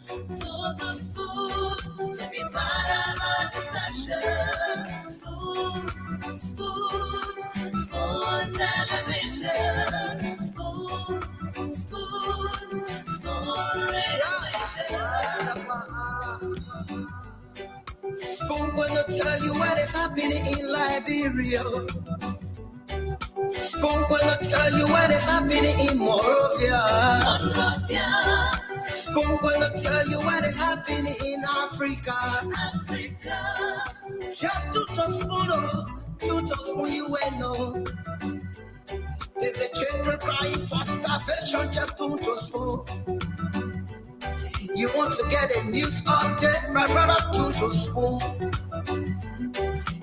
Total spoon to be part of our discussion. Spoon television. Spoon legislation. Spoon gonna tell you what is happening in Liberia. Spoon gonna tell you what is happening in Monrovia. Spoon gonna tell you what is happening in Africa. Just to spoon you will know. If the children crying for starvation, just to spoon. You want to get a news update, my brother, to spoon.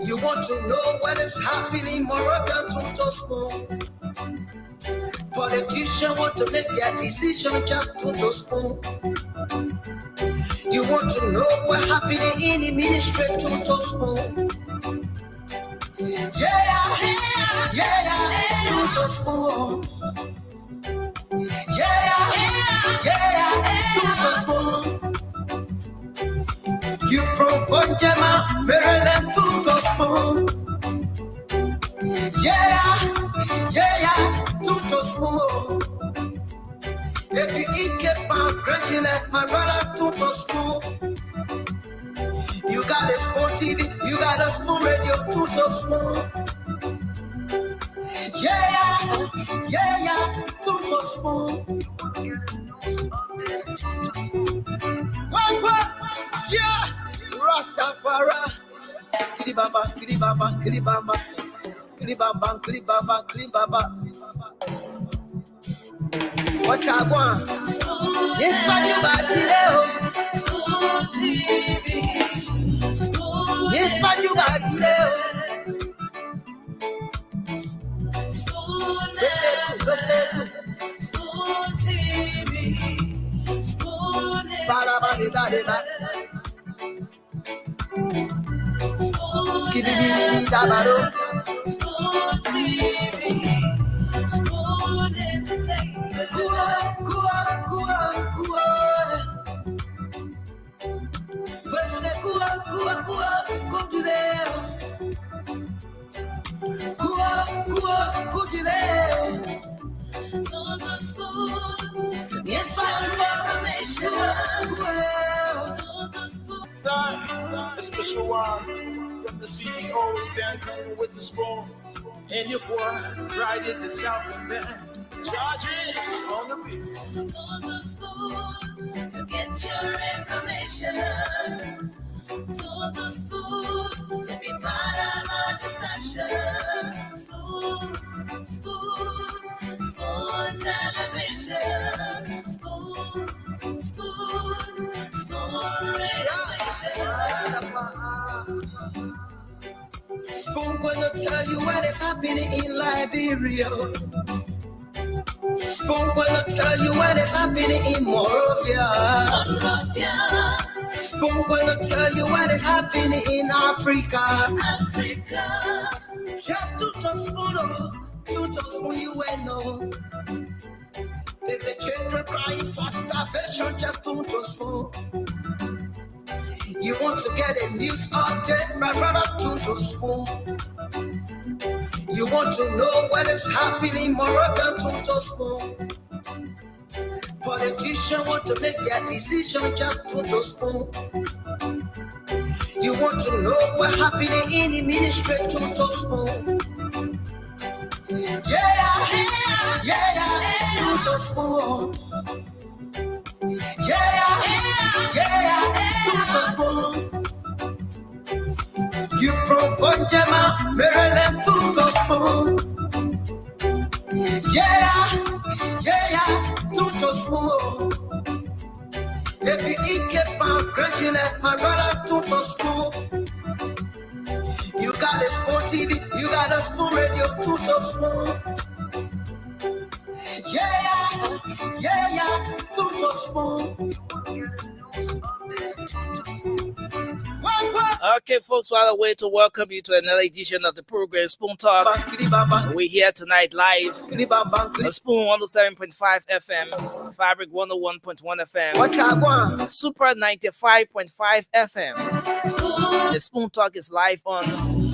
You want to know what is happening, Moravia, to spoon. Politicians want to make their decision, just to spoon. You want to know what happening in the ministry, to spoon. Yeah, to spoon. Yeah, to spoon. You from Vonjama, Maryland, to spoon. Yeah, to spoon. If you eat kepa, gradually, my brother, to spoon. You got a spoon TV, you got a spoon radio, to spoon. Yeah, to spoon. Yeah, Rastafari. Kilibaba. What I want? Yes, I do bad today. Spoon TV. Yes, I do bad today. Spoon TV. Spoon. Skidibidi dabado. Spoon TV. Spoon entertainment. Kua. Bese kua, go to there. Kua, go to there. On the spoon. Yes, I information. A special one from the CEO, stand coming with the spoon. And your boy, Friday the South Man. Charges on the beat. On the spoon to get your information. On the spoon to be part of our discussion. Spoon television. Spoon legislation. Spoon gonna tell you what is happening in Liberia. Spoon gonna tell you what is happening in Monrovia. Spoon gonna tell you what is happening in Africa. Just to spoon you will know. If the children crying for starvation, just to spoon. You want to get a news update, my brother, to spoon. You want to know what is happening, Moravia, to spoon. Politicians want to make their decision, just to spoon. You want to know what happening in the ministry, to spoon. Yeah, to spoon. Yeah, to spoon. You from Vonjama, Maryland, to spoon. Yeah, to spoon. If you eat kepa, gradually, my brother, to spoon. You got a spoon TV, you got a spoon radio, to spoon. Yeah, to spoon. Okay, folks, while I wait to welcome you to another edition of the program Spoon Talk. We're here tonight live on Spoon 107.5 FM, Fabric 101.1 FM, Super 95.5 FM. The Spoon Talk is live on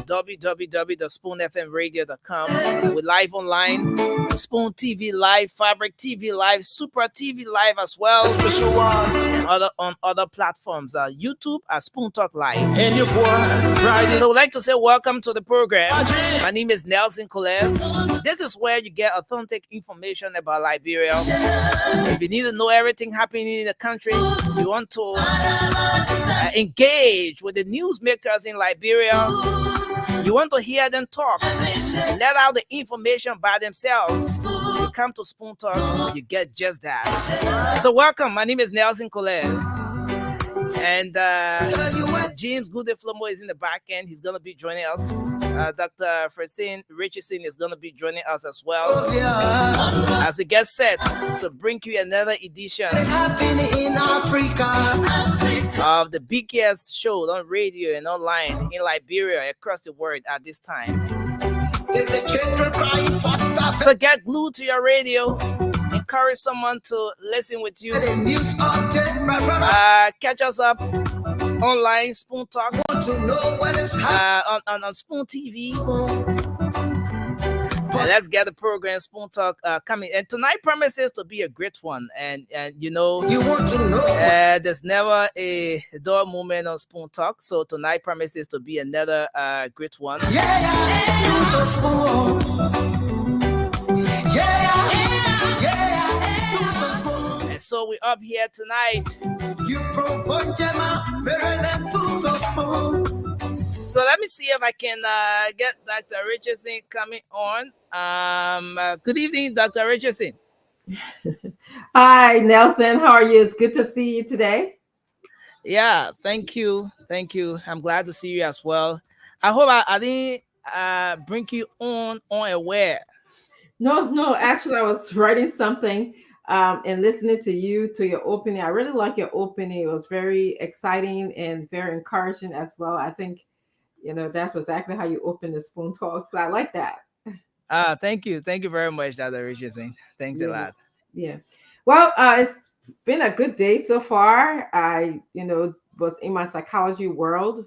www.spoonfmradio.com. We're live online, Spoon TV Live, Fabric TV Live, Super TV Live as well, and on other platforms, YouTube at Spoon Talk Live. So we'd like to say welcome to the program. My name is Nelson Kolev. This is where you get authentic information about Liberia. If you need to know everything happening in the country, you want to engage with the newsmakers in Liberia, you want to hear them talk, let out the information by themselves, you come to Spoon Talk, you get just that. So welcome. My name is Nelson Kolev. And James Goodeflomo is in the back end. He's going to be joining us. Dr. Francine Richardson is going to be joining us as well, as we get set to bring you another edition in Africa of the biggest show on radio and online in Liberia, across the world at this time. So get glued to your radio. Encourage someone to listen with you. Catch us up online, Spoon Talk, on Spoon TV. And let's get the program Spoon Talk coming. And tonight promises to be a great one. And you want to know there's never a dull moment on Spoon Talk. So tonight promises to be another great one. And so we're up here tonight. So let me see if I can get Dr. Richardson coming on. Good evening, Dr. Richardson. Hi, Nelson. How are you? It's good to see you today. Yeah, thank you. Thank you. I'm glad to see you as well. I hope I didn't bring you on unaware. No. Actually, I was writing something and listening to your opening. I really like your opening. It was very exciting and very encouraging as well. I think, that's exactly how you open the Spoon Talk. So I like that. Thank you. Thank you very much, Dr. Richardson. Thanks a lot. Yeah. Well, it's been a good day so far. I, was in my psychology world,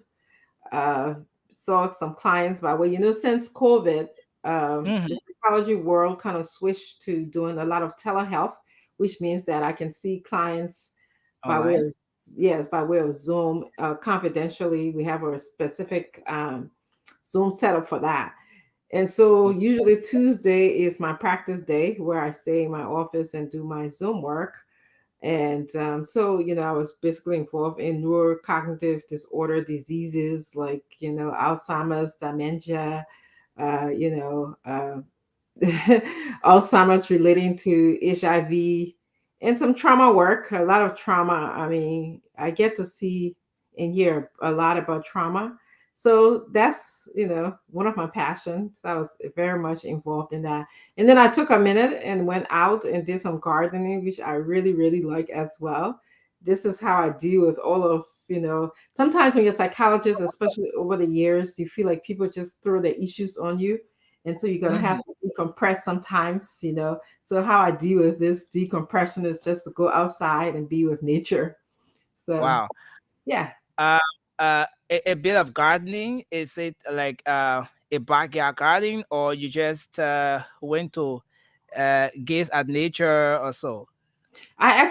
saw some clients by way, since COVID, the psychology world kind of switched to doing a lot of telehealth, which means that I can see clients by way of Zoom, confidentially. We have a specific Zoom setup for that. And so usually Tuesday is my practice day where I stay in my office and do my Zoom work. And so, I was basically involved in neurocognitive disorder diseases like, Alzheimer's, dementia, Alzheimer's relating to HIV, and some trauma work, a lot of trauma. I mean, I get to see and hear a lot about trauma. So that's, one of my passions. I was very much involved in that. And then I took a minute and went out and did some gardening, which I really, really like as well. This is how I deal with all of, sometimes when you're a psychologist, especially over the years, you feel like people just throw their issues on you. And so you're going to have to decompress sometimes, So how I deal with this decompression is just to go outside and be with nature. So, wow. Yeah. A bit of gardening, is it like a backyard gardening, or you just went to gaze at nature or so? I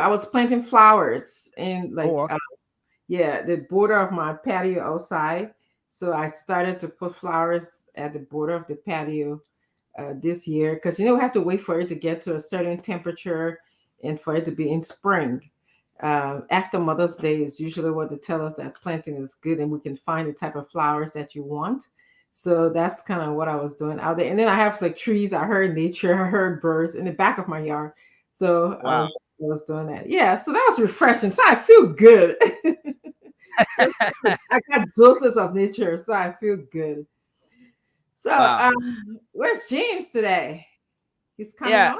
was planting flowers in the border of my patio outside. So I started to put flowers at the border of the patio this year, because we have to wait for it to get to a certain temperature and for it to be in spring. After Mother's Day is usually what they tell us that planting is good and we can find the type of flowers that you want. So that's kind of what I was doing out there. And then I have like trees. I heard nature. I heard birds in the back of my yard. So wow. I was doing that. Yeah. So that was refreshing. So I feel good. I got doses of nature. So I feel good. So where's James today? He's coming on?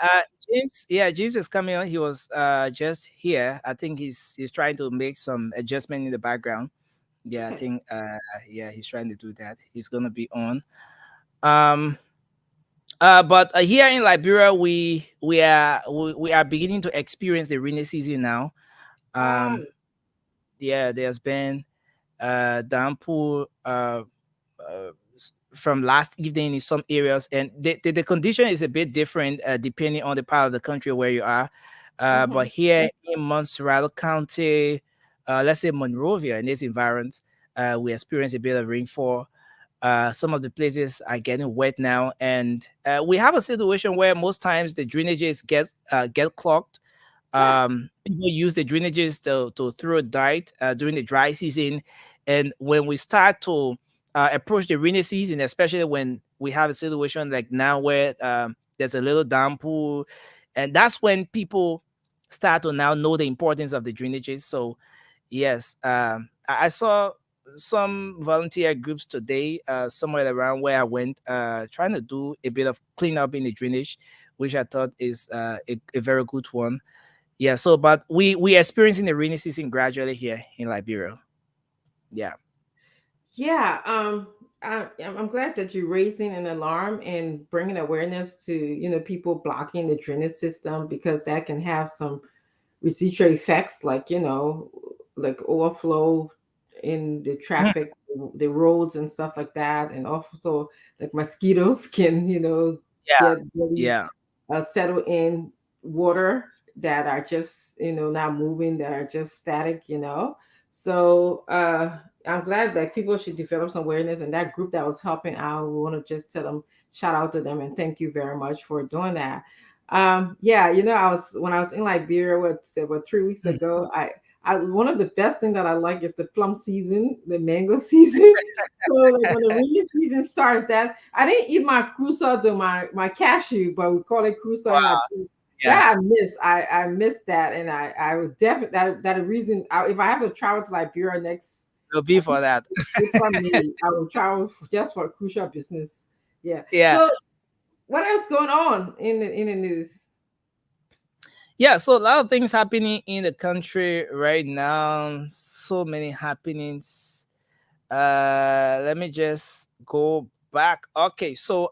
James is coming on. He was just here. I think he's trying to make some adjustment in the background. Yeah, I Okay. think yeah, he's trying to do that. He's gonna be on. Um but here in Liberia, we are beginning to experience the rainy season now. Ah, Yeah, there's been downpour from last evening in some areas, and the condition is a bit different depending on the part of the country where you are. But mm-hmm. here in Montserrat County, let's say Monrovia, in this environment, we experience a bit of rainfall. Some of the places are getting wet now, and we have a situation where most times the drainages get clogged. Yeah. People use the drainages to throw dirt during the dry season, and when we start to approach the rainy season, especially when we have a situation like now where there's a little downpour, and that's when people start to now know the importance of the drainages. So yes, I saw some volunteer groups today, somewhere around where I went, trying to do a bit of cleanup in the drainage, which I thought is a very good one. Yeah. So, but we experiencing the rainy season gradually here in Liberia. Yeah. Yeah, I'm glad that you're raising an alarm and bringing awareness to, people blocking the drainage system, because that can have some residual effects, like, like overflow in the Mm. traffic, the roads and stuff like that. And also like mosquitoes can, Yeah. get really Yeah. settle in water that are just, not moving, that are just static. So I'm glad that people should develop some awareness, and that group that was helping out, we want to just tell them, shout out to them and thank you very much for doing that. Yeah, when I was in Liberia, what 3 weeks Mm. ago, I one of the best thing that I like is the plum season, the mango season. So like when the rainy season starts, that I didn't eat my crusoe to my cashew, but we call it crusoe in Wow. Liberia. Yeah. That I miss that, and I would definitely that a reason, if I have to travel to Liberia next, It'll be I think for that. April, May, I will travel just for crucial business. Yeah. Yeah. So what else going on in the news? Yeah. So a lot of things happening in the country right now. So many happenings. Let me just go back. Okay. So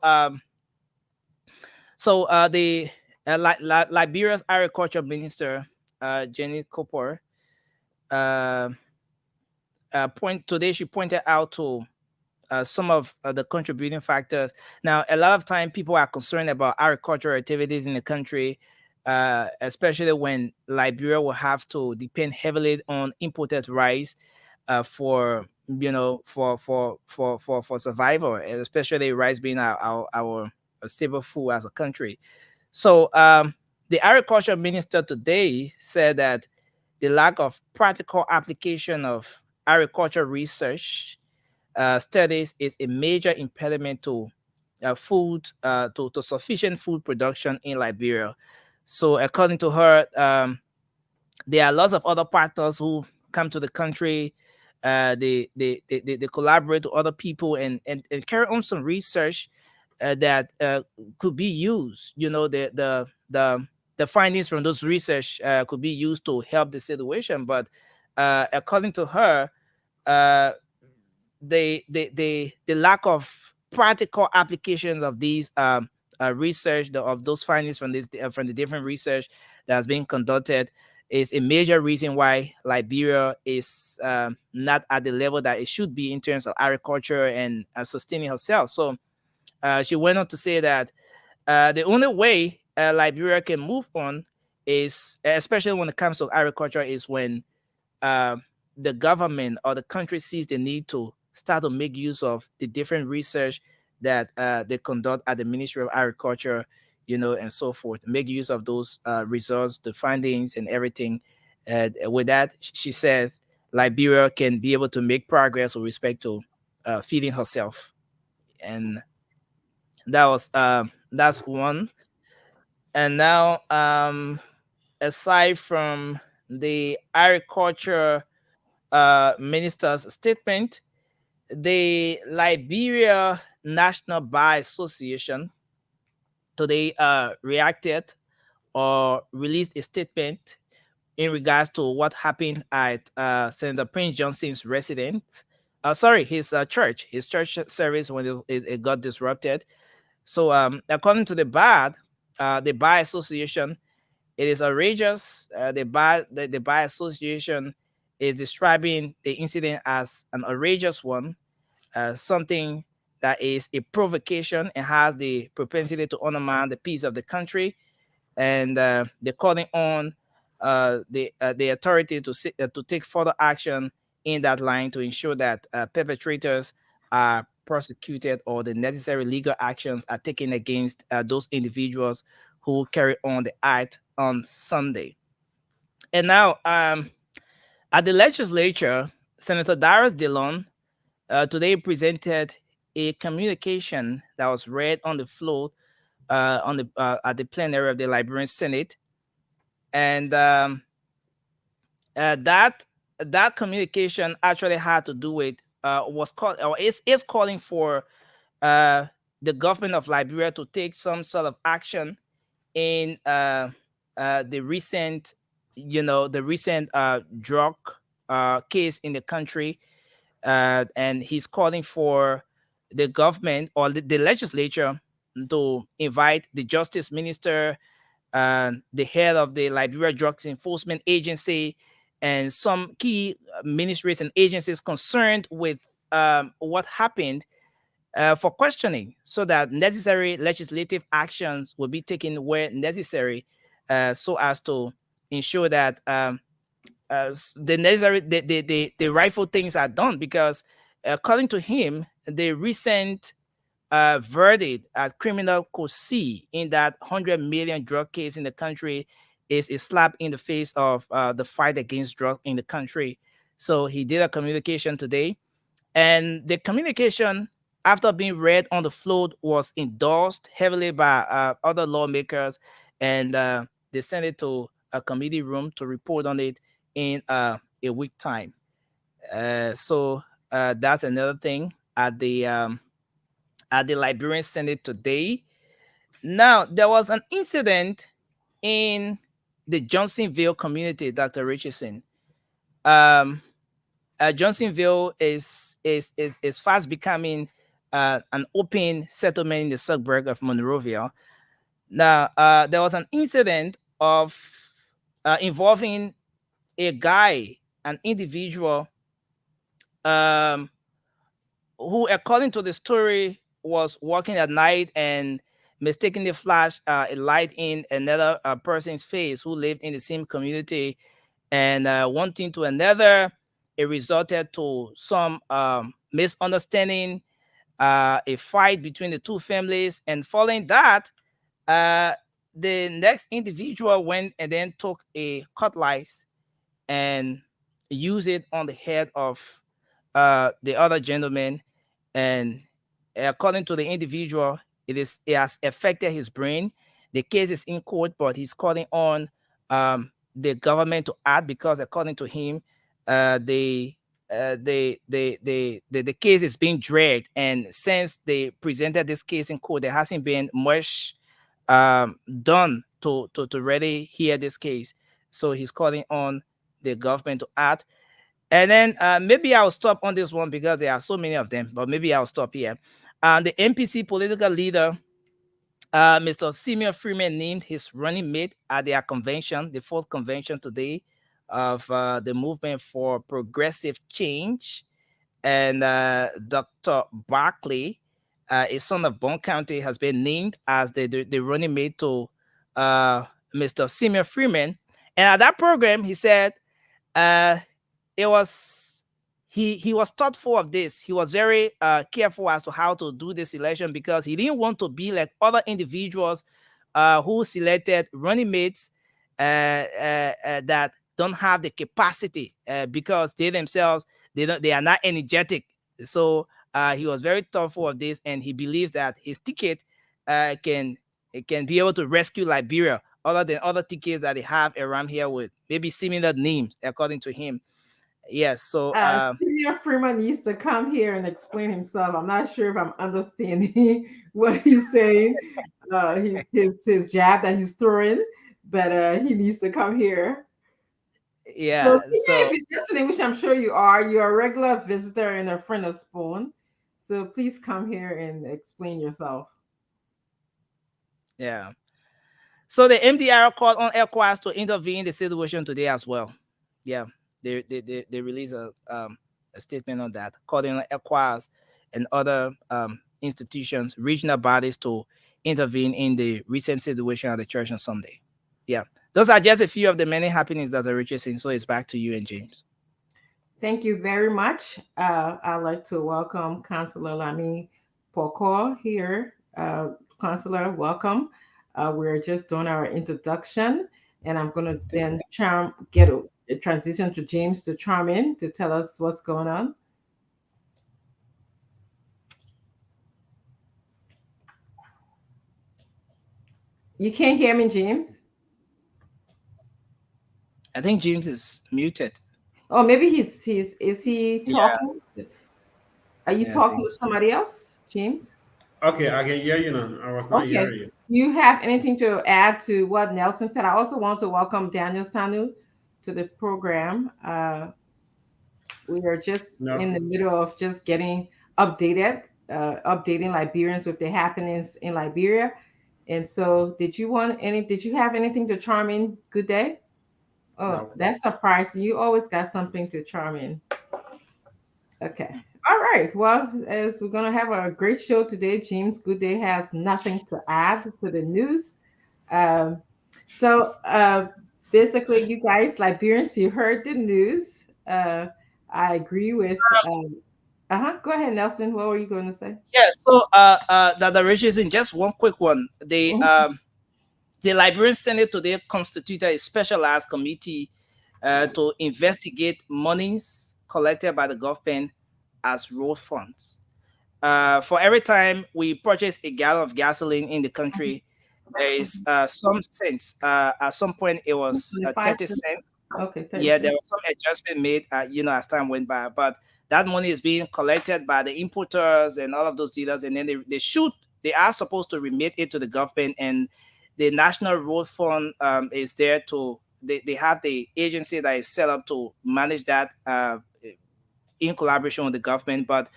the Liberia's agriculture minister, Jenny Cooper, uh, point today she pointed out to some of the contributing factors. Now, a lot of time people are concerned about agricultural activities in the country, especially when Liberia will have to depend heavily on imported rice for for survival, and especially rice being our staple food as a country. So the agriculture minister today said that the lack of practical application of agriculture research studies is a major impediment to to sufficient food production in Liberia. So according to her, there are lots of other partners who come to the country. They collaborate with other people and carry on some research that could be used. The findings from those research could be used to help the situation. But according to her, uh, the lack of practical applications of these research of those findings from this from the different research that has been conducted is a major reason why Liberia is not at the level that it should be in terms of agriculture and sustaining herself. So she went on to say that the only way Liberia can move on is, especially when it comes to agriculture, is when uh, the government or the country sees the need to start to make use of the different research that they conduct at the Ministry of Agriculture, and so forth. Make use of those results, the findings, and everything. With that, she says Liberia can be able to make progress with respect to feeding herself, and that's one. And now, aside from the agriculture minister's statement, the Liberia National Bar Association today reacted or released a statement in regards to what happened at Senator Prince Johnson's residence. His church. His church service when it got disrupted. So, according to the Bar Association, it is outrageous. The Bar Association is describing the incident as an outrageous one, something that is a provocation and has the propensity to undermine the peace of the country, and they're calling on the authority to take further action in that line to ensure that perpetrators are prosecuted or the necessary legal actions are taken against those individuals who carry on the act on Sunday. And now, at the legislature, Senator Darius Dillon today presented a communication that was read on the floor at the plenary of the Liberian Senate, and that communication actually had to do with was called or is calling for the government of Liberia to take some sort of action in the recent drug case in the country, and he's calling for the government or the legislature to invite the justice minister, the head of the Liberia Drugs Enforcement Agency, and some key ministries and agencies concerned with what happened for questioning, so that necessary legislative actions will be taken where necessary, so as to ensure that the necessary the rightful things are done. Because according to him, the recent verdict at criminal court C in that 100 million drug case in the country is a slap in the face of the fight against drugs in the country. So he did a communication today, and the communication, after being read on the floor, was endorsed heavily by other lawmakers, and they sent it to a committee room to report on it in a week time. So that's another thing at the Liberian Senate today. Now, there was an incident in the Johnsonville community, Dr. Richardson. Johnsonville is fast becoming an open settlement in the suburb of Monrovia. Now, there was an incident of involving a guy, an individual, who, according to the story, was walking at night and mistakenly flashed a light in another person's face who lived in the same community, and one thing to another, it resulted to some misunderstanding, a fight between the two families, and following that, the next individual went and then took a cutlass and used it on the head of the other gentleman, and according to the individual, it has affected his brain. The case is in court, but he's calling on the government to act, because according to him, the case is being dragged, and since they presented this case in court, there hasn't been much done to really hear this case. So he's calling on the government to act. And then maybe I'll stop on this one because there are so many of them, but maybe I'll stop here. The NPC political leader, Mr. Simeon Freeman, named his running mate at their convention, the fourth convention today of the Movement for Progressive Change. And Dr. Barkley, a son of Bond County, has been named as the running mate to Mr. Simeon Freeman. And at that program, he said, he was thoughtful of this. He was very careful as to how to do this election, because he didn't want to be like other individuals who selected running mates that don't have the capacity, because they themselves, they are not energetic. So he was very thoughtful of this, and he believes that his ticket can be able to rescue Liberia, other than other tickets that they have around here with maybe similar names, according to him. Yes, so Senior Freeman needs to come here and explain himself. I'm not sure if I'm understanding what he's saying. His jab that he's throwing, but he needs to come here. So, Yeah. Senior, if So you're listening, which I'm sure you are, you're a regular visitor and a friend of Spoon. So please come here and explain yourself. yeah. So the MDR called on ECOWAS to intervene in the situation today as well. Yeah, they released a statement on that, calling on ECOWAS and other institutions, regional bodies to intervene in the recent situation at the church on Sunday. Yeah, those are just a few of the many happenings that are reaching. So it's back to you and James. Thank you very much. I'd like to welcome Councillor Lami Poko here. Councillor, welcome. We're just doing our introduction, and I'm going to then get a transition to James to chime in to tell us what's going on. You can't hear me, James? I think James is muted. Oh, maybe is he Yeah, talking? Are you yeah, I talking think with so. somebody else, James? Okay, I can hear you now. I was not Okay. hearing you. You have anything to add to what Nelson said? I also want to welcome Daniel Sanu to the program. We are just No. in the middle of just getting updating Liberians with the happenings in Liberia. And so, did you have anything to charm in? Good day. Oh, No. that's surprising. You always got something to charm in. Okay. All right. Well, as we're going to have a great show today, James Goodday has nothing to add to the news. Um, so basically, you guys, Liberians, you heard the news. I agree with. Go ahead, Nelson. What were you going to say? Yeah. So the reaching, just one quick one. Mhm. The Liberian Senate today constituted a specialized committee to investigate monies collected by the government as road funds. For every time we purchase a gallon of gasoline in the country, there is some cents. At some point, it was 25 30 cents. cents. Okay, 30 Yeah, there cents. was some adjustment made, as time went by. But that money is being collected by the importers and all of those dealers, and then they are supposed to remit it to the government, and the National Road Fund is there to. They have the agency that is set up to manage that in collaboration with the government. But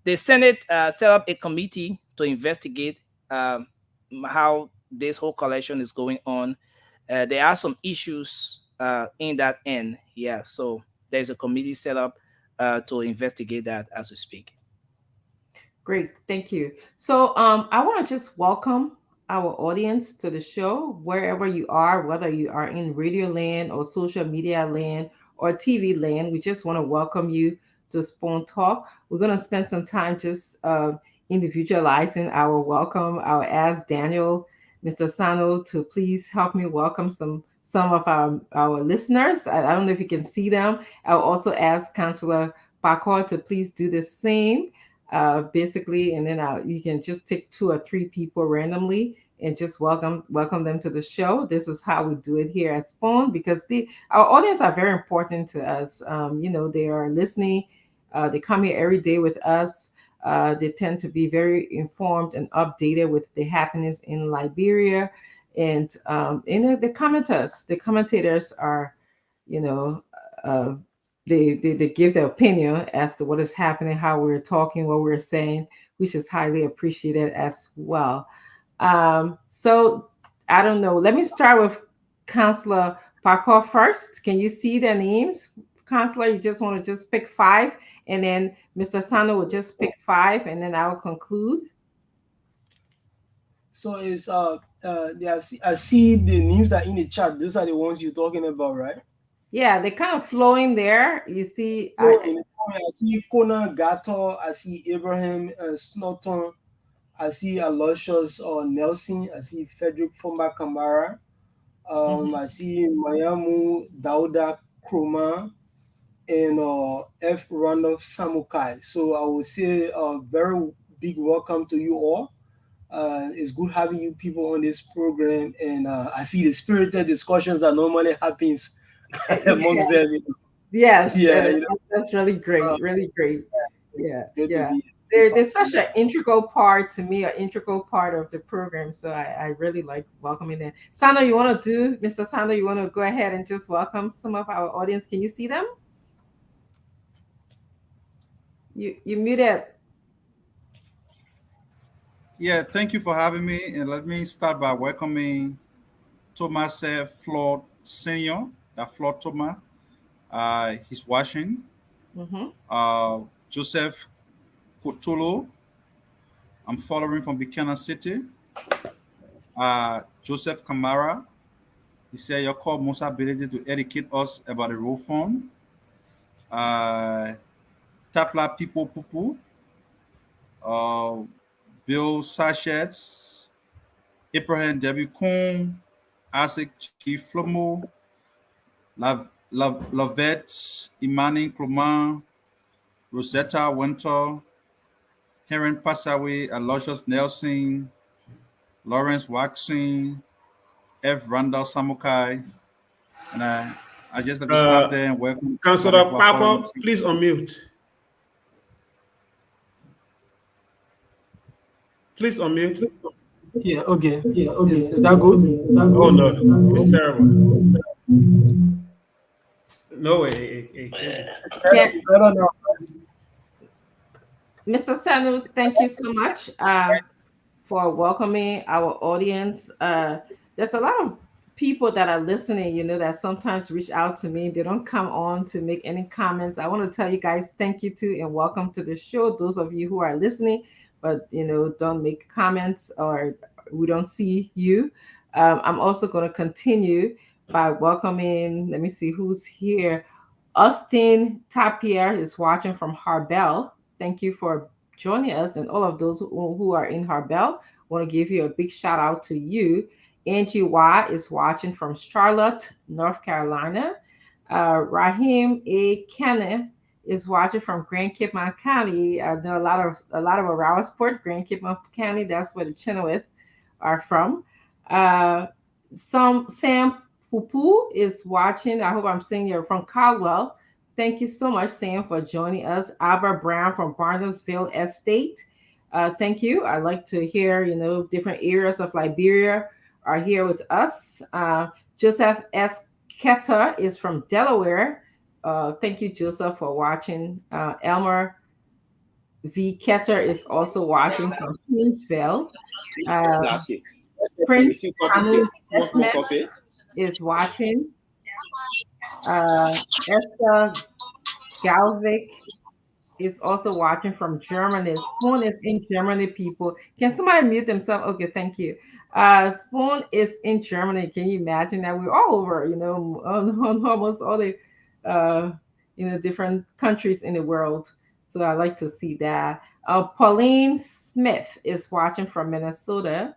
the Senate set up a committee to investigate how this whole collection is going on. There are some issues in that end. Yeah, so there's a committee set up to investigate that as we speak. Great, thank you. So I want to just welcome our audience to the show, wherever you are, whether you are in radio land or social media land or TV land. We just want to welcome you to Spoon Talk. We're going to spend some time just individualizing our welcome. I'll ask Daniel, Mr. Sano, to please help me welcome some of our listeners. I don't know if you can see them. I'll also ask Councillor Pakor to please do the same basically, and then you can just take 2 or 3 people randomly and just welcome them to the show. This is how we do it here at Spoon, because our audience are very important to us. They are listening. They come here every day with us. They tend to be very informed and updated with the happenings in Liberia, and the commentators are, you know. Uh, they give their opinion as to what is happening, how we're talking, what we're saying, which is highly appreciated as well. So I don't know. Let me start with Councillor Parkour first. Can you see their names? Councillor, you just want to just pick 5, and then Mr. Sano will just pick 5, and then I'll conclude. So it's I see the names that in the chat. Those are the ones you're talking about, right? Yeah, they're kind of flowing there. You see, I see Conan Gato, I see Abraham Snowton, I see Aloysius or Nelson, I see Frederick Fomba Kamara, I see Mayamu Dauda Kroma, and F. Randolph Samukai. So I will say a very big welcome to you all. It's good having you people on this program, and I see the spirited discussions that normally happens amongst them. Yes, Yeah, that's really great, really great. Yeah, good to yeah. be here. they're such an integral part to me, an integral part of the program. So I really like welcoming them. Sandra, you want to do, Mr. Sandra, you want to go ahead and just welcome some of our audience? Can you see them? You muted. Yeah, thank you for having me. And let me start by welcoming Thomas Floyd Senior, that Floyd Thomas. He's watching. Joseph Kotolo. I'm following from Buchanan City. Joseph Kamara. He said your call most ability to educate us about the road fund. Tapla People Pupu. Bill Sachets. Abraham W. Kuhn. Isaac Chief Flomo. Lavette Imani Clement. Rosetta Winter. Heron Passawe, Aloysius Nelson, Lawrence Waxing, F. Randall Samukai, and I just let me stop there and welcome. Councillor Papa, please unmute. Please unmute. Yeah, okay. Yeah, okay. Is that good? Oh no, it's terrible. No way. Yes. Mr. Sanu, thank you so much for welcoming our audience. There's a lot of people that are listening, that sometimes reach out to me. They don't come on to make any comments. I want to tell you guys thank you too and welcome to the show. Those of you who are listening, but don't make comments or we don't see you. I'm also going to continue by welcoming, let me see who's here. Austin Tapia is watching from Harbel. Thank you for joining us, and all of those who are in Harbel. Want to give you a big shout out to you. Angie Y is watching from Charlotte, North Carolina. Raheem A. Kenneth is watching from Grand Cape Mount County. I know a lot of Arawasport, Grand Cape Mount County. That's where the Chenoweth are from. Sam Pupu is watching. I hope I'm saying you're from Caldwell. Thank you so much, Sam, for joining us. Albert Brown from Barnesville Estate. Thank you. I like to hear, different areas of Liberia are here with us. Joseph S. Ketter is from Delaware. Thank you, Joseph, for watching. Elmer V. Ketter is also watching from Queensville. Prince Kanu is watching. Esther Galvik is also watching from Germany. Spoon is in Germany, people. Can somebody mute themselves? Okay, thank you. Spoon is in Germany. Can you imagine that? We're all over, on almost all the, different countries in the world. So I like to see that. Pauline Smith is watching from Minnesota.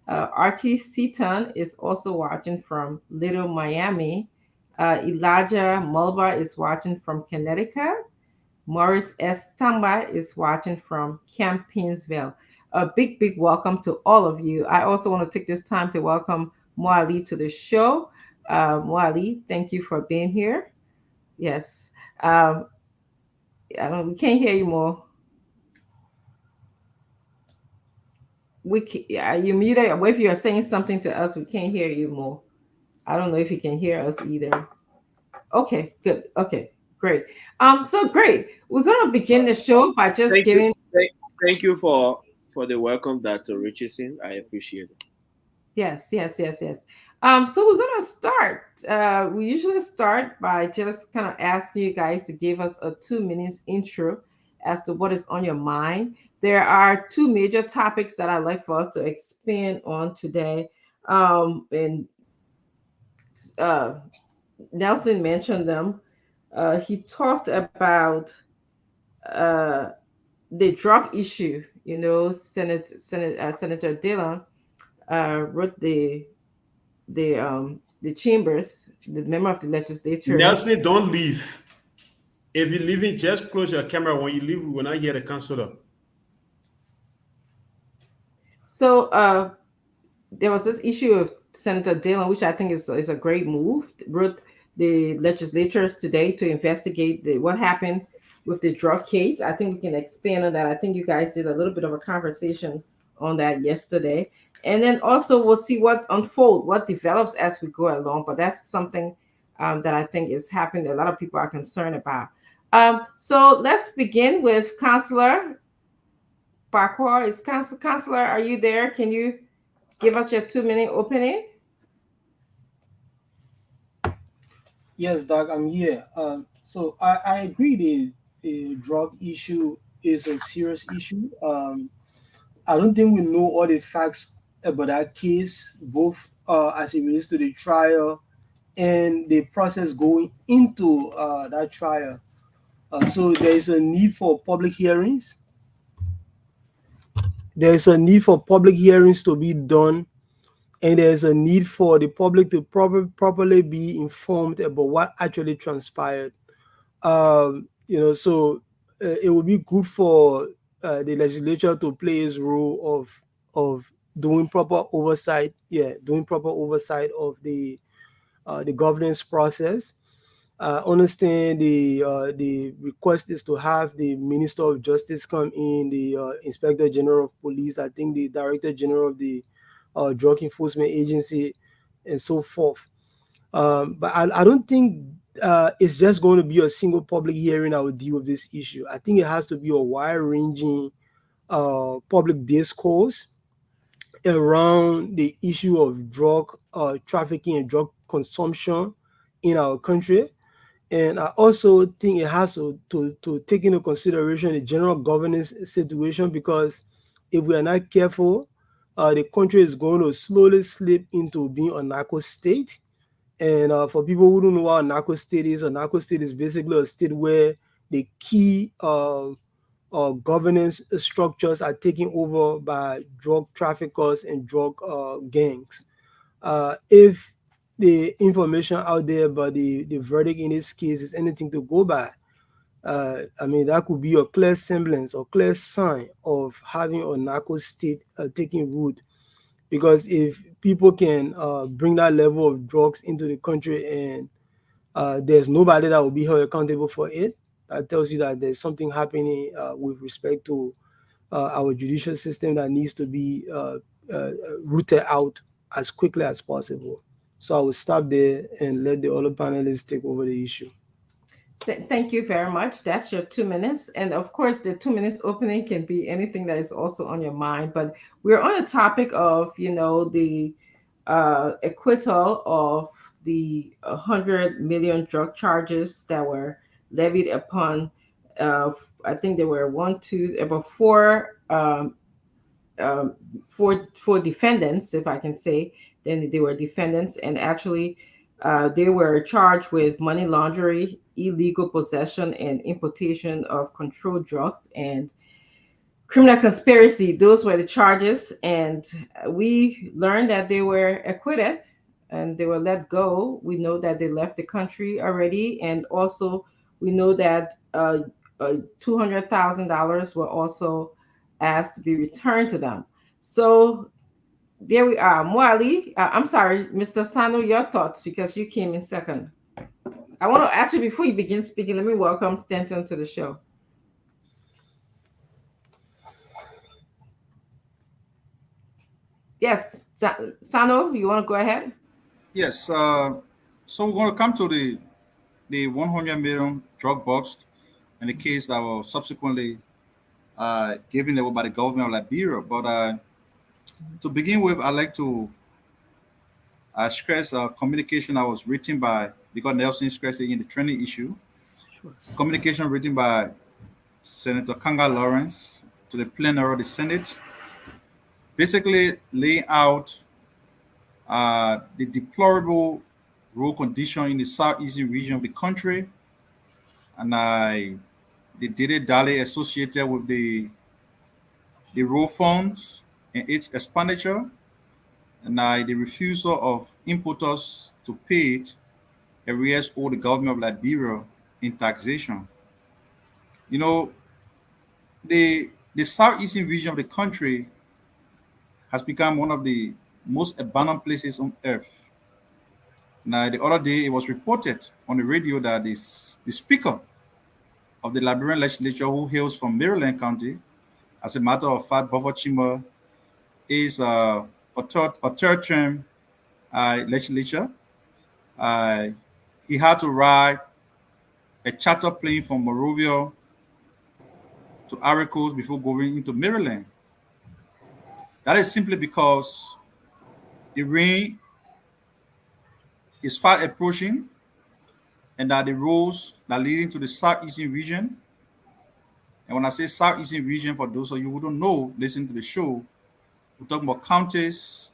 Archie Seaton is also watching from Little Miami. Elijah Mulba is watching from Connecticut. Morris S. Tamba is watching from Camp Painesville. A big, big welcome to all of you. I also want to take this time to welcome Moali to the show. Moali, thank you for being here. Yes. We can't hear you more. You muted. If you're saying something to us, we can't hear you more. I don't know if you can hear us either. Okay, good. Okay, great. So great. We're gonna begin the show by just giving. Thank you for the welcome, Dr. Richardson. I appreciate it. Yes. So we're gonna start. We usually start by just kind of asking you guys to give us a 2 minutes intro as to what is on your mind. There are 2 major topics that I'd like for us to expand on today. And Nelson mentioned them. He talked about the drug issue. Senator Dillon wrote the chambers, the member of the legislature. Nelson, don't leave. If you're leaving, just close your camera. When you leave, we will not hear the counselor. So there was this issue of Senator Dillon, which I think is a great move. Wrote the legislatures today to investigate what happened with the drug case. I think we can expand on that. I think you guys did a little bit of a conversation on that yesterday. And then also we'll see what unfold, what develops as we go along. But that's something that I think is happening that a lot of people are concerned about. So let's begin with Counselor Barquar. Is Counselor, are you there? Can you give us your 2-minute opening? Yes, Doc, I'm here. So I agree the drug issue is a serious issue. I don't think we know all the facts about that case, both as it relates to the trial and the process going into that trial. So there is a need for public hearings. There is a need for public hearings to be done, and there is a need for the public to properly be informed about what actually transpired. So it would be good for the legislature to play its role of doing proper oversight. Yeah, doing proper oversight of the governance process. Understand the request is to have the Minister of Justice come in, the Inspector General of Police, I think the Director General of the Drug Enforcement Agency, and so forth. But I don't think it's just going to be a single public hearing that will deal with this issue. I think it has to be a wide-ranging public discourse around the issue of drug trafficking and drug consumption in our country. And I also think it has to take into consideration the general governance situation, because if we are not careful, the country is going to slowly slip into being a narco state. And for people who don't know what a narco state is basically a state where the key governance structures are taken over by drug traffickers and drug gangs. If the information out there about the verdict in this case is anything to go by, I mean, that could be a clear semblance or clear sign of having a narco state taking root. Because if people can bring that level of drugs into the country and there's nobody that will be held accountable for it, that tells you that there's something happening with respect to our judicial system that needs to be rooted out as quickly as possible. So I will stop there and let the other panelists take over the issue. Thank you very much. That's your 2 minutes. And of course, the 2 minutes opening can be anything that is also on your mind. But we're on a topic of, the acquittal of the 100 million drug charges that were levied upon, I think there were about four defendants, if I can say. Then they were defendants, and actually they were charged with money laundering, illegal possession and importation of controlled drugs, and criminal conspiracy. Those were the charges, and we learned that they were acquitted and they were let go. We know that they left the country already, and also we know that $200,000 were also asked to be returned to them. So there we are. Mwali, I'm sorry, Mr. Sano, your thoughts, because you came in second. I want to actually, before you begin speaking, let me welcome Stanton to the show. Yes, Sano, you want to go ahead? Yes. So we're going to come to the 100 million drug bust and the case that was subsequently given over by the government of Liberia. But to begin with, I'd like to stress a communication that was written by, because Nelson stressed it in the training issue, communication written by Senator Kanga Lawrence to the plenary of the Senate, basically laying out the deplorable road condition in the southeastern region of the country, and the dilly-dally associated with the road funds and its expenditure, and the refusal of importers to pay it arrears owed the government of Liberia in taxation. You know, the southeastern region of the country has become one of the most abandoned places on earth. Now, the other day, it was reported on the radio that the speaker of the Liberian legislature who hails from Maryland County. As a matter of fact, Buffer Chima is a third term legislature. He had to ride a charter plane from Monrovia to Ivory Coast before going into Maryland. That is simply because the rain is fast approaching and that the roads that leading to the southeastern region, and when I say southeastern region, for those of you who don't know, listen to the show, we're talking about counties,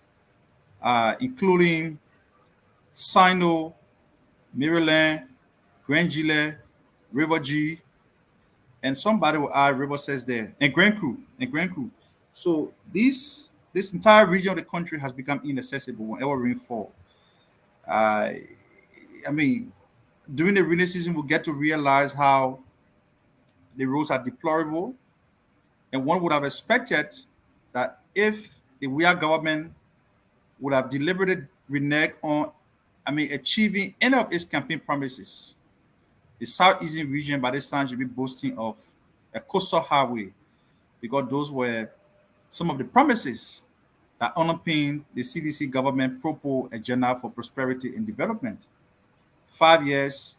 including Sino, Maryland, Grand Gila, River G, and somebody will add River says there, and Grand Crew. So this entire region of the country has become inaccessible whenever rainfall. I mean, during the rainy season, we'll get to realize how the roads are deplorable, and one would have expected that if the Weah government would have deliberately reneged on, achieving any of its campaign promises, the southeastern region by this time should be boasting of a coastal highway, because those were some of the promises that underpinned the CDC government proposed agenda for prosperity and development. 5 years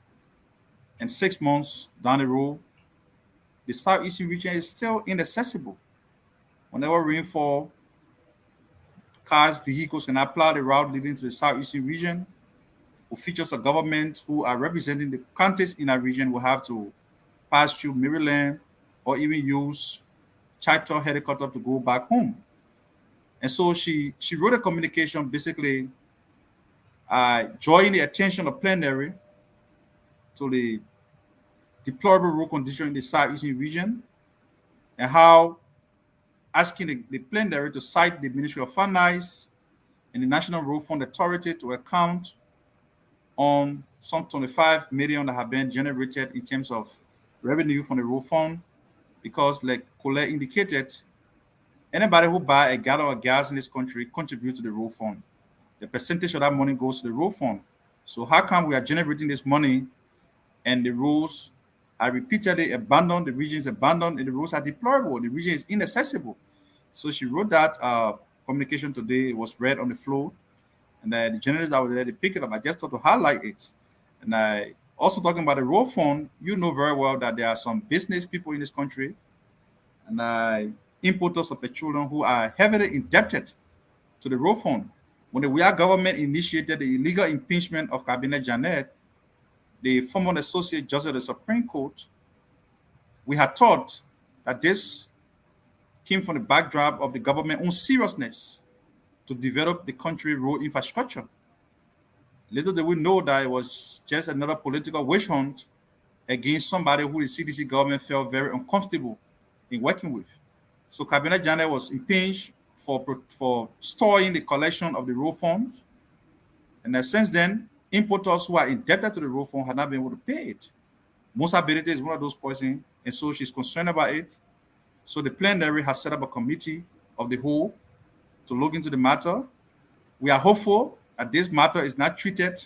and 6 months down the road, the southeastern region is still inaccessible. Whenever rainfall, cars, vehicles cannot plow the route leading to the southeastern region. Officials of government who are representing the counties in that region will have to pass through Maryland or even use charter helicopter to go back home. And so she wrote a communication basically drawing the attention of plenary to the deplorable road condition in the southeastern region, and how asking the plenary to cite the Ministry of Finance and the National Road Fund Authority to account on some 25 million that have been generated in terms of revenue from the road fund, because like Colette indicated, anybody who buy a gallon of gas in this country contributes to the road fund. The percentage of that money goes to the road fund. So how come we are generating this money and the roads are repeatedly abandoned, the region is abandoned, and the roads are deplorable, the region is inaccessible? So she wrote that communication today. It was read on the floor, and the journalists that were there, they picked it up. I just thought to highlight it. And I also talking about the road fund, you know very well that there are some business people in this country and importers of petroleum who are heavily indebted to the road fund. When the Weah government initiated the illegal impeachment of Cabinet Janet, the former associate justice of the Supreme Court, we had thought that this came from the backdrop of the government's own seriousness to develop the country road infrastructure. Little did we know that it was just another political witch hunt against somebody who the CDC government felt very uncomfortable in working with. So Cabinet Janet was impeached for storing the collection of the road funds. And since then, importers who are indebted to the road fund have not been able to pay it. Misappropriation is one of those poisons, and so she's concerned about it. So the plenary has set up a committee of the whole to look into the matter. We are hopeful that this matter is not treated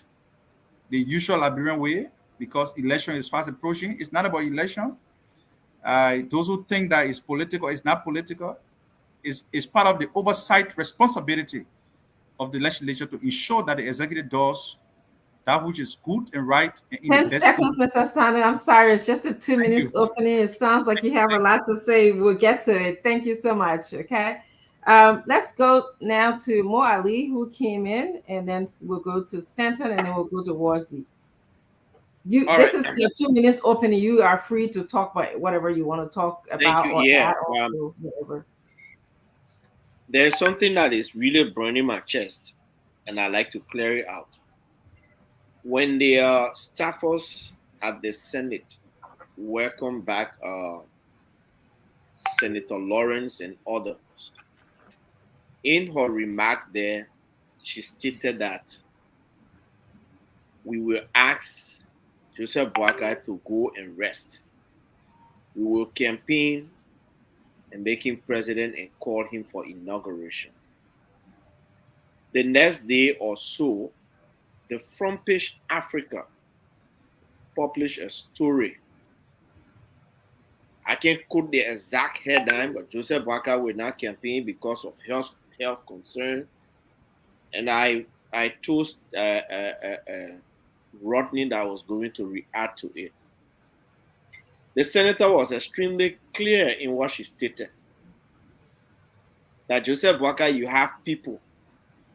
the usual Liberian way, because election is fast approaching. It's not about election. Those who think that it's political, it's not political. It's part of the oversight responsibility of the legislature to ensure that the executive does that which is good and right. And in 10 the best seconds, Mr. Sanu. I'm sorry, it's just a 2 minutes you. opening. It sounds like you have a lot to say. We'll get to it. Thank you so much. Okay. Let's go now to Mo Ali, who came in, and then we'll go to Stanton, and then we'll go to Warzy. This is your 2 minutes opening. You are free to talk about whatever you want to talk about. Thank you. Or add or whatever. There's something that is really burning my chest, and I like to clear it out. When the staffers at the Senate welcome back Senator Lawrence and others, in her remark there, she stated that we will ask Joseph Boakai to go and rest. We will campaign and make him president and call him for inauguration. The next day or so, the Front Page Africa published a story I can't quote the exact headline, but Joseph Boakai will not campaign because of health concern. And I told Rodney that I was going to react to it. The senator was extremely clear in what she stated. That Joseph Boakai, you have people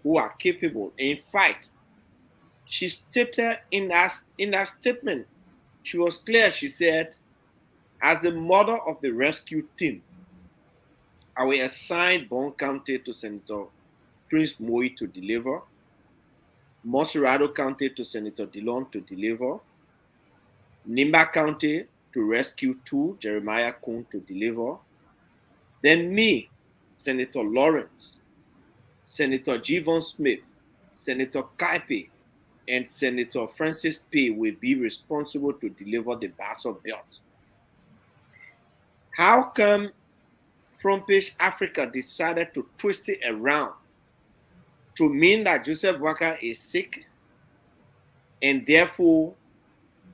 who are capable. In fact, she stated in that statement, she was clear. She said, as the mother of the rescue team, I will assign Bon County to Senator Prince Moi to deliver, Monserrado County to Senator Dillon to deliver, Nimba County to Rescue 2, Jeremiah Kuhn to deliver, then me, Senator Lawrence, Senator Jevon Smith, Senator Kaipe, and Senator Francis P. will be responsible to deliver the Basel belt. How come Front Page Africa decided to twist it around to mean that Joseph Boakai is sick and therefore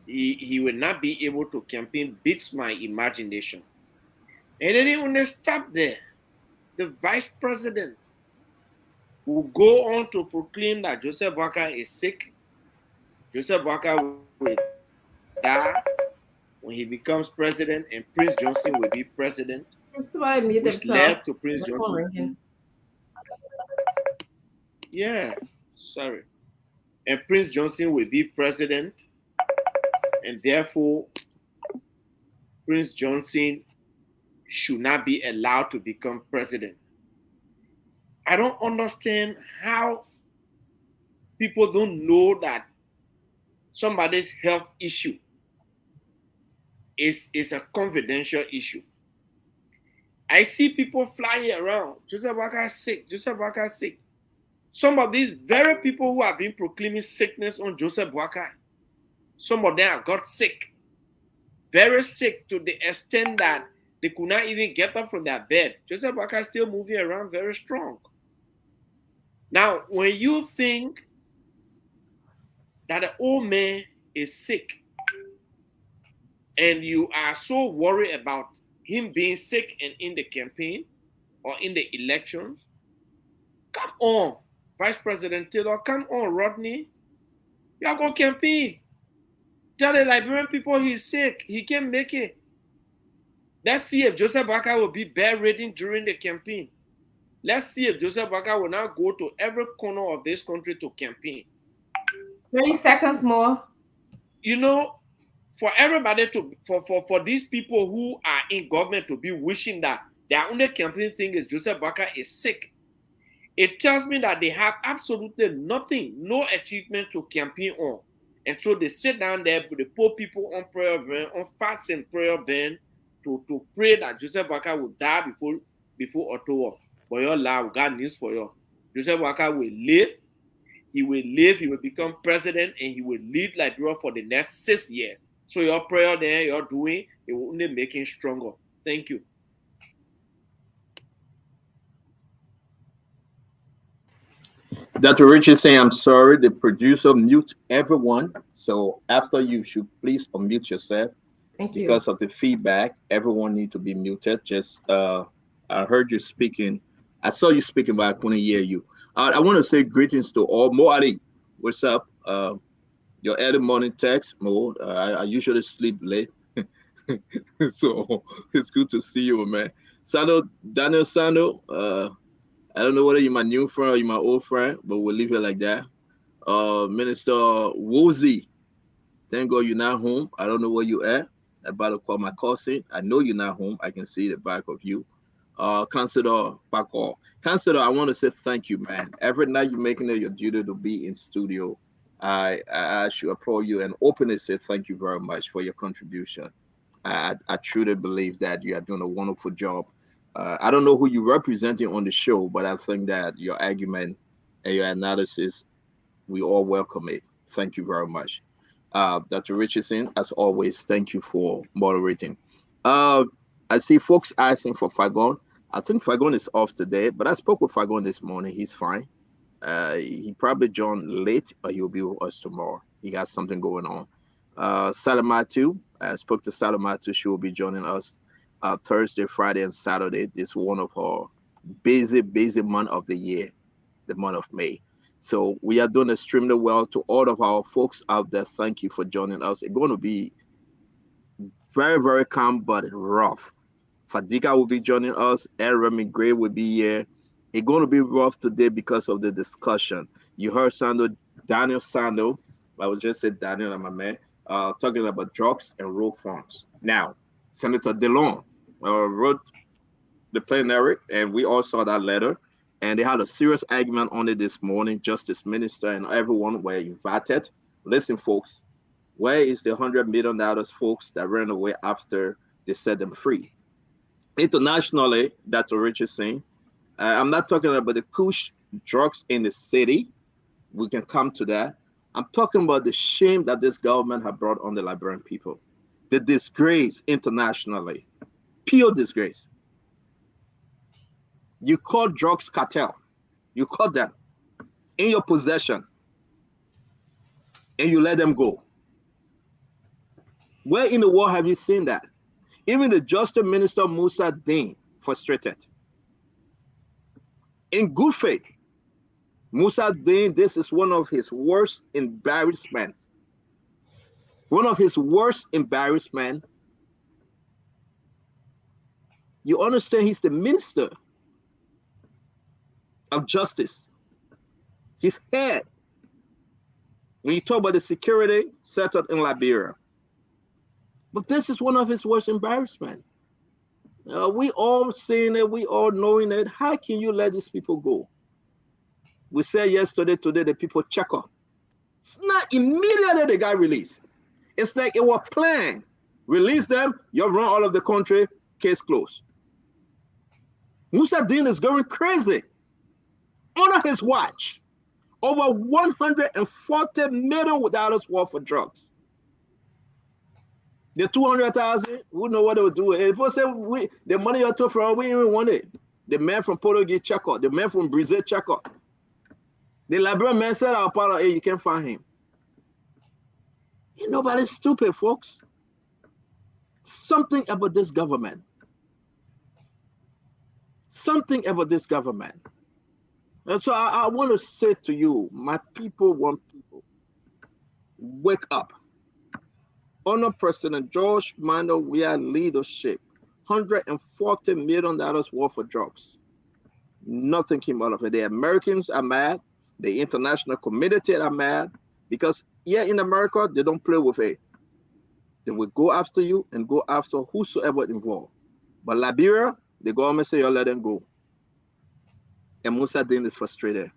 he will not be able to campaign beats my imagination. And then it will stop there. The vice president will go on to proclaim that Joseph Boakai is sick. Joseph Boakai will die when he becomes president, and Prince Johnson will be president. That's why I mute Which himself. led to Prince The phone Johnson. ringing. Yeah, sorry. And Prince Johnson will be president, and therefore Prince Johnson should not be allowed to become president. I don't understand how people don't know that somebody's health issue is a confidential issue. I see people flying around. Joseph Boakai sick. Joseph Boakai sick. Some of these very people who have been proclaiming sickness on Joseph Boakai, some of them have got sick. Very sick to the extent that they could not even get up from their bed. Joseph Boakai is still moving around very strong. Now, when you think that the old man is sick and you are so worried about him being sick and in the campaign or in the elections, come on, Vice President Taylor, come on, Rodney. You are going to campaign. Tell the Liberian people he's sick. He can't make it. Let's see if Joseph Boakai will be bedridden during the campaign. Let's see if Joseph Boakai will now go to every corner of this country to campaign. 30 seconds more. You know, for everybody to, for these people who are in government to be wishing that their only campaign thing is Joseph Boakai is sick, it tells me that they have absolutely nothing, no achievement to campaign on. And so they sit down there, they put people on prayer burn, on fast and prayer burn to pray that Joseph Boakai will die before October. For your life, God news for you. Joseph Boakai will live. He will become president, and he will lead Liberia for the next 6 years. So your prayer there, you're doing, it will only make him stronger. Thank you. Dr. Richard saying, I'm sorry, the producer mute everyone. So after you should please unmute yourself. Thank you. Because of the feedback, everyone need to be muted. Just I heard you speaking. I saw you speaking, but I couldn't hear you. I want to say greetings to all. Mo Ali, what's up? Your early morning text, Mo. I usually sleep late. So it's good to see you, man. Daniel Sando, I don't know whether you're my new friend or you're my old friend, but we'll leave it like that. Minister Woolsey, thank God you're not home. I don't know where you at. I'm about to call my cousin. I know you're not home. I can see the back of you. Councilor Bako. Councilor, I want to say thank you, man. Every night you're making it your duty to be in studio. I should applaud you and openly say thank you very much for your contribution. I truly believe that you are doing a wonderful job. I don't know who you're representing on the show, but I think that your argument and your analysis, we all welcome it. Thank you very much. Dr. Richardson, as always, thank you for moderating. I see folks asking for Fagon. I think Fagon is off today, but I spoke with Fagon this morning. He's fine. He probably joined late, but he'll be with us tomorrow. He got something going on. Salamatu, I spoke to Salamatu. She will be joining us Thursday, Friday, and Saturday. This is one of our busy month of the year, the month of May. So we are doing extremely well. To all of our folks out there, thank you for joining us. It's going to be very calm but rough. Fadika will be joining us. Remy Gray will be here. It's going to be rough today because of the discussion. You heard Daniel Sando. I was just said Daniel and my man talking about drugs and road funds. Now, Senator DeLong wrote the plenary, and we all saw that letter. And they had a serious argument on it this morning. Justice Minister and everyone were invited. Listen, folks, where is the $100 million, folks, that ran away after they set them free? Internationally, Dr. Rich is saying, I'm not talking about the kush drugs in the city. We can come to that. I'm talking about the shame that this government has brought on the Liberian people. The disgrace internationally. Pure disgrace. You call drugs cartel. You caught them in your possession and you let them go. Where in the world have you seen that? Even the Justice Minister Musa Dean frustrated. In good faith, Musa Dean, this is one of his worst embarrassment. One of his worst embarrassment. You understand he's the Minister of Justice. His head. When you talk about the security set up in Liberia. But this is one of his worst embarrassment. We all seeing it, we all knowing it. How can you let these people go? We said yesterday, today, the people check up. Not immediately they got released. It's like it was planned. Release them, you run all of the country, case closed. Musa Dean is going crazy. On his watch, over $140 million worth of drugs. The 200,000, we know what they would do. If people say the money you took from, we didn't even want it. The man from Portuguese check out. The man from Brazil check out. The Liberian man said, "Our part of it, you can't find him." Ain't nobody stupid, folks. Something about this government. Something about this government. And so I want to say to you, my people want people. Wake up. Honor President George Mano, we are leadership. $140 million worth of drugs. Nothing came out of it. The Americans are mad. The international community are mad. Because here in America, they don't play with it. They will go after you and go after whosoever involved. But Liberia, the government say, you let them go. And Musa Dean is frustrated.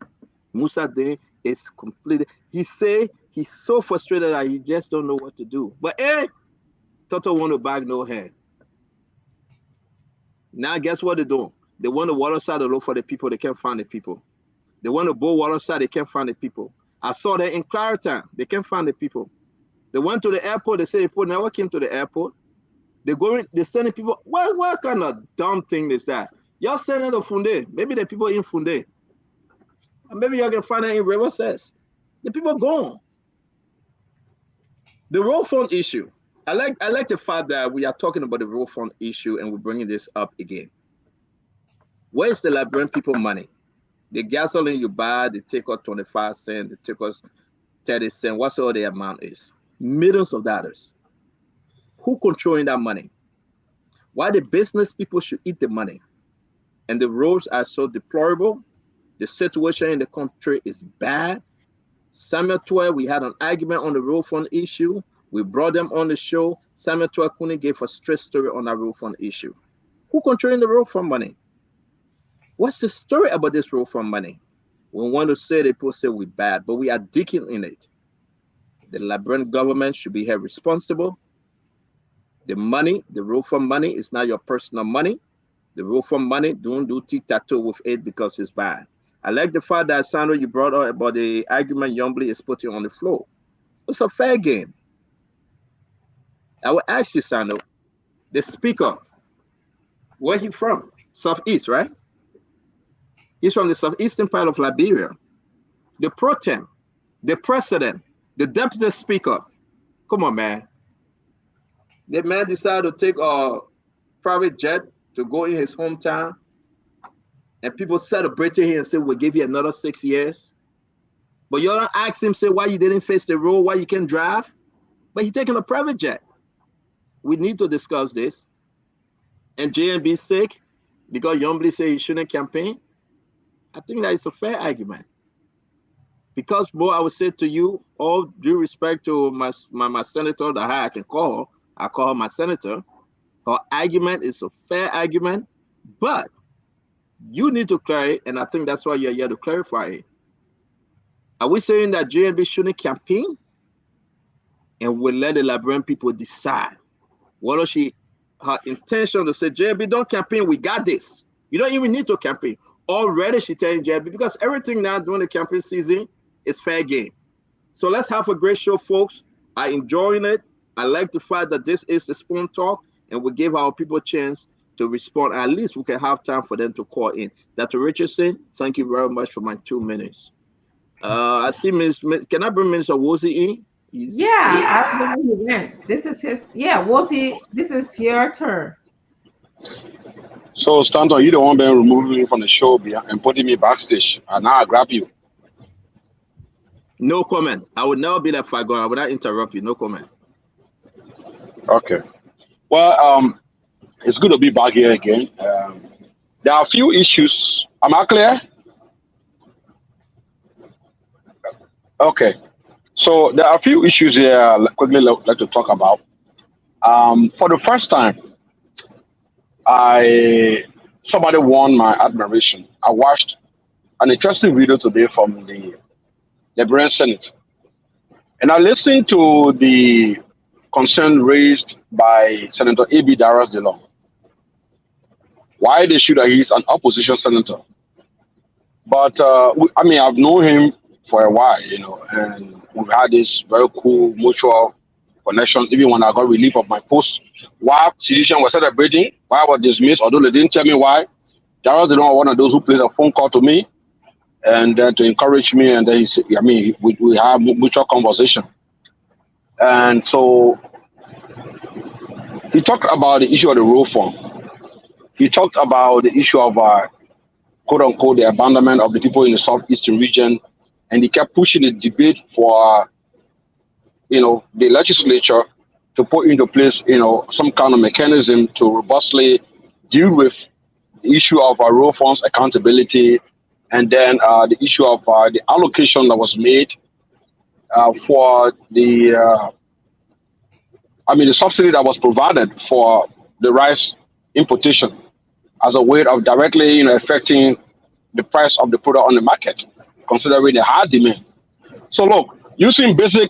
Musa Dean is completely, he say he's so frustrated that he just don't know what to do. But hey, Toto want to bag no hand. Now guess what they're doing? They want to water side to look for the people, they can't find the people. They want to go water side, they can't find the people. I saw that in Clarendon, they can't find the people. They went to the airport, they say the people never came to the airport. They're sending people, what kind of dumb thing is that? Y'all sending to Funde, maybe the people in Funde. Maybe y'all can find it in River Says. The people gone. The road fund issue. I like the fact that we are talking about the road fund issue and we're bringing this up again. Where is the Liberian people money? The gasoline you buy, they take out 25 cents, they take us 30 cents, whatsoever the amount is. Millions of dollars. Who controlling that money? Why the business people should eat the money? And the roads are so deplorable. The situation in the country is bad. Samuel Toy, we had an argument on the road fund issue. We brought them on the show. Samuel Toy couldn't give a straight story on that road fund issue. Who controlling the road fund money? What's the story about this road fund money? We want to say the people say we're bad, but we are digging in it. The Liberian government should be held responsible. The money, the road fund money is not your personal money. The road fund money, don't do tic-tac-toe with it because it's bad. I like the fact that, Sandro, you brought up about the argument Yombly is putting on the floor. It's a fair game. I will ask you, Sandro, the speaker, where he from? Southeast, right? He's from the southeastern part of Liberia. The pro tem, the president, the deputy speaker. Come on, man. The man decided to take private jet to go in his hometown, and people celebrated him and said, we'll give you another 6 years. But you don't ask him, say, why you didn't face the road, why you can't drive? But he's taking a private jet. We need to discuss this. And JNB sick because Yombly say he shouldn't campaign. I think that is a fair argument. Because, bro, I would say to you, all due respect to my senator that I can call her, I call her my senator. Her argument is a fair argument, but you need to clarify, and I think that's why you're here to clarify it. Are we saying that JNB shouldn't campaign? And we'll let the Liberian people decide. What is her intention to say, JNB, don't campaign, we got this. You don't even need to campaign. Already she telling JNB, because everything now during the campaign season is fair game. So let's have a great show, folks. I'm enjoying it. I like the fact that this is the Spoon Talk, and we give our people a chance to respond. At least we can have time for them to call in. Dr. Richardson, thank you very much for my 2 minutes. I see can I bring Minister Wozie in? I don't know who went. This is his, Wozie, this is your turn. So, Stanton, you don't want to remove me from the show and putting me backstage, and now I grab you. No comment. I would never be that far gone. I would not interrupt you. No comment. Okay. Well, it's good to be back here again. There are a few issues. Am I clear? Okay. So there are a few issues here I'd quickly like to talk about. For the first time, somebody won my admiration. I watched an interesting video today from the Liberian Senate, and I listened to the concern raised by Senator A.B. Darras DeLong. Why they should he's an opposition senator. But I've known him for a while, and we've had this very cool mutual connection. Even when I got relief of my post, while sedition was celebrating, why I was dismissed, although they didn't tell me why, Darras DeLong was one of those who placed a phone call to me and to encourage me, and then he said, we have mutual conversation. And so he talked about the issue of the road form. He talked about the issue of quote unquote the abandonment of the people in the southeastern region, and he kept pushing the debate for the legislature to put into place some kind of mechanism to robustly deal with the issue of road funds accountability, and then the issue of the allocation that was made for the subsidy that was provided for the rice importation as a way of directly affecting the price of the product on the market, considering the high demand. So look, using basic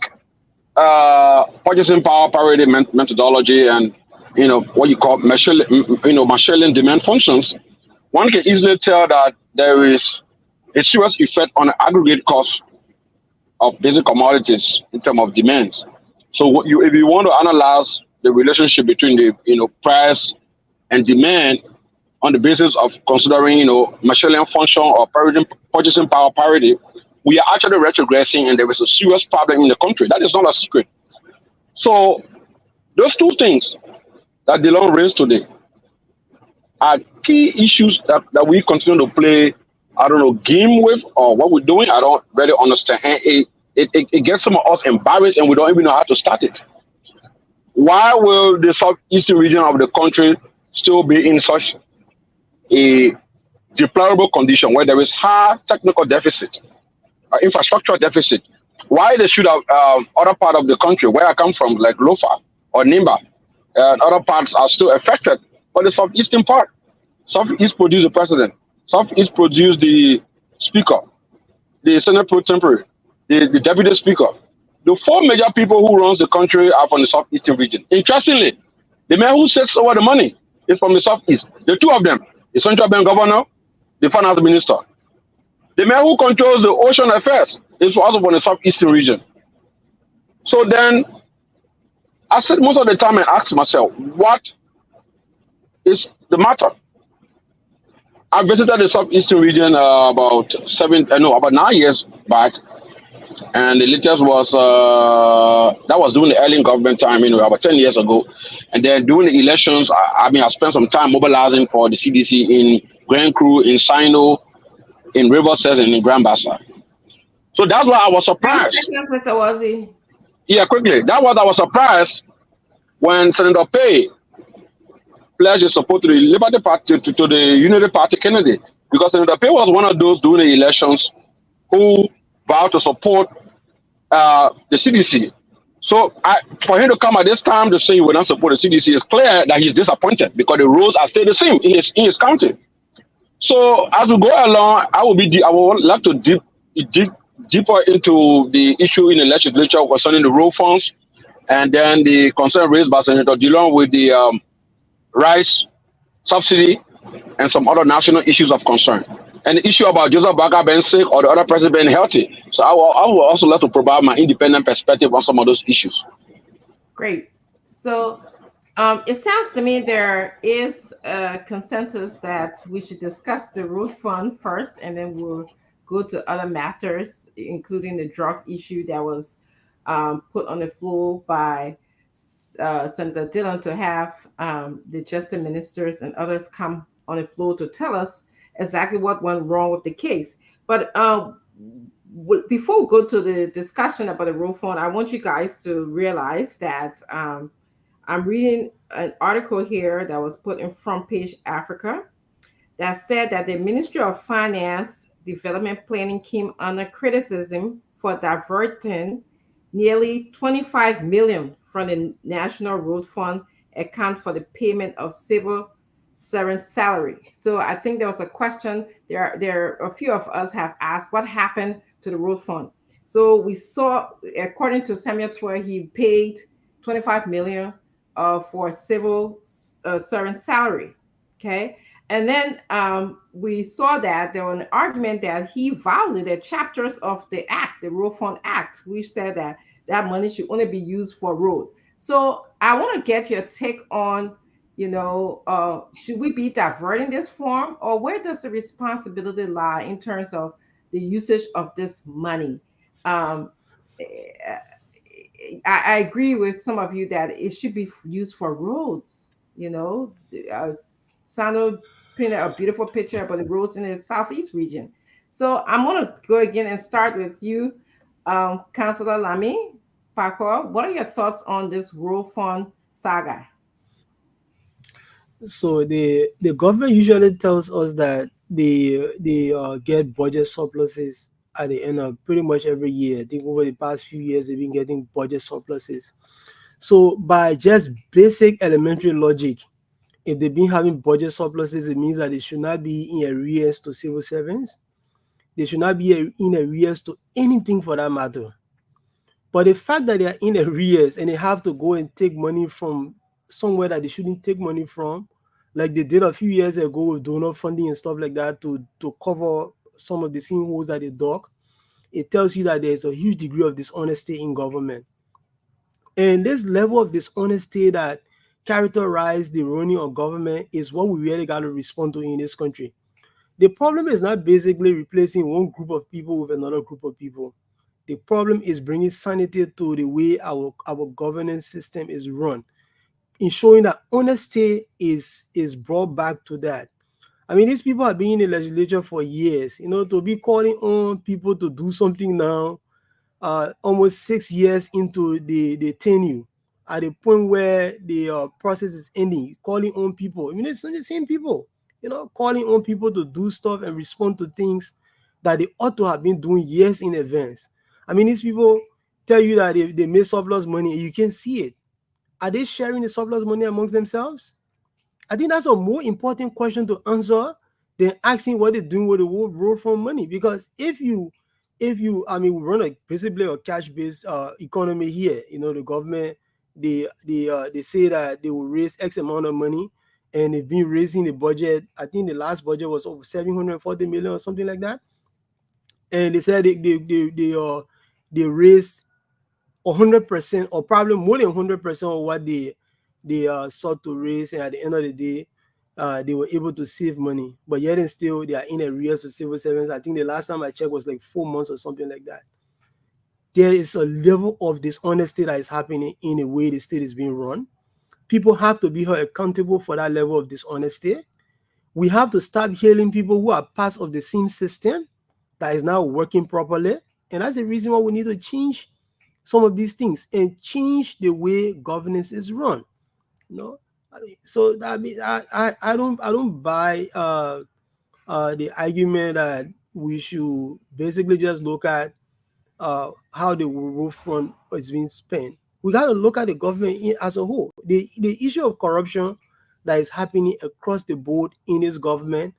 purchasing power parity methodology and what you call Marshalling demand functions, one can easily tell that there is a serious effect on the aggregate cost of basic commodities in terms of demand. So if you want to analyze the relationship between the price and demand on the basis of considering Marshalling function or purchasing power parity, we are actually retrogressing, and there is a serious problem in the country. That is not a secret. So those two things that DeLong raised today are key issues that we continue to play, game with, or what we're doing. I don't really understand. And it gets some of us embarrassed, and we don't even know how to start it. Why will the southeastern region of the country still be in such a deplorable condition where there is high technical deficit, infrastructure deficit? Why they should have other part of the country where I come from, like Lofa or Nimba, and other parts are still affected, but the southeastern part, southeast produce the president, southeast produce the speaker, the Senate pro tempore, the deputy speaker. The four major people who runs the country are from the southeastern region. Interestingly, the man who sets over the money is from the southeast. The two of them, the central bank governor, the finance minister. The man who controls the ocean affairs is also from the southeastern region. So then, I said most of the time, I ask myself, what is the matter? I visited the southeastern region about 9 years back, And the latest was that was during the early government time, about 10 years ago. And then during the elections, I spent some time mobilizing for the CDC in Grand Cru, in Sino, in Riverside, and in Grand Bassa. So that's why I was 30 surprised. seconds, Mr. Wazi. Yeah, quickly. That was I was surprised when Senator Pay pledged his support to the Liberty Party, to the Unity Party candidate, because Senator Pay was one of those during the elections who vowed to support the CDC. So for him to come at this time to say he will not support the CDC is clear that he's disappointed because the rules are still the same in his county. So as we go along, I would like to deep deeper into the issue in the legislature concerning the road funds, and then the concern raised by Senator Dillon with the rice subsidy and some other national issues of concern. And the issue about Joseph Baga being sick or the other president being healthy. So I will also like to provide my independent perspective on some of those issues. Great. So it sounds to me there is a consensus that we should discuss the road fund first, and then we'll go to other matters, including the drug issue that was put on the floor by Senator Dillon to have the justice ministers and others come on the floor to tell us exactly what went wrong with the case. But before we go to the discussion about the road fund, I want you guys to realize that I'm reading an article here that was put in Front Page Africa that said that the Ministry of Finance Development Planning came under criticism for diverting nearly 25 million from the National Road Fund account for the payment of civil servant salary. So I think there was a question there. A few of us have asked what happened to the road fund. So we saw, according to Samuel Twer, he paid 25 million for civil servant salary. Okay. And then we saw that there was an argument that he violated chapters of the Act, the Road Fund Act, which said that that money should only be used for road. So I want to get your take on, should we be diverting this form, or where does the responsibility lie in terms of the usage of this money? I agree with some of you that it should be used for roads. Sandro painted a beautiful picture about the roads in the Southeast region. So I'm going to go again and start with you, Councillor Lamy Parkour. What are your thoughts on this road fund saga? So the government usually tells us that they get budget surpluses at the end of pretty much every year. I think over the past few years they've been getting budget surpluses. So by just basic elementary logic, if they've been having budget surpluses, it means that they should not be in arrears to civil servants. They should not be in arrears to anything for that matter. But the fact that they are in arrears and they have to go and take money from somewhere that they shouldn't take money from, like they did a few years ago with donor funding and stuff like that to cover some of the sinkholes that they dug, it tells you that there's a huge degree of dishonesty in government. And this level of dishonesty that characterizes the running of government is what we really got to respond to in this country. The problem is not basically replacing one group of people with another group of people. The problem is bringing sanity to the way our governance system is run, ensuring that honesty is brought back to that. I mean, these people have been in the legislature for years, to be calling on people to do something now, almost 6 years into the tenure, at a point where the process is ending, calling on people. I mean, it's not the same people, calling on people to do stuff and respond to things that they ought to have been doing years in advance. I mean, these people tell you that they made surplus money and you can see it. Are they sharing the surplus money amongst themselves? I think that's a more important question to answer than asking what they're doing with the road fund money. Because if you, we run basically a cash-based economy here. The government, they say that they will raise X amount of money, and they've been raising the budget. I think the last budget was over 740 million or something like that. And they said they raised 100% or probably more than 100% of what they sought to raise, and at the end of the day, they were able to save money. But yet and still, they are in arrears to civil servants. I think the last time I checked was like 4 months or something like that. there is a level of dishonesty that is happening in the way the state is being run. People have to be held accountable for that level of dishonesty. We have to start hailing people who are part of the same system that is now working properly. And that's the reason why we need to change some of these things and change the way governance is run. You know, so that means I don't buy the argument that we should basically just look at how the roof fund is being spent. We got to look at the government as a whole. The issue of corruption that is happening across the board in this government,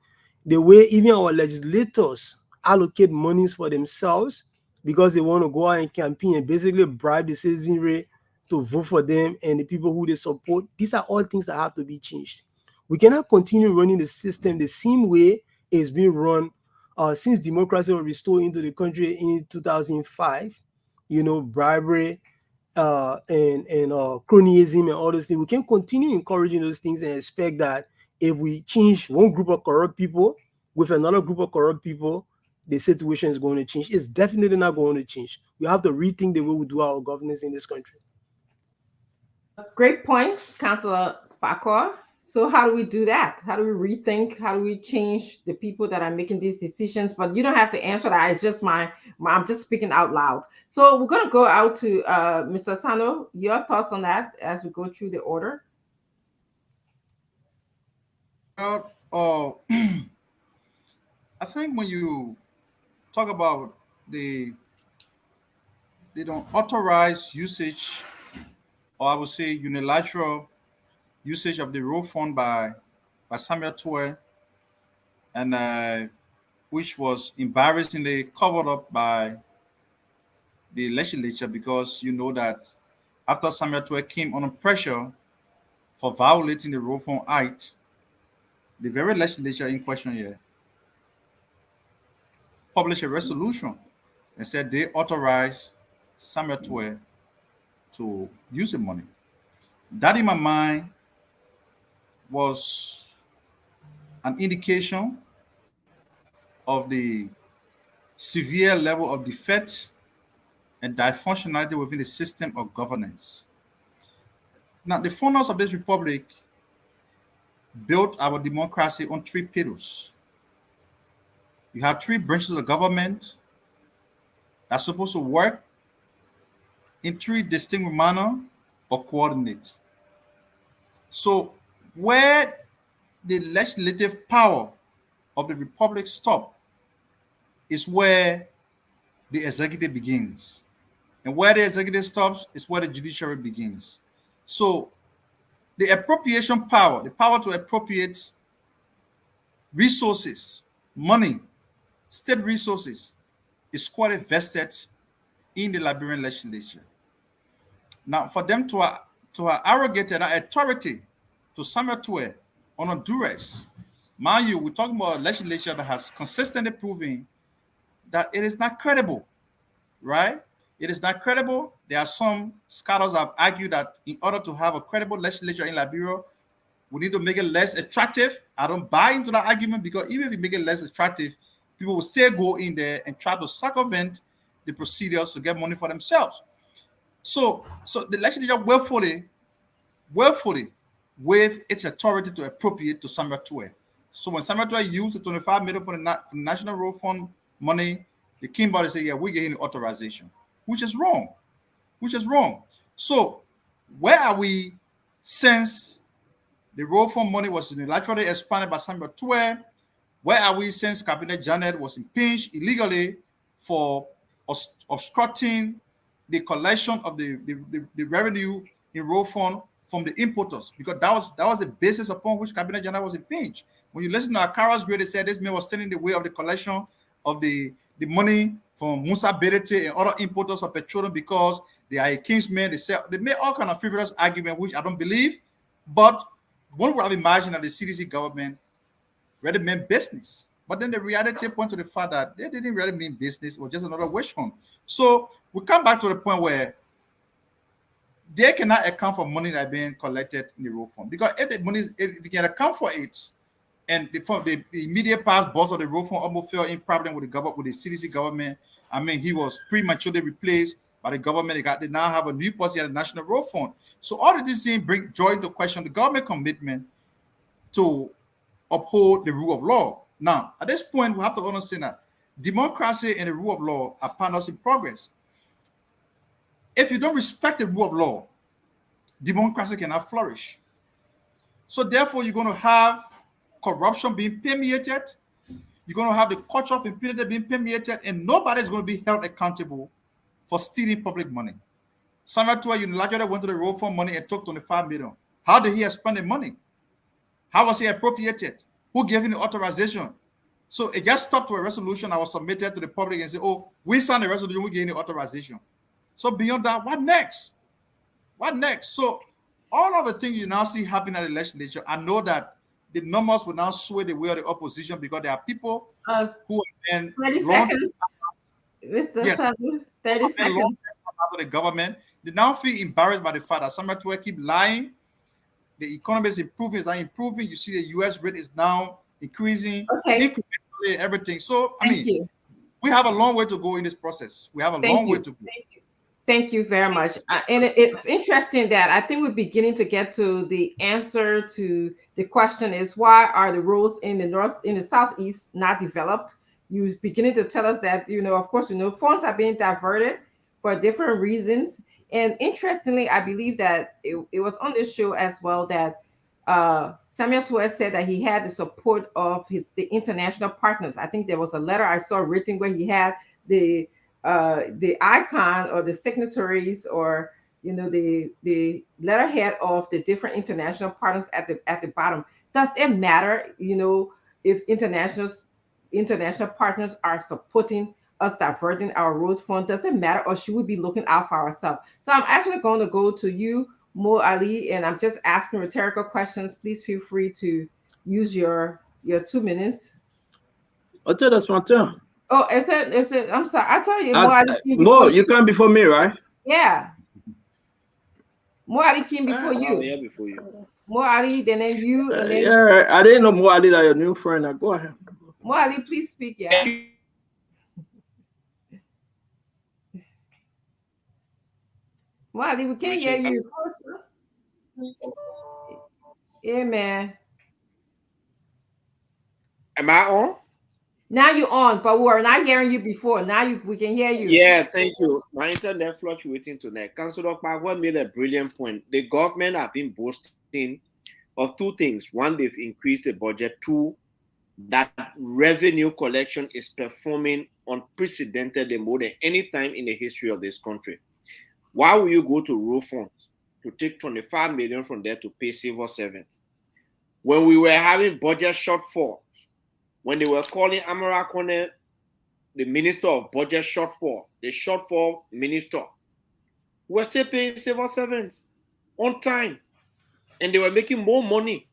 the way even our legislators allocate monies for themselves because they want to go out and campaign and basically bribe the citizenry to vote for them and the people who they support. These are all things that have to be changed. We cannot continue running the system the same way it's been run since democracy was restored into the country in 2005. You know, bribery and cronyism and all those things. We can continue encouraging those things and expect that if we change one group of corrupt people with another group of corrupt people, the situation is going to change. It's definitely not going to change. We have to rethink the way we do our governance in this country. Great point, Councillor Pakor. So how do we do that? How do we rethink? How do we change the people that are making these decisions? But you don't have to answer that. It's just I'm just speaking out loud. So we're going to go out to Mr. Sano. Your thoughts on that as we go through the order? I think when you talk about they don't authorize usage, or I would say unilateral usage of the road fund by Samuel Twe, and which was embarrassingly covered up by the legislature, because you know that after Samuel Twe came under pressure for violating the Road Fund Act, the very legislature in question here published a resolution and said they authorized Samuel Twe to use the money. That, in my mind, was an indication of the severe level of defect and dysfunctionality within the system of governance. Now, the founders of this republic built our democracy on three pillars. You have three branches of government that's supposed to work in three distinct manners or coordinate. So where the legislative power of the republic stops is where the executive begins. And where the executive stops is where the judiciary begins. So the appropriation power, the power to appropriate resources, money, state resources, is squarely vested in the Liberian legislature. Now, for them to have arrogated that authority to Samuel Twe on duress, mind you, we're talking about a legislature that has consistently proven that it is not credible, right? It is not credible. There are some scholars that have argued that in order to have a credible legislature in Liberia, we need to make it less attractive. I don't buy into that argument, because even if we make it less attractive, people will still go in there and try to circumvent the procedures to get money for themselves. So the legislature willfully waived its authority to appropriate to Samuel Twe. So when Samuel Twe used the 25 million for the National Road Fund money, the king body said, yeah, we're getting the authorization, which is wrong. So where are we since the road fund money was unilaterally expanded by Samuel Twe? Where are we since Cabinet Janet was impeached illegally for obstructing the collection of the revenue in road fund from the importers? Because that was the basis upon which Cabinet Janet was impeached. When you listen to Akara's grade, they said this man was standing in the way of the collection of the money from Misappropriation and other importers of petroleum because they are a kingsman. They made all kind of frivolous argument, which I don't believe. But one would have imagined that the CDC government really meant business. But then the reality points to the fact that they didn't really mean business. It was just another witch hunt. So we come back to the point where they cannot account for money that is being collected in the road fund. Because if the money, if you can account for it, and the immediate past boss of the road fund almost fell in problem with the CDC government. I mean, he was prematurely replaced by the government. They now have a new policy at the National Road Fund. So all of these things bring joy into question the government commitment to uphold the rule of law. Now, at this point, we have to understand that democracy and the rule of law are partners in progress. If you don't respect the rule of law, democracy cannot flourish. So therefore, you're going to have corruption being permeated. You're going to have the culture of impunity being permeated, and nobody is going to be held accountable for stealing public money. Samuel Tua unilaterally went to the road fund money and took 25 million. How did he spend the money? How was he appropriated? Who gave him the authorization? So it just stopped to a resolution that was submitted to the public and said, oh, we signed the resolution, we gave him the authorization. So beyond that, what next? What next? So all of the things you now see happening at the legislature, I know that the numbers will now sway the way of the opposition because there are people who have been 30 seconds. Mr. Yes. 30 seconds. Of the government, they now feel embarrassed by the fact that Samuel Tua keep lying. The economy is improving, it's not improving. You see the US rate is now increasing, incrementally, everything. So, I mean, we have a long way to go in this process. We have a long way to go. Thank you very much. And it's interesting that I think we're beginning to get to the answer to the question is why are the roads in the southeast not developed? You're beginning to tell us that, of course, funds are being diverted for different reasons. And interestingly, I believe that it was on this show as well that Samuel Tua said that he had the support of the international partners. I think there was a letter I saw written where he had the icon or the signatories or the letterhead of the different international partners at the bottom. Does it matter, if international partners are supporting us diverting our roads fund? Does it matter, or should we be looking out for ourselves? So I'm actually going to go to you, Mo Ali, and I'm just asking rhetorical questions. Please feel free to use your 2 minutes. Okay, that's my turn. Oh, is it? I'm sorry. I told you, Mo Ali. Mo, you come before me, right? Yeah. Mo Ali came before you. Yeah, before you. Mo Ali, then you, and then yeah, I didn't know Mo Ali that your new friend. Go ahead. Mo Ali, please speak. Yeah. Mo Ali, we can't hear you. Yeah, man. Am I on? Now you're on, but we were not hearing you before. Now we can hear you. Yeah, thank you. My internet fluctuating tonight. Councillor Kpagwa made a brilliant point. The government have been boasting of two things. One, they've increased the budget. Two, that revenue collection is performing unprecedentedly more than any time in the history of this country. Why will you go to road funds to take 25 million from there to pay civil servants? When we were having budget shortfall, when they were calling Amara Kone the Minister of Budget shortfall, the shortfall minister, we were still paying civil servants on time, and they were making more money.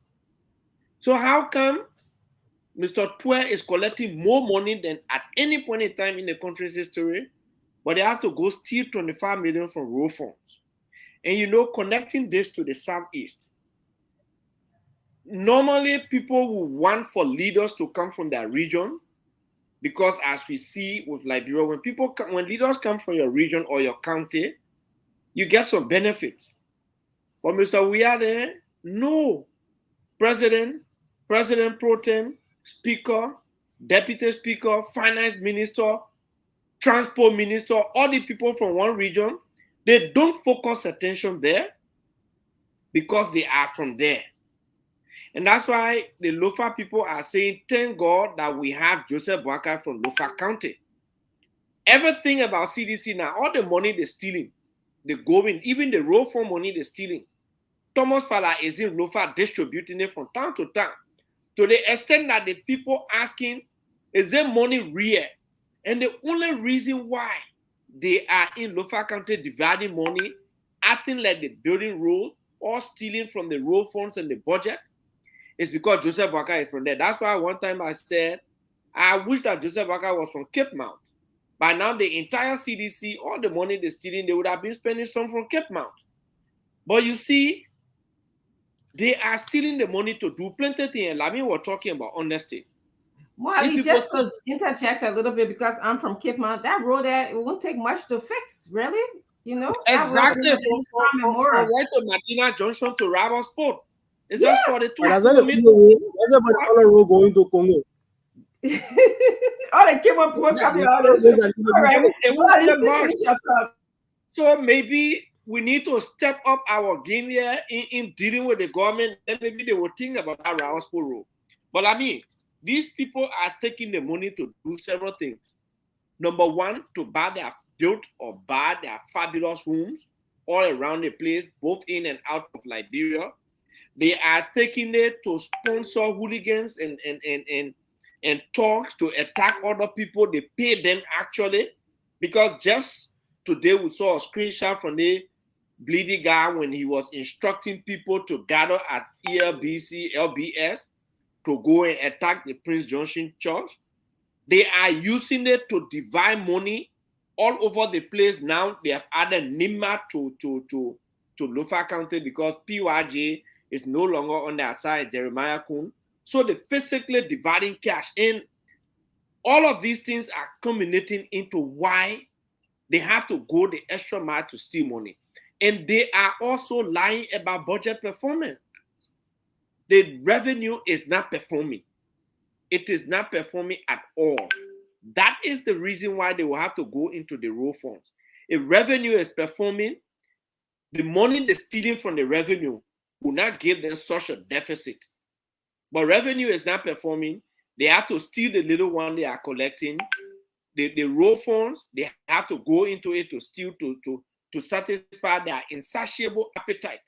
So how come Mr. Tua is collecting more money than at any point in time in the country's history, but they have to go steal 25 million from road funds? And connecting this to the Southeast, normally people will want for leaders to come from their region, because as we see with Liberia, when leaders come from your region or your county, you get some benefits. But Mr. Wiade, no. President pro tem, speaker, deputy speaker, finance minister, transport minister, all the people from one region, they don't focus attention there because they are from there. And that's why the Lofa people are saying, thank God that we have Joseph Boakai from Lofa County. Everything about CDC now, all the money they're stealing, they're going, even the road fund money they're stealing. Thomas Pala is in Lofa distributing it from town to town, to the extent that the people asking, is there money real? And the only reason why they are in Lofa County dividing money, acting like the building road or stealing from the road funds and the budget, is because Joseph Boakai is from there. That's why one time I said, I wish that Joseph Boakai was from Cape Mount. By now, the entire CDC, all the money they're stealing, they would have been spending some from Cape Mount. But you see, they are stealing the money to do plenty of things. Lamin was talking about honesty. Molly, just to interject a little bit, because I'm from Cape Mount, that road there, it won't take much to fix, really. You know, exactly from right to Medina Junction to Ravensport. It's just 42 That's why the follow road going to Congo. Oh, they came up with coming out of it. So maybe we need to step up our game here in dealing with the government. Then maybe they will think about that Ravensport road. But I mean, these people are taking the money to do several things. Number one, to build or buy their fabulous homes all around the place, both in and out of Liberia. They are taking it to sponsor hooligans and talks to attack other people. They pay them actually, because just today we saw a screenshot from the bleedy guy when he was instructing people to gather at ELBC, LBS to go and attack the Prince Junction Church. They are using it to divide money all over the place. Now they have added NIMA to Lofa County because PYJ is no longer on their side, Jeremiah Kuhn. So they're physically dividing cash. And all of these things are culminating into why they have to go the extra mile to steal money. And they are also lying about budget performance. The revenue is not performing. It is not performing at all. That is the reason why they will have to go into the road funds. If revenue is performing, the money they're stealing from the revenue will not give them such a deficit. But revenue is not performing. They have to steal the little one they are collecting. The road funds, they have to go into it to steal to satisfy their insatiable appetite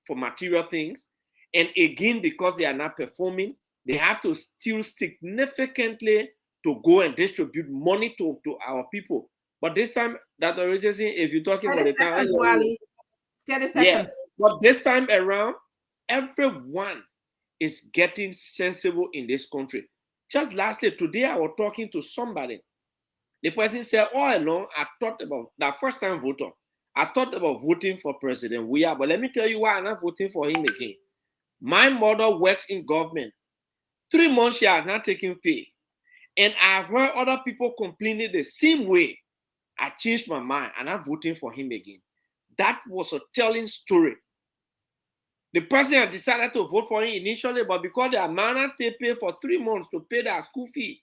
for material things. And again, because they are not performing, they have to steal significantly to go and distribute money to our people. But this time, that agency, if you're talking about the time, 30 seconds. Yes, but this time around, everyone is getting sensible in this country. Just lastly, today I was talking to somebody. The person said, all along, I thought about that first time voter. I thought about voting for President Weah, but let me tell you why I'm not voting for him again. My mother works in government. 3 months she has not taken pay. And I've heard other people complaining the same way. I changed my mind and I'm voting for him again. That was a telling story. The person had decided to vote for him initially, but because their man they pay for 3 months to pay their school fee,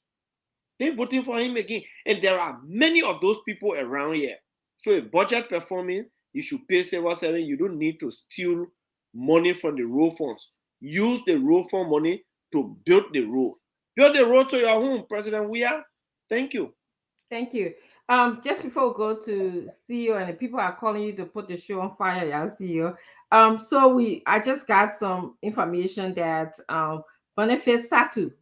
they're voting for him again. And there are many of those people around here. So if budget performing, you should pay civil service. You don't need to steal money from the road funds. Use the road fund money to build the road. Build the road to your home, President Weah. Thank you. Thank you. Just before we go to CEO, and the people are calling you to put the show on fire, yeah, CEO. I just got some information that Boniface Satu,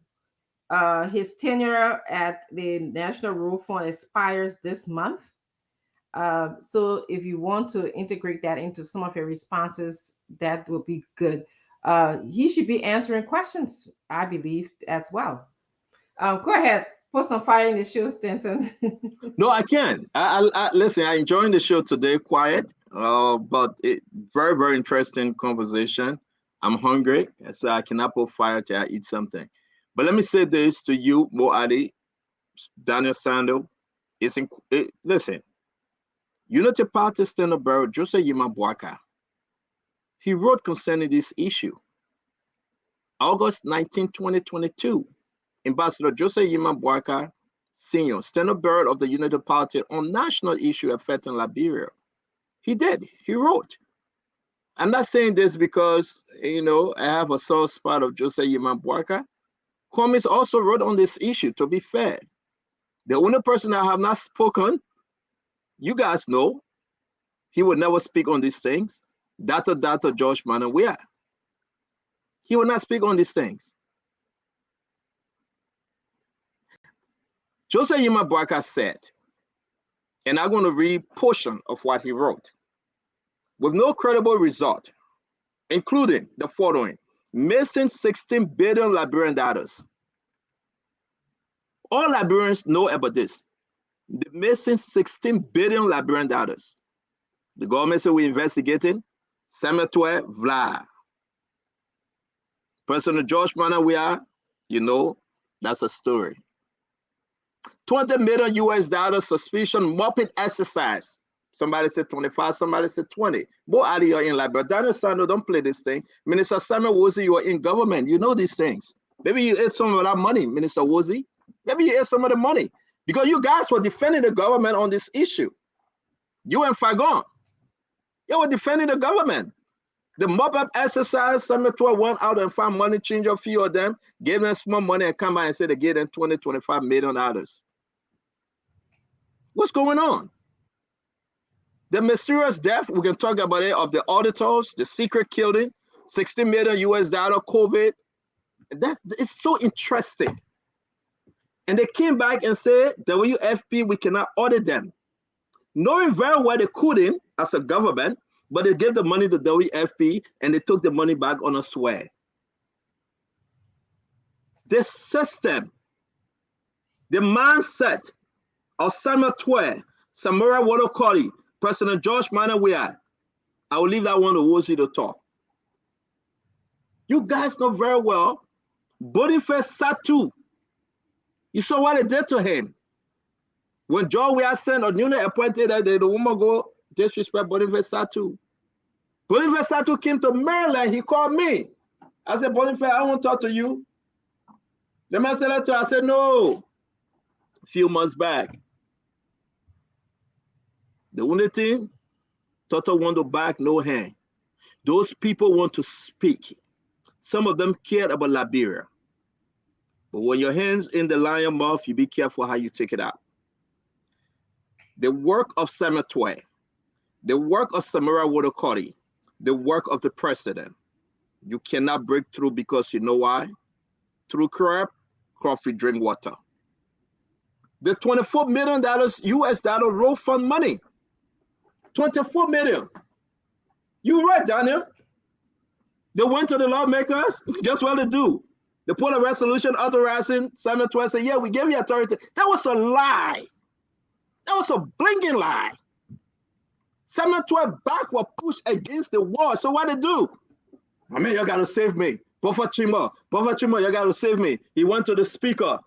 his tenure at the National Road Fund expires this month. So if you want to integrate that into some of your responses, that would be good. He should be answering questions, I believe, as well. Go ahead. Put some fire in the show, Stanton. No, I can. I listen. I'm enjoying the show today. Quiet, but very, very interesting conversation. I'm hungry, so I cannot put fire till I eat something. But let me say this to you, Mo Ali, Daniel Sando. Listen, Unity Party Standard Bearer Joseph Yima Boaka. He wrote concerning this issue. August 19, 2022. Ambassador Joseph Yima Boaka, Senior, Standard Bearer of the United Party on national issue affecting Liberia. He did. He wrote. I'm not saying this because, I have a soft spot of Joseph Yima Boaka. Kwame also wrote on this issue, to be fair. The only person I have not spoken, you guys know, he would never speak on these things. Dr. George Manawea. He will not speak on these things. Joseph Yima Boaka said, and I'm going to read a portion of what he wrote. With no credible result, including the following: missing 16 billion Liberian dollars. All Liberians know about this. The missing 16 billion Liberian dollars. The government said we're investigating. Cemetery, Vla. President George Manawea, That's a story. 20 million US dollars suspicion mopping exercise. Somebody said 25, somebody said 20. Boy, out of here in Liberia. Daniel Sano, don't play this thing. Minister Samuel Woolsey, you are in government. You know these things. Maybe you ate some of that money, Minister Woolsey. Maybe you ate some of the money. Because you guys were defending the government on this issue. You and Fagon. You were defending the government. The mop-up exercise, Samuel 12 went out and found money, changed a few of them, gave them small money, and come back and said they gave them $20, $25 million. What's going on? The mysterious death, we can talk about it, of the auditors, the secret killing, $60 million US COVID. It's so interesting. And they came back and said, WFP, we cannot audit them. Knowing very well they couldn't as a government, but they gave the money to WFP and they took the money back on a swear. The system, the mindset of Samuel Twe, Samora Wodokori, President George Manawia, I will leave that one to Woolsey to talk. You guys know very well, Boniface Satu, you saw what they did to him. When John Weah sent or newly appointed, the woman go disrespect Boniface Satu. Boniface Satu came to Maryland, he called me. I said, Boniface, I want to talk to you. The man said that to her. I said, no. A few months back. The only thing, Toto want to back, no hand. Those people want to speak. Some of them cared about Liberia. But when your hand's in the lion mouth, you be careful how you take it out. The work of Samuel Twe, the work of Samara Wodokori, the work of the president, you cannot break through because you know why? Through crap, coffee, drink water. The $24 million US dollar roll fund money. 24 million. You right, Daniel. They went to the lawmakers. Guess what they do? They put a resolution authorizing Samuel Twe, say, yeah, we gave you authority. That was a lie. That was a blinking lie. Samuel Twe back were pushed against the wall. So what they do? I mean, you got to save me. Buffer Chima, you got to save me. He went to the speaker.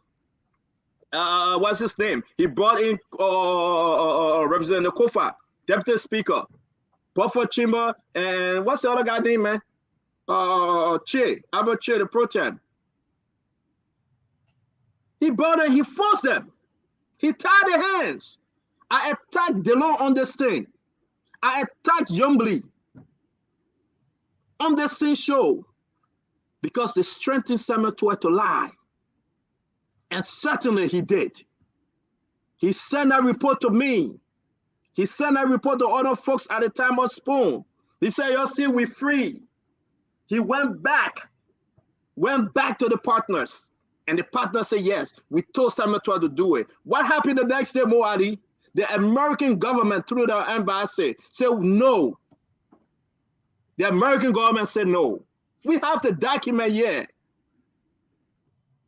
What's his name? He brought in Representative Kofa, Deputy Speaker. Buffer Chima, and what's the other guy name, man? Che, Albert Che, the pro tem. He brought in, he forced them. He tied their hands. I attacked Delon on this thing. I attacked Yombly on this thing show because they strengthened Samuel Twe to lie. And certainly he did. He sent that report to me. He sent that report to other folks at the time of Spoon. He said, you'll see, we're free. He went back to the partners. And the partners said, yes, we told Samuel Twe to do it. What happened the next day, Moadi? The American government, through the embassy, said no. The American government said no. We have the document here.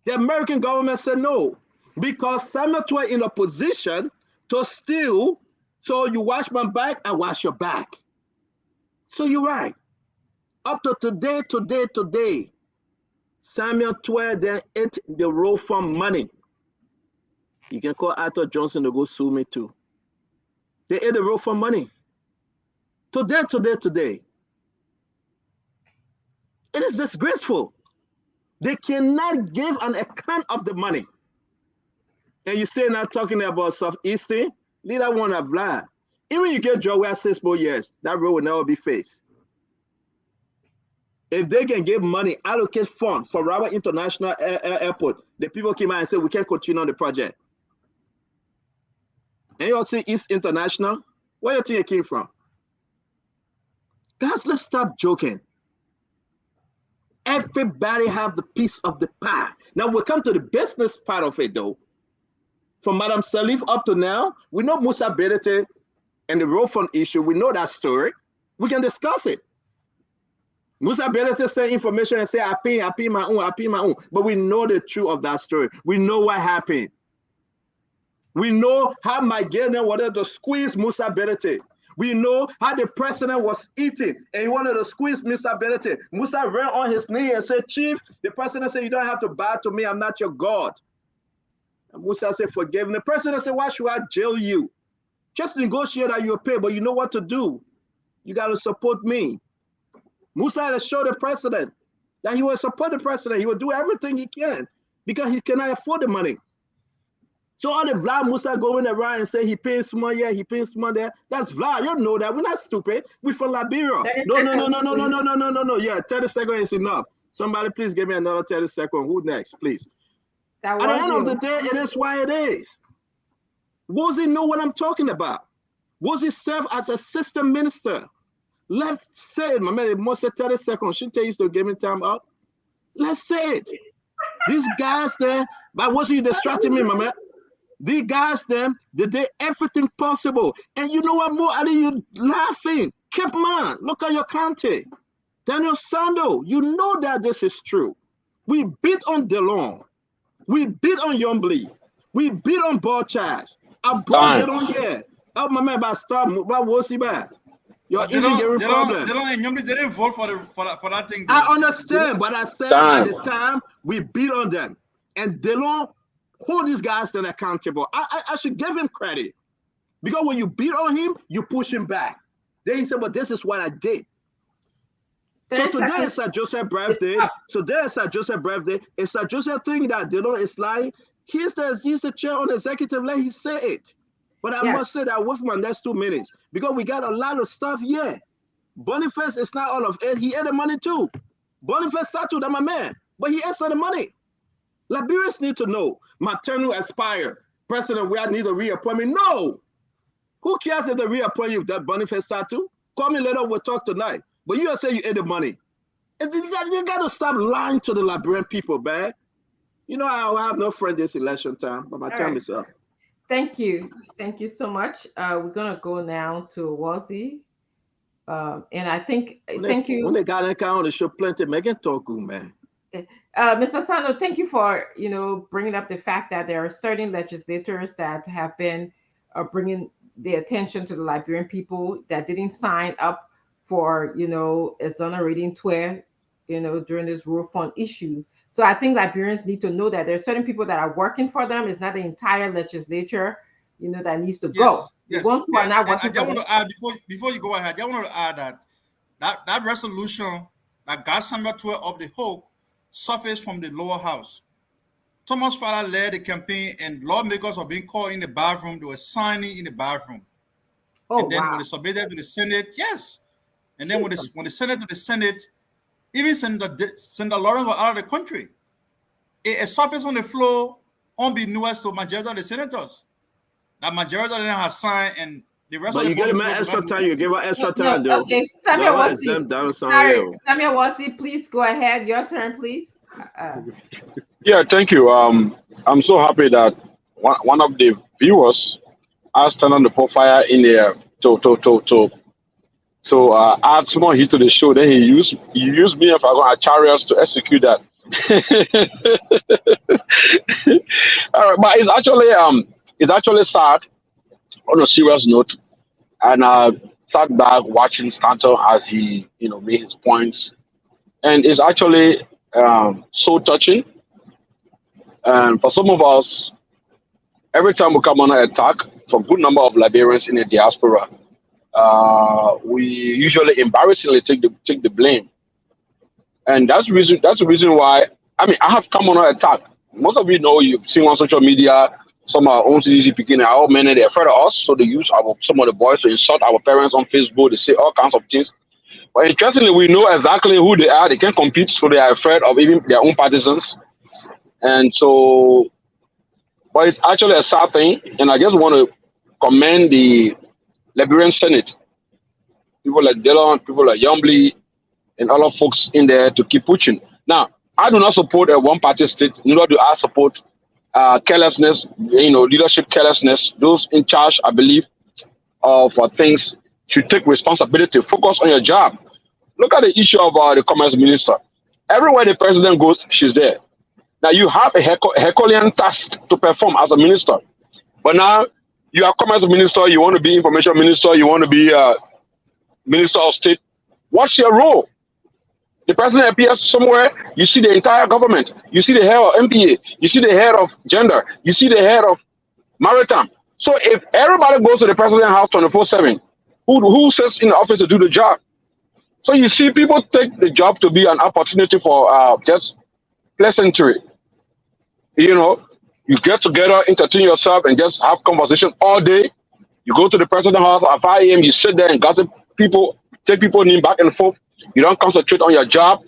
The American government said no. Because Samuel Twe in a position to steal, so you wash my back, I wash your back. So you're right. Up to today, Samuel Twe then ate the roll fund money. You can call Arthur Johnson to go sue me too. They ate the roll fund money. Today. It is disgraceful. They cannot give an account of the money. And you say now talking about Southeastern, leave that one have lied. Even you get Joe where 6 more years, that road will never be faced. If they can give money, allocate funds for Rabat International Airport, the people came out and said, we can't continue on the project. And you all see East International, where you think it came from? Guys, let's stop joking. Everybody have the piece of the pie. Now we'll come to the business part of it though. From Madam Salif up to now, we know Misappropriation and the road fund issue. We know that story. We can discuss it. Misappropriation send information and say, I pay my own. But we know the truth of that story. We know what happened. We know how my Ghanaian wanted to squeeze Misappropriation. We know how the president was eating and he wanted to squeeze Musa ability. Musa ran on his knee and said, Chief, the president said, you don't have to bow to me. I'm not your God. And Musa said, forgive him. The president said, why should I jail you? Just negotiate that you'll pay, but you know what to do. You got to support me. Musa had to show the president that he will support the president. He will do everything he can because he cannot afford the money. So all the Vlad Musa going around and say he pays some money here, he pays some money there. That's Vlad. You know that. We're not stupid. We're from Liberia. No. Yeah, 30 seconds is enough. Somebody please give me another 30 seconds. Who next, please? At the end of the day, it is why it is. Wozi know what I'm talking about. Wozi served as a system minister. Let's say it, my man. It must say 30 seconds. Shouldn't they used to give me time up? Let's say it. These guys there, but Wozi distracting me, my man. These guys them, they did everything possible. And you know what more? I mean, you laughing. Keep man, look at your county. Daniel Sando, you know that this is true. We beat on DeLong. We beat on Yombly. We beat on Borchage. I brought it on here. Oh, my man, but stop. What was he back? You're even getting problem. DeLong and Yombly didn't vote for that thing. I understand, but I said at the time, we beat on them. And DeLong hold these guys then accountable. I should give him credit. Because when you beat on him, you push him back. Then he said, but this is what I did. So today is Sir Joseph birthday. So there is Sir Joseph birthday. If Sir Joseph think that DeLong is lying, he's the chair on the executive, let he say it. But I must say that with my next 2 minutes, because we got a lot of stuff here. Boniface is not all of it. He had the money too. Boniface Satu, that's my man. But he asked for the money. Liberians need to know. Maternal aspire. President, we need a reappointment. No. Who cares if they reappoint you, that Boniface Satu? Call me later, we'll talk tonight. But you say you ate the money. You got to stop lying to the Liberian people, man. You know, I have no friend this election time, but my time is up. Thank you. Thank you so much. We're going to go now to Wazi. And I think, thank you. When they got that on the show, plenty, Megan Toku, man. Mr. Sando, thank you for, bringing up the fact that there are certain legislators that have been bringing the attention to the Liberian people that didn't sign up for, exonerating TWE, during this rural fund issue. So I think Liberians need to know that there are certain people that are working for them. It's not the entire legislature, that needs to go. Yes. The ones who are not working I just want to add, before you go ahead, I want to add that resolution that got Samuel TWE off the hook surfaced from the lower house. Thomas Fowler led the campaign and lawmakers were being called in the bathroom. They were signing in the bathroom. And then when they submitted to the Senate, yes. And then when they sent it to the Senate, even Senator Lawrence was out of the country. It surfaced on the floor unbeknownst to majority of the senators. That majority of them have signed and the rest of the. But you give them extra time. You give her extra time, though. Okay, Samuel Wasi, please go ahead. Your turn, please. Yeah, thank you. I'm so happy that one of the viewers has turned on the profile in there to add some more heat to the show. Then he used me if I got a chariots to execute that. All right, but it's actually sad on a serious note. And I sat back watching Stanton as he made his points, and it's actually so touching. And for some of us, every time we come on an attack from a good number of Liberians in the diaspora, we usually embarrassingly take the blame, and that's the reason why. I mean, I have come on an attack. Most of you know, you've seen on social media. Some are own CDC picking out many they're afraid of us, so they use some of the boys to insult our parents on Facebook. They say all kinds of things. But interestingly, we know exactly who they are. They can't compete, so they are afraid of even their own partisans. And so, but it's actually a sad thing. And I just want to commend the Liberian Senate, people like DeLong, people like Yombly, and other folks in there to keep pushing. Now, I do not support a one-party state, nor do I support carelessness, leadership carelessness. Those in charge, I believe, of things should take responsibility, focus on your job. Look at the issue of the commerce minister. Everywhere the president goes, she's there. Now you have a Herculean task to perform as a minister. But now You are commerce minister, you want to be information minister, you want to be minister of state. What's your role? The president appears somewhere, you see the entire government, you see the head of MPA, you see the head of gender, you see the head of maritime. So if everybody goes to the president's house 24/7, who sits in the office to do the job? So you see people take the job to be an opportunity for just pleasantry. You know, you get together, entertain yourself, and just have conversation all day. You go to the president's house at 5 a.m., you sit there and gossip people, take people in back and forth. You don't concentrate on your job,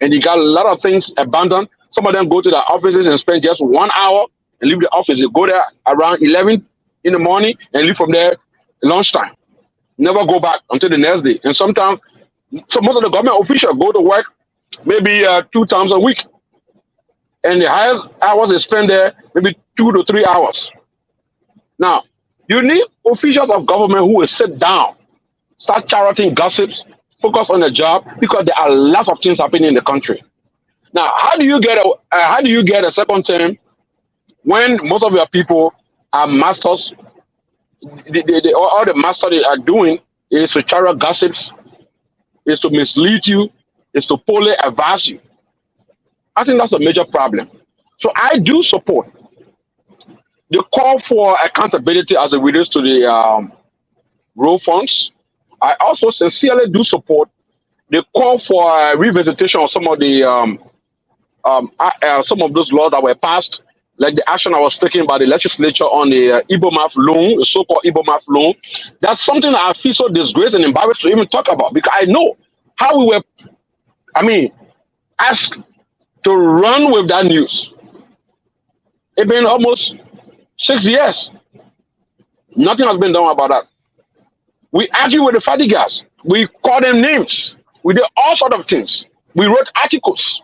and you got a lot of things abandoned. Some of them go to their offices and spend just 1 hour and leave the office. They go there around 11 in the morning and leave from there lunchtime. Never go back until the next day. And sometimes, so most of the government officials go to work maybe 2 times a week. And the highest hours they spend there, maybe 2 to 3 hours. Now, you need officials of government who will sit down, start charting gossips, focus on the job, because there are lots of things happening in the country. Now, how do you get a second term when most of your people are masters? All the master they are doing is to chart gossips, is to mislead you, is to poorly advise you. I think that's a major problem. So I do support the call for accountability as it relates to the road funds. I also sincerely do support the call for revisitation of some of the some of those laws that were passed, like the action I was taken by the legislature on the Ibomaf loan, the so-called Ibomaf loan. That's something that I feel so disgraced and embarrassed to even talk about, because I know how we were, asked to run with that news. It's been almost 6 years. Nothing has been done about that. We argued with the Fadigas. We called them names. We did all sorts of things. We wrote articles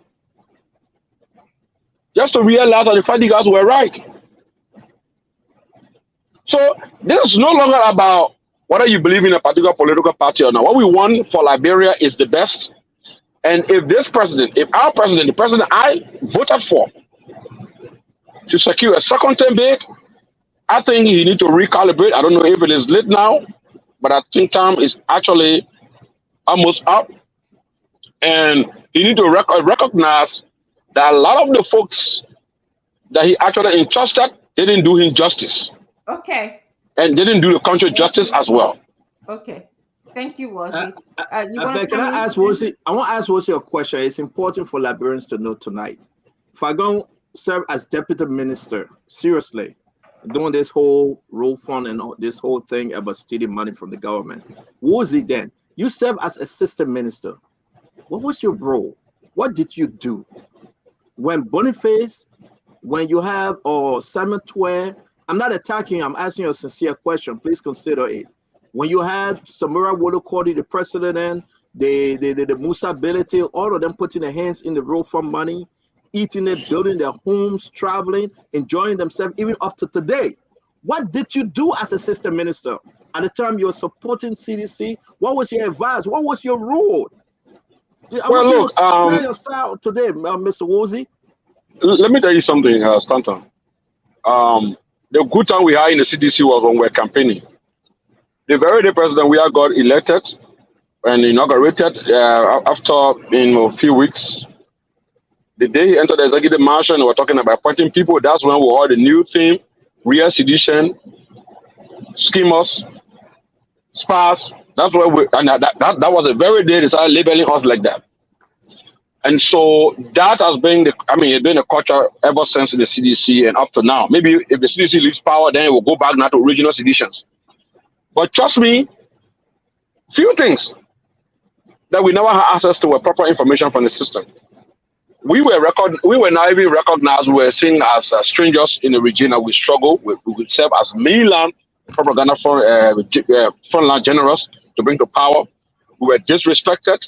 just to realize that the Fadigas were right. So this is no longer about whether you believe in a particular political party or not. What we want for Liberia is the best. And if this president, if our president, the president I voted for, to secure a second term bid, I think he need to recalibrate. I don't know if it is late now, but I think time is actually almost up. And he need to recognize that a lot of the folks that he actually entrusted didn't do him justice. Okay. And didn't do the country justice as well. Okay. Thank you, Wozi. Can I ask Wozi? I want to ask Wozi a question. It's important for Liberians to know tonight. If I go serve as deputy minister, seriously, doing this whole road fund and this whole thing about stealing money from the government, Wozi, then you serve as assistant minister. What was your role? What did you do when Boniface, when you have Simon Twe? I'm not attacking you. I'm asking you a sincere question. Please consider it. When you had Samura Wolokodi, the president, the Musa ability, all of them putting their hands in the road fund money, eating it, building their homes, traveling, enjoying themselves, even up to today. What did you do as assistant minister? At the time you were supporting CDC, what was your advice? What was your role? Well, look, your style today, Mr. Wozi. Let me tell you something, Stanton. The good time we had in the CDC was when we were campaigning. The very day president we got elected and inaugurated after a few weeks. The day he entered the executive mansion, we were talking about appointing people. That's when we heard the new theme: real sedition, schemers, spas. That's where that was the very day they started labeling us like that. And so that has been it's been a culture ever since the CDC and up to now. Maybe if the CDC leaves power, then it will go back now to original seditions. But trust me, few things that we never had access to were proper information from the system. We were not even recognized. We were seen as strangers in the region, and we struggle. We would serve as mainland propaganda frontline generals to bring to power. We were disrespected.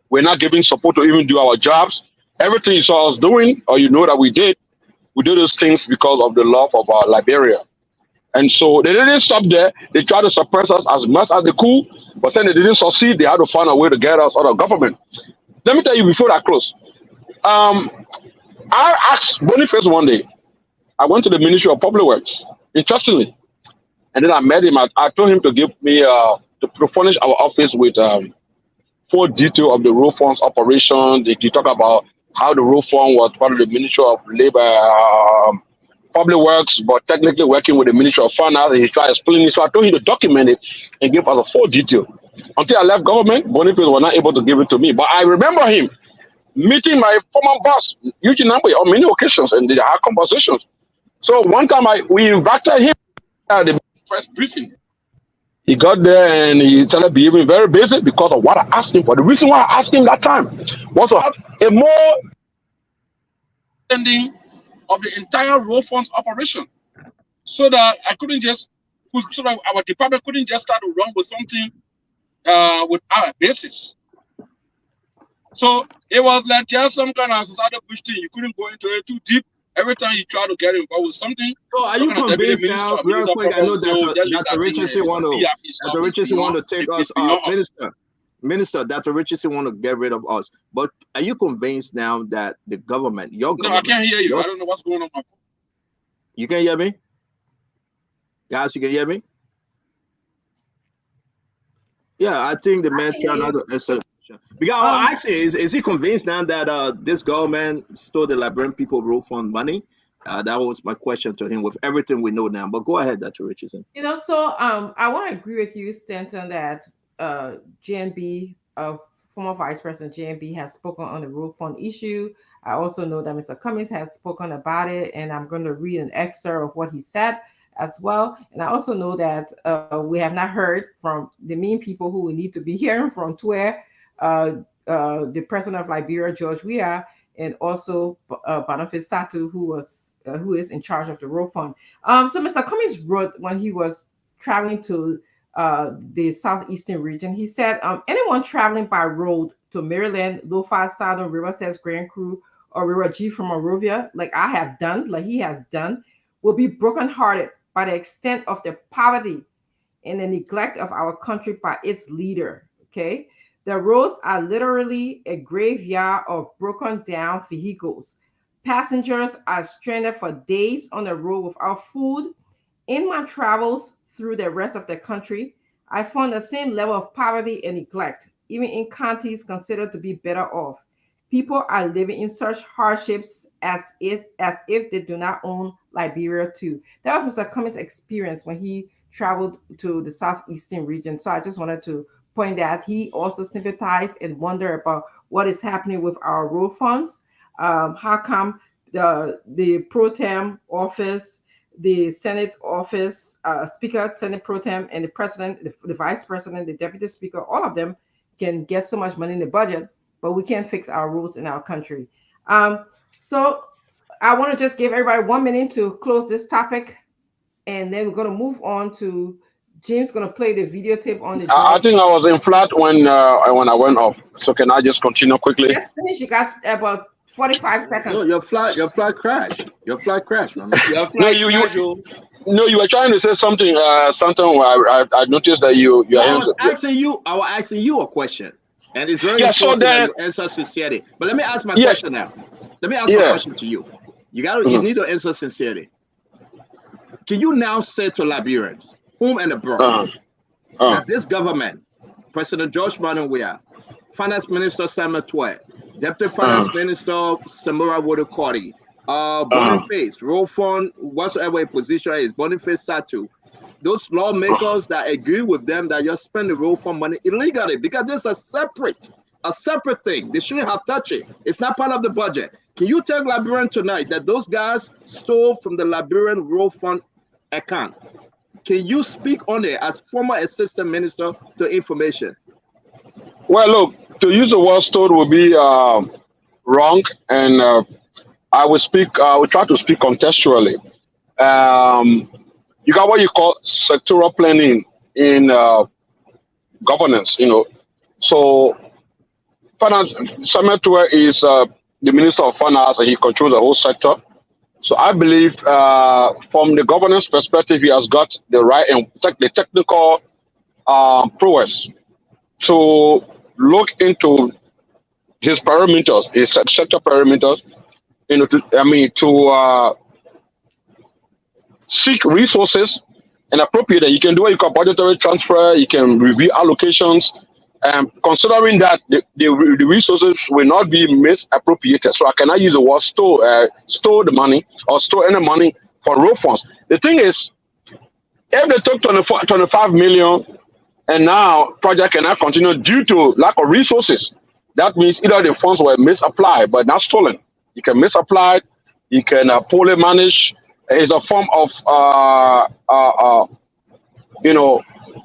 We're not giving support to even do our jobs. Everything you saw us doing, or you know that we did those things because of the love of our Liberia. And so they didn't stop there. They tried to suppress us as much as they could, but then they didn't succeed. They had to find a way to get us out of government. Let me tell you before I close. I asked Boniface one day. I went to the Ministry of Public Works, interestingly, And then I met him. I told him to give me to furnish our office with full detail of the road funds operation. He talk about how the road fund was part of the Ministry of Labor, Public Works, but technically working with the Ministry of Finance. And he tried explaining it. So I told him to document it and give us a full detail. Until I left government, Boniface was not able to give it to me. But I remember him meeting my former boss, Eugene Nambe, on many occasions, and they had conversations. So one time we invited him at the first briefing. He got there and he started behaving very basic because of what I asked him. But the reason why I asked him that time was to have a more understanding of the entire road funds operation, so that I couldn't just, so that our department couldn't just start to run with something with our basis. So it was like just some kind of other push thing. You couldn't go into it too deep. Every time you try to get involved with something. So are you convinced now, real quick? I know Dr. Richardson want to take us Minister, Dr. Richardson want to get rid of us. But are you convinced now that the government, your government... No, I can't hear you. I don't know what's going on. You can hear me? Guys, you can hear me? Yeah, I think the man trying not to answer the question. Because actually, is he convinced now that this government stole the Liberian people road fund money? That was my question to him with everything we know now. But go ahead, Dr. Richardson. So I want to agree with you, Stanton, that GNB, former Vice President GNB, has spoken on the road fund issue. I also know that Mr. Cummings has spoken about it, and I'm going to read an excerpt of what he said as well. And I also know that we have not heard from the main people who we need to be hearing from, Twitter, the president of Liberia, George Weah, and also Boniface Satu, who is in charge of the road fund. So Mr. Cummings wrote when he was traveling to the southeastern region, he said, anyone traveling by road to Maryland, Lo-Fi, Southern, Riverside, Grand Crew, or River G from Monrovia, like I have done, like he has done, will be brokenhearted by the extent of the poverty and the neglect of our country by its leader. Okay, the roads are literally a graveyard of broken down vehicles. Passengers are stranded for days on the road without food. In my travels through the rest of the country, I found the same level of poverty and neglect, even in counties considered to be better off. People are living in such hardships as if they do not own Liberia too. That was Mr. Cummings' experience when he traveled to the southeastern region. So I just wanted to point that he also sympathized and wondered about what is happening with our road funds. How come the pro tem office, the Senate office, Speaker, Senate pro tem, and the president, the vice president, the deputy speaker, all of them can get so much money in the budget, but we can't fix our roads in our country. So I want to just give everybody 1 minute to close this topic, and then we're going to move on to James going to play the videotape on the. I think I was in flat when I went off. So can I just continue quickly? Let's finish. You got about 45 seconds. No, your flight crashed. Your flight crashed, man. No, you were trying to say something. Something where I noticed that you. I was asking you a question, and it's very important that you answer sincerely. But let me ask my question now. Let me ask my question to you. You need to answer sincerely. Can you now say to Liberians, home and abroad, that this government, President George Weah, Finance Minister Samuel Twe, Deputy Finance Minister Samura Wodokori, Boniface, road fund, whatsoever position is, Boniface Satu, those lawmakers that agree with them that you're spending road fund money illegally, because this is a separate thing. They shouldn't have touched it. It's not part of the budget. Can you tell Liberian tonight that those guys stole from the Liberian road fund account? Can you speak on it as former assistant minister to information? Well, look, to use the word stole would be wrong, and I will try to speak contextually. You got what you call sectoral planning in governance, So, Samuel Twe is the Minister of Finance, and he controls the whole sector. So I believe from the governance perspective, he has got the right and the technical prowess to look into his parameters, his sector parameters, to seek resources and appropriated. You can do it, you can budgetary transfer, you can review allocations, considering that the resources will not be misappropriated. So I cannot use the word store the money or store any money for road funds. The thing is, if they took 25 million and now project cannot continue due to lack of resources, that means either the funds were misapplied but not stolen. You can misapply, you can poorly manage. It's a form of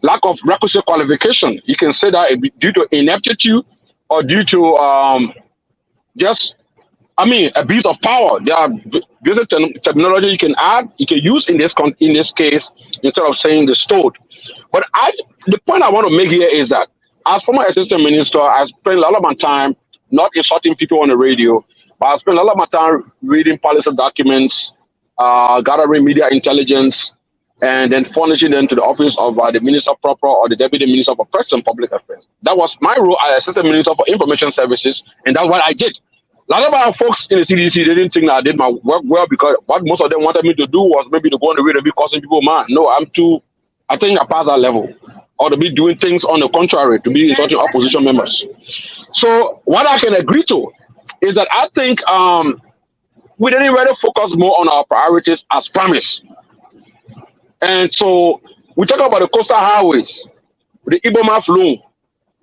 lack of requisite qualification. You can say that it be due to ineptitude or due to just abuse of power. There are basic terminology you can add, you can use in this case instead of saying the stored. But the point I want to make here is that as former assistant minister, I spend a lot of my time not insulting people on the radio, but I spend a lot of my time reading policy documents, gathering media intelligence, and then furnishing them to the office of the minister proper or the deputy minister for press and public affairs. That was my role as assistant minister for information services, and that's what I did. A lot of our folks in the CDC, they didn't think that I did my work well because what most of them wanted me to do was maybe to go on the radio and be causing people mad. No, I think I passed that level. Or to be doing things on the contrary, to be insulting opposition members. So what I can agree to is that I think we didn't really focus more on our priorities as promised. And so we talk about the coastal highways, the Ibomaf loan.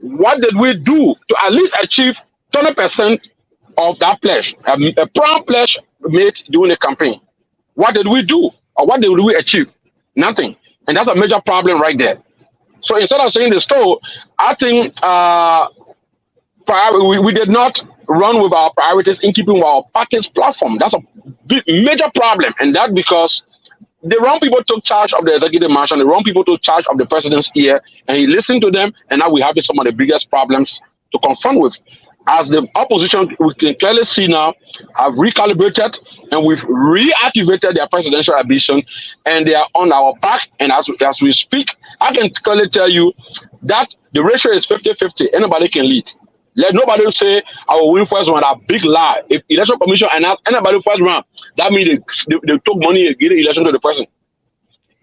What did we do to at least achieve 20% of that pledge, a prompt pledge made during the campaign? What did we do? Or what did we achieve? Nothing. And that's a major problem right there. So instead of saying the store, I think we did not run with our priorities in keeping with our party's platform. That's a major problem. And that's because the wrong people took charge of the executive mansion, the wrong people took charge of the president's ear, and he listened to them, and now we have some of the biggest problems to confront with. As the opposition, we can clearly see now, have recalibrated and we've reactivated their presidential ambition, and they are on our back. And as we speak, I can clearly tell you that the ratio is 50-50. Anybody can lead. Let nobody say I will win first round. A big lie. If election commission announced anybody first round, that means they took money and gave the election to the person.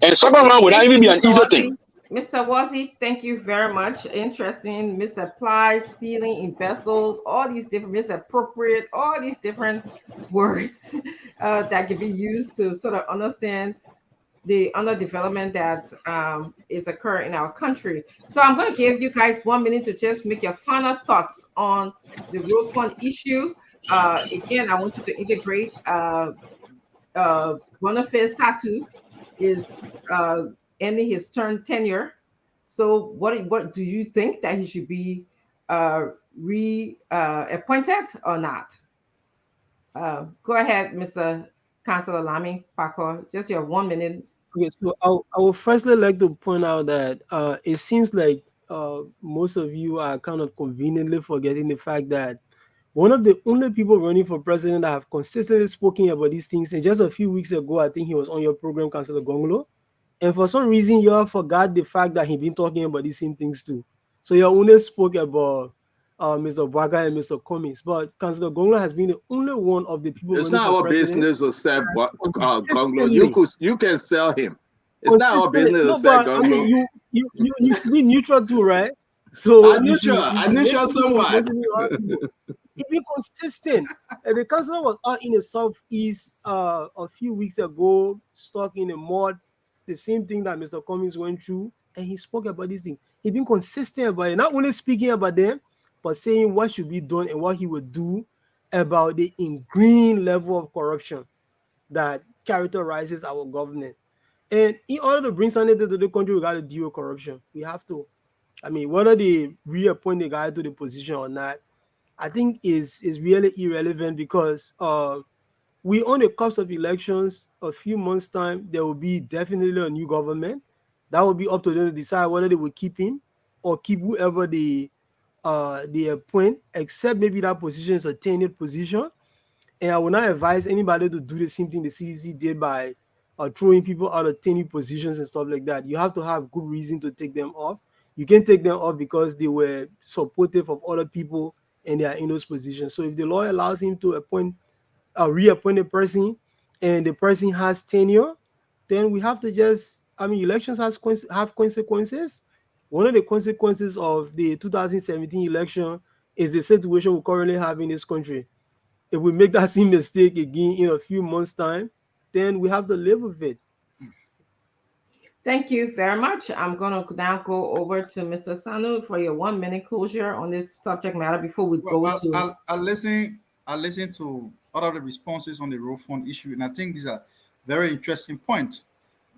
And second round would not even be an easy thing. Mr. Wazzy, thank you very much. Interesting. Misapply, stealing, embezzled, all these different misappropriate, all these different words that can be used to sort of understand the underdevelopment that is occurring in our country. So I'm going to give you guys 1 minute to just make your final thoughts on the road fund issue. Again, I want you to integrate Boniface Satu is ending his tenure. So what do you think that he should be reappointed or not? Go ahead, Mr. Councilor Lami Paco. Just your 1 minute. Okay, so I would firstly like to point out that it seems like most of you are kind of conveniently forgetting the fact that one of the only people running for president that have consistently spoken about these things, and just a few weeks ago, I think he was on your program, Councilor Gonglo, and for some reason, you all forgot the fact that he's been talking about these same things too. So you only spoke about Mr. Bwaga and Mr. Cummings, but Councilor Gonglo has been the only one of the people. It's not our business to sell Gonglo. You can sell him. It's not our business to sell Gonglo. I mean, you be neutral too, right? So I'm neutral somewhat. He be consistent. And the councilor was out in the southeast a few weeks ago, stuck in the mud. The same thing that Mr. Cummings went through, and he spoke about these things. He's been consistent about it, not only speaking about them, but saying what should be done and what he would do about the ingrained level of corruption that characterizes our government. And in order to bring sanity to the country, we got to deal with corruption. We have to. I mean, whether they reappoint the guy to the position or not, I think is really irrelevant, because we on the cusp of elections. A few months' time, there will be definitely a new government. That will be up to them to decide whether they will keep him or keep whoever they appoint, except maybe that position is a tenured position. And I will not advise anybody to do the same thing the CDC did by throwing people out of tenured positions and stuff like that. You have to have good reason to take them off. You can take them off because they were supportive of other people and they are in those positions. So if the law allows him to reappoint a person and the person has tenure, then we have to just elections have consequences. One of the consequences of the 2017 election is the situation we currently have in this country. If we make that same mistake again in a few months' time, then we have to live with it. Thank you very much. I'm going to now go over to Mr. Sanu for your 1 minute closure on this subject matter before we go to. I listen to all of the responses on the road fund issue, and I think these are very interesting points.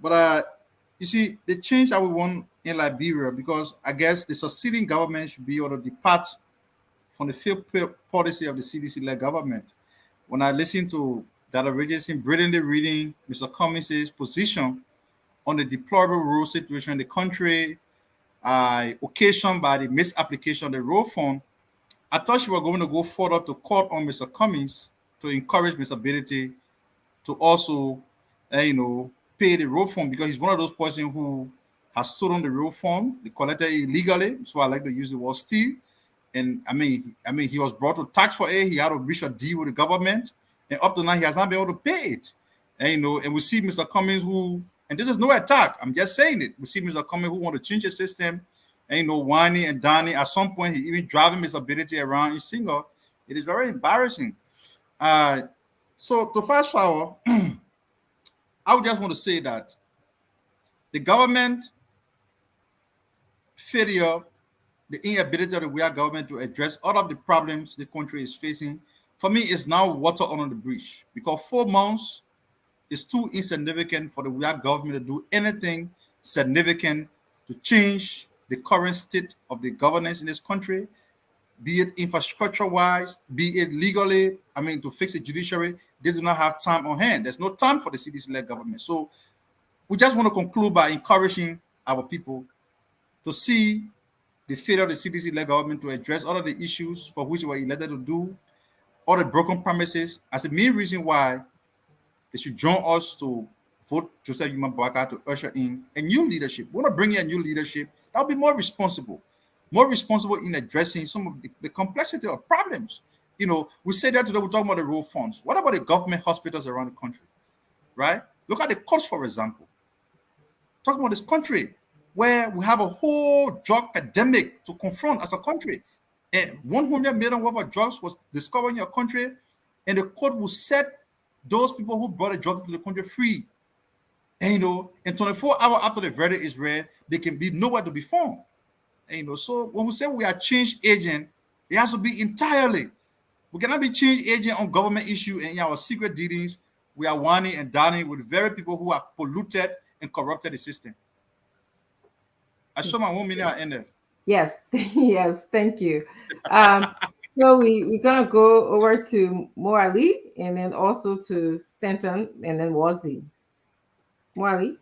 But you see, the change that we want in Liberia, because I guess the succeeding government should be able to depart from the failed policy of the CDC-led government. When I listen to Dr. Richardson brilliantly reading Mr. Cummings' position on the deplorable rural situation in the country, occasioned by the misapplication of the road fund, I thought she was going to go further to call on Mr. Cummings to encourage Mr. Ability to also, pay the road fund, because he's one of those persons who has stood on the road fund, they collected it illegally. So I like to use the word steal. And I mean, he was brought to tax for it. He had to reach a deal with the government, and up to now he has not been able to pay it. And we see Mr. Cummings and this is no attack, I'm just saying it. We see Mr. Cummings who want to change the system, and whining and dining. At some point, he even driving Mr. Ability around in single. It is very embarrassing. So to fast forward, I would just want to say that the government failure, the inability of the Wea government to address all of the problems the country is facing, for me, is now water under the bridge, because 4 months is too insignificant for the Wea government to do anything significant to change the current state of the governance in this country, be it infrastructure-wise, be it legally, to fix the judiciary. They do not have time on hand. There's no time for the CDC-led government. So we just want to conclude by encouraging our people to see the failure of the CDC-led government to address all of the issues for which they were elected to do, all the broken promises, as the main reason why they should join us to vote Joseph Yuma Boaka to usher in a new leadership. We want to bring in a new leadership that will be more responsible in addressing some of the complexity of problems. We say that today, we're talking about the road funds. What about the government hospitals around the country, right? Look at the costs, for example. Talking about this country where we have a whole drug pandemic to confront as a country. And 100 million worth of drugs was discovered in your country, and the court will set those people who brought the drugs into the country free. And 24 hours after the verdict is read, they can be nowhere to be found. And so when we say we are change agent, it has to be entirely. We cannot be change agent on government issue, and in our secret dealings, we are whining and dining with very people who have polluted and corrupted the system. I show my 1 minute at end there. Yes, yes, thank you. So we're gonna go over to Moali, and then also to Stanton, and then Wazi. Moali.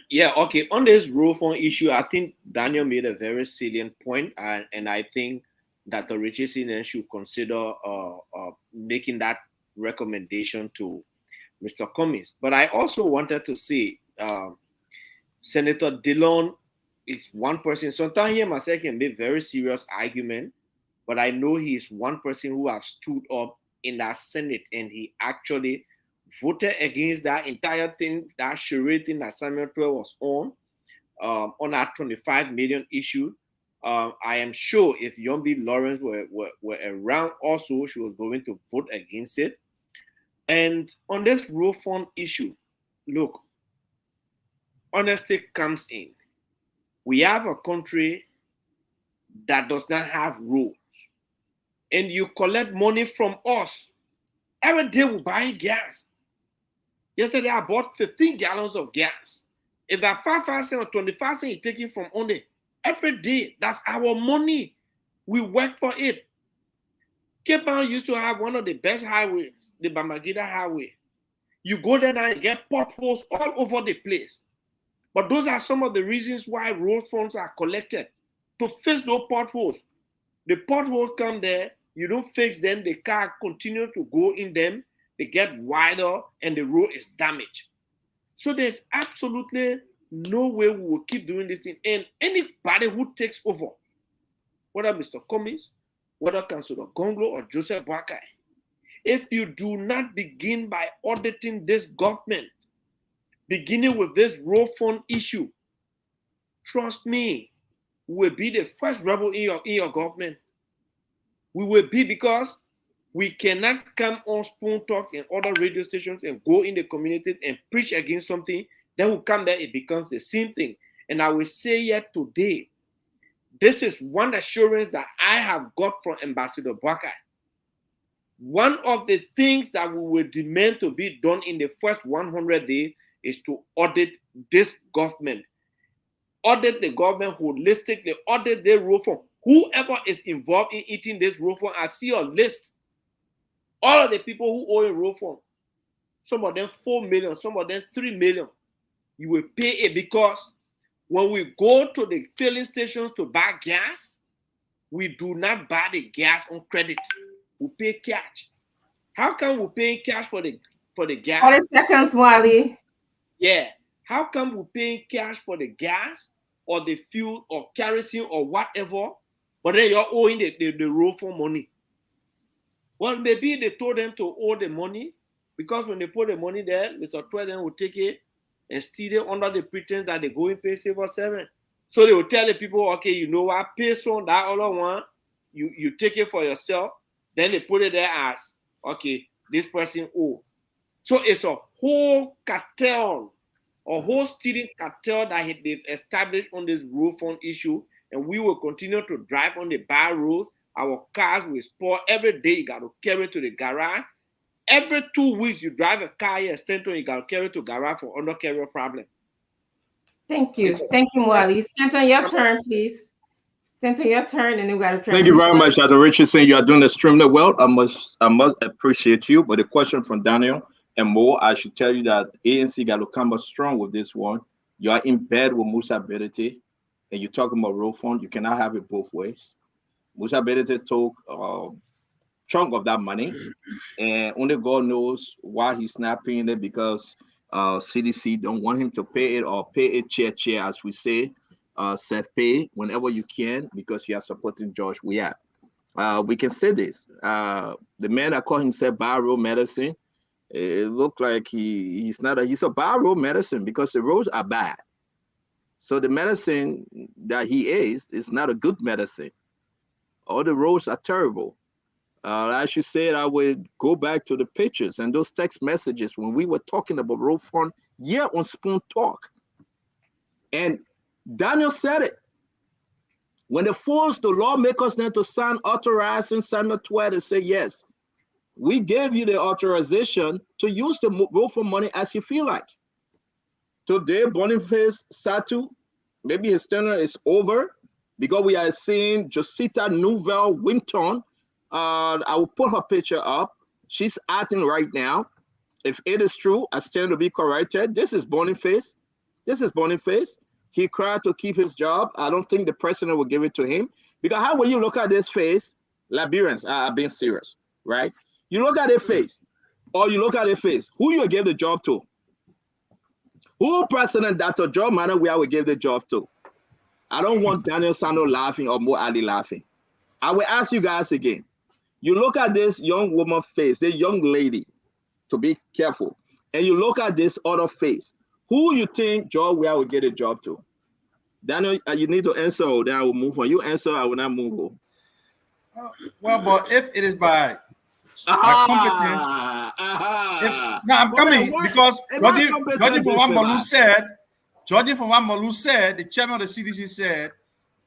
Yeah, okay. On this road fund issue, I think Daniel made a very salient point, and I think that the Richardson should consider making that recommendation to Mr. Cummings. But I also wanted to say, Senator Dillon is one person. Sometimes he myself can make very serious argument, but I know he's one person who has stood up in that Senate, and he actually voted against that entire thing, that charade thing that Samuel 12 was on that 25 million issue. I am sure if Yombi Lawrence were around also, she was going to vote against it. And on this road fund issue, look, honesty comes in. We have a country that does not have roads, and you collect money from us. Every day we buy gas. Yesterday I bought 15 gallons of gas. If that 5 cents or 25 cents you're taking from only every day, that's our money. We work for it. Cape Town used to have one of the best highways, the Bamagida Highway. You go there now and get potholes all over the place. But those are some of the reasons why road funds are collected, to fix those potholes. The potholes come there, you don't fix them, the car continue to go in them, they get wider, and the road is damaged. So there's absolutely no way we will keep doing this thing. And anybody who takes over, whether Mr. Cummings, whether Councillor Gonglo or Joseph Boakai, if you do not begin by auditing this government, beginning with this road fund issue. Trust me, we will be the first rebel in your government. We will be, because we cannot come on Spoon Talk and other radio stations and go in the community and preach against something. Then we come there, it becomes the same thing. And I will say yet today, this is one assurance that I have got from Ambassador Baka. One of the things that we will demand to be done in the first 100 days is to audit this government. Audit the government holistically, audit the road fund. Whoever is involved in eating this road fund, I see your list. All of the people who owe a road fund, some of them 4 million, some of them 3 million. You will pay it, because when we go to the filling stations to buy gas, we do not buy the gas on credit. We pay cash. How come we pay cash for the gas? 40 seconds, Wally. Yeah. How come we pay cash for the gas or the fuel or kerosene or whatever, but then you're owing the road for money? Well, maybe they told them to owe the money, because when they put the money there, Mr. President will take it and steal it under the pretense that they go and pay civil servant. So they will tell the people, okay, you know what, pay some that other one, you take it for yourself. Then they put it there as, okay, this person owe. So it's a whole cartel, a whole stealing cartel that they've established on this road fund issue, and we will continue to drive on the bad roads. Our cars will spoil every day. You got to carry it to the garage. Every 2 weeks, you drive a car here, Stanton, you got to carry it to garage for undercarrier problem. Thank you. Thank you, Wally. Stanton, your turn, please. Stanton, your turn, and then we got to transition. Thank you very much, Dr. Richardson. You are doing extremely well. I must appreciate you. But the question from Daniel and Mo, I should tell you that ANC got to come up strong with this one. You are in bed with Misappropriation, and you're talking about road fund. You cannot have it both ways. Misappropriation took a chunk of that money, and only God knows why he's not paying it, because CDC don't want him to pay it, or pay it chair, as we say, self-pay whenever you can, because you are supporting George Weah. We can say this. The man that called himself Bio Medicine, it looked like he's a Bio Medicine, because the roads are bad. So the medicine that he is not a good medicine. All the roads are terrible. As you said, I would go back to the pictures and those text messages when we were talking about road fund here on Spoon Talk. And Daniel said it. When they forced the lawmakers then to sign authorizing Samuel Twed and say, yes, we gave you the authorization to use the road fund money as you feel like. Today, Boniface Satu, maybe his tenure is over, because we are seeing Josita Nouvelle Winton. I will put her picture up. She's acting right now. If it is true, I stand to be corrected. This is Boniface. He cried to keep his job. I don't think the president will give it to him. Because how will you look at this face? Liberians are being serious, right? You look at their face, or you look at their face. Who you give the job to? Who President Dr. Joe Manuel will give the job to? I don't want Daniel Sano laughing or Mo Ali laughing. I will ask you guys again. You look at this young woman face, this young lady, to be careful, and you look at this other face. Who you think George Weah will get a job to? Daniel, you need to answer, or then I will move on. You answer, I will not move on. Well, but if it is by competence, I'm coming, because judging from what Malu said, the chairman of the CDC said,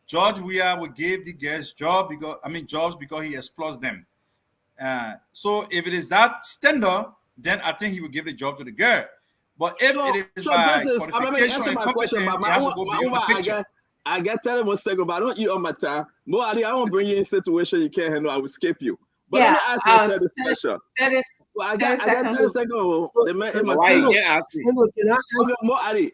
George Weah will give the guys jobs because he exploits them. So if it is that standard, then I think he will give the job to the girl. But if it is by qualification and competence, it has to go beyond the picture. I got 1 second, but I don't eat on my time. Mo Ali, I won't bring you in a situation you can't handle. I will skip you. But let me ask myself this question. I got 30 seconds. Why you can't ask me? Mo Ali.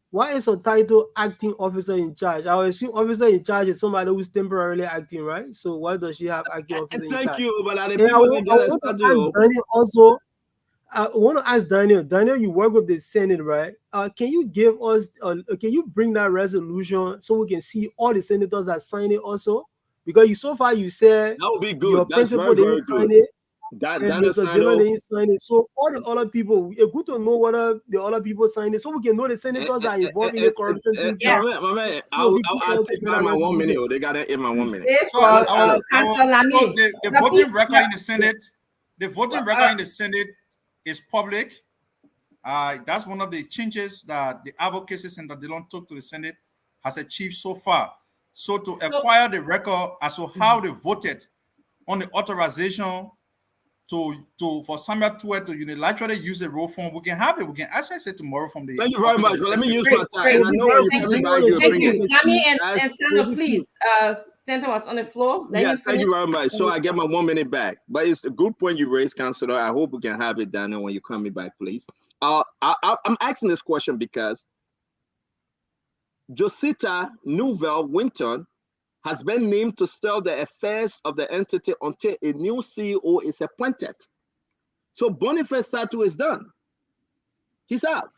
Why is a title acting officer in charge? I would assume officer in charge is somebody who's temporarily acting, right? So why does she have acting officer in charge? Thank you, but I want to ask Daniel. Daniel, you work with the Senate, right? Can you give us? Can you bring that resolution so we can see all the senators that sign it also? Because so far you said that would be good. Your principal didn't sign it. That And Daniel Mr. signed Jalen off. didn't sign it. So all the other people, it's good to know whether the other people signed it, so we can know the senators are involved in the corruption thing too. Yes. My man, So we I'll all take together, back my let's 1 use minute. it. Oh, they got it in my 1 minute. Pray So for so Councillor Lamy. the But voting please, record in the Senate, the voting record in the Senate is public. That's one of the changes that the Advocacy Center Dillon took to the Senate has achieved so far. So to acquire the record as to how they voted on the authorization for Samuel Tuet to unilaterally use the roll form, we can have it. We can access it tomorrow from the. Thank you very office of much. the Well, let me use Secretary. my Great, time. great. And I know when you Thank coming you. back, you'll Thank bring you. it. Lamy and Guys, Sandra, please. Center was on the floor. Let yeah, him thank finish. you very much. So I get my 1 minute back. But it's a good point you raised, Councilor. I hope we can have it, Daniel, when you coming back, please. I'm asking this question because Josita Nouvelle Winton has been named to steer the affairs of the entity until a new CEO is appointed. So Boniface Satu is done. He's out.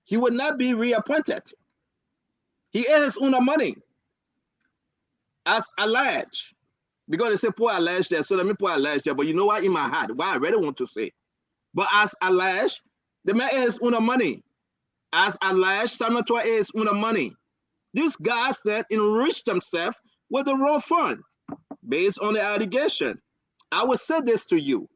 He will not be reappointed. He earned his own money as alleged. Because they say poor alleged there, so let me put alleged there. But you know what, in my heart, what I really want to say. But as alleged, the man earns his own money. As alleged, Samuel Tuet earns his own money. These guys that enrich themselves with the raw fund based on the allegation. I will say this to you.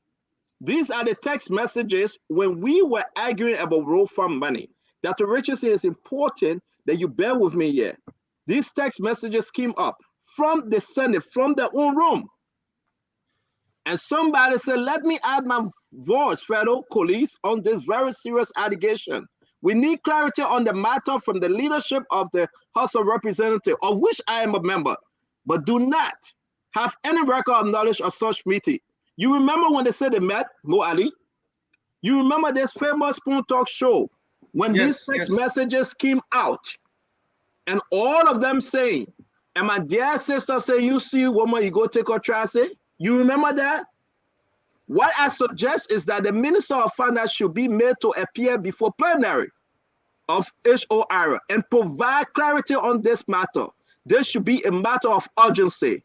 These are the text messages when we were arguing about raw fund money. Dr. Richardson, is important that you bear with me here. These text messages came up from the Senate, from their own room. And somebody said, let me add my voice, federal police, on this very serious allegation. We need clarity on the matter from the leadership of the House of Representatives, of which I am a member, but do not have any record of knowledge of such meeting. You remember when they said they met, Mo Ali? You remember this famous Spoon Talk show when these text messages came out and all of them saying, and my dear sister say, you see woman, you go take her tracing. You remember that? What I suggest is that the Minister of Finance should be made to appear before plenary of HOR and provide clarity on this matter. This should be a matter of urgency.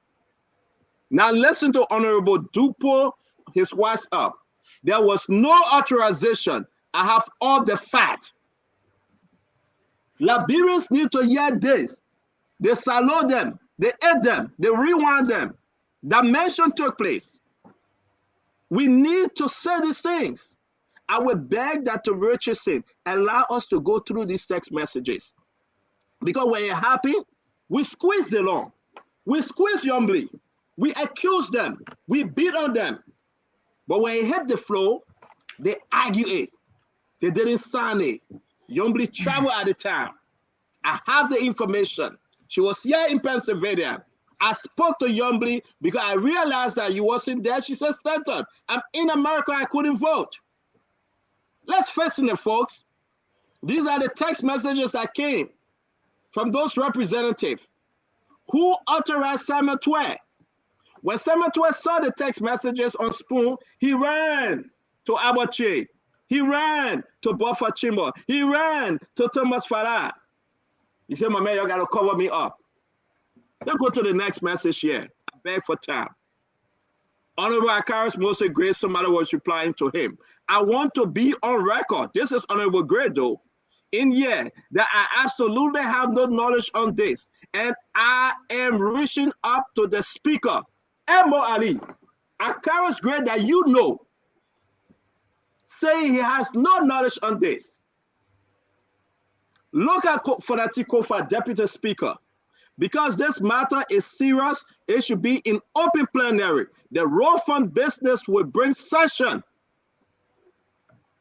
Now listen to Honorable Dupo, his WhatsApp. There was no authorization. I have all the facts. Liberians need to hear this. They salute them, they ate them, they rewind them. That mention took place. We need to say these things. I will beg that to Richardson allow us to go through these text messages. Because when it happened, we squeezed the law. We squeezed Yombly. We accused them. We beat on them. But when it hit the floor, they argue it. They didn't sign it. Yombly traveled at the time. I have the information. She was here in Pennsylvania. I spoke to Yombly because I realized that you wasn't there. She said, Stanton, I'm in America, I couldn't vote. Let's face it, folks. These are the text messages that came from those representatives who authorized Samuel Tuet. When Samuel Tuet saw the text messages on Spoon, he ran to Abache. He ran to Buffer Chimbo. He ran to Thomas Farah. He said, my man, you got to cover me up. Let's go to the next message here. I beg for time. Honorable Akaris Moses Gray, somebody was replying to him. I want to be on record. This is Honorable Gray, though. In here, that I absolutely have no knowledge on this. And I am reaching up to the speaker, Emo Ali. Akaris Gray, that you know, saying he has no knowledge on this. Look at Fonati Kofa, Deputy Speaker. Because this matter is serious, it should be in open plenary. The raw fund business will bring session.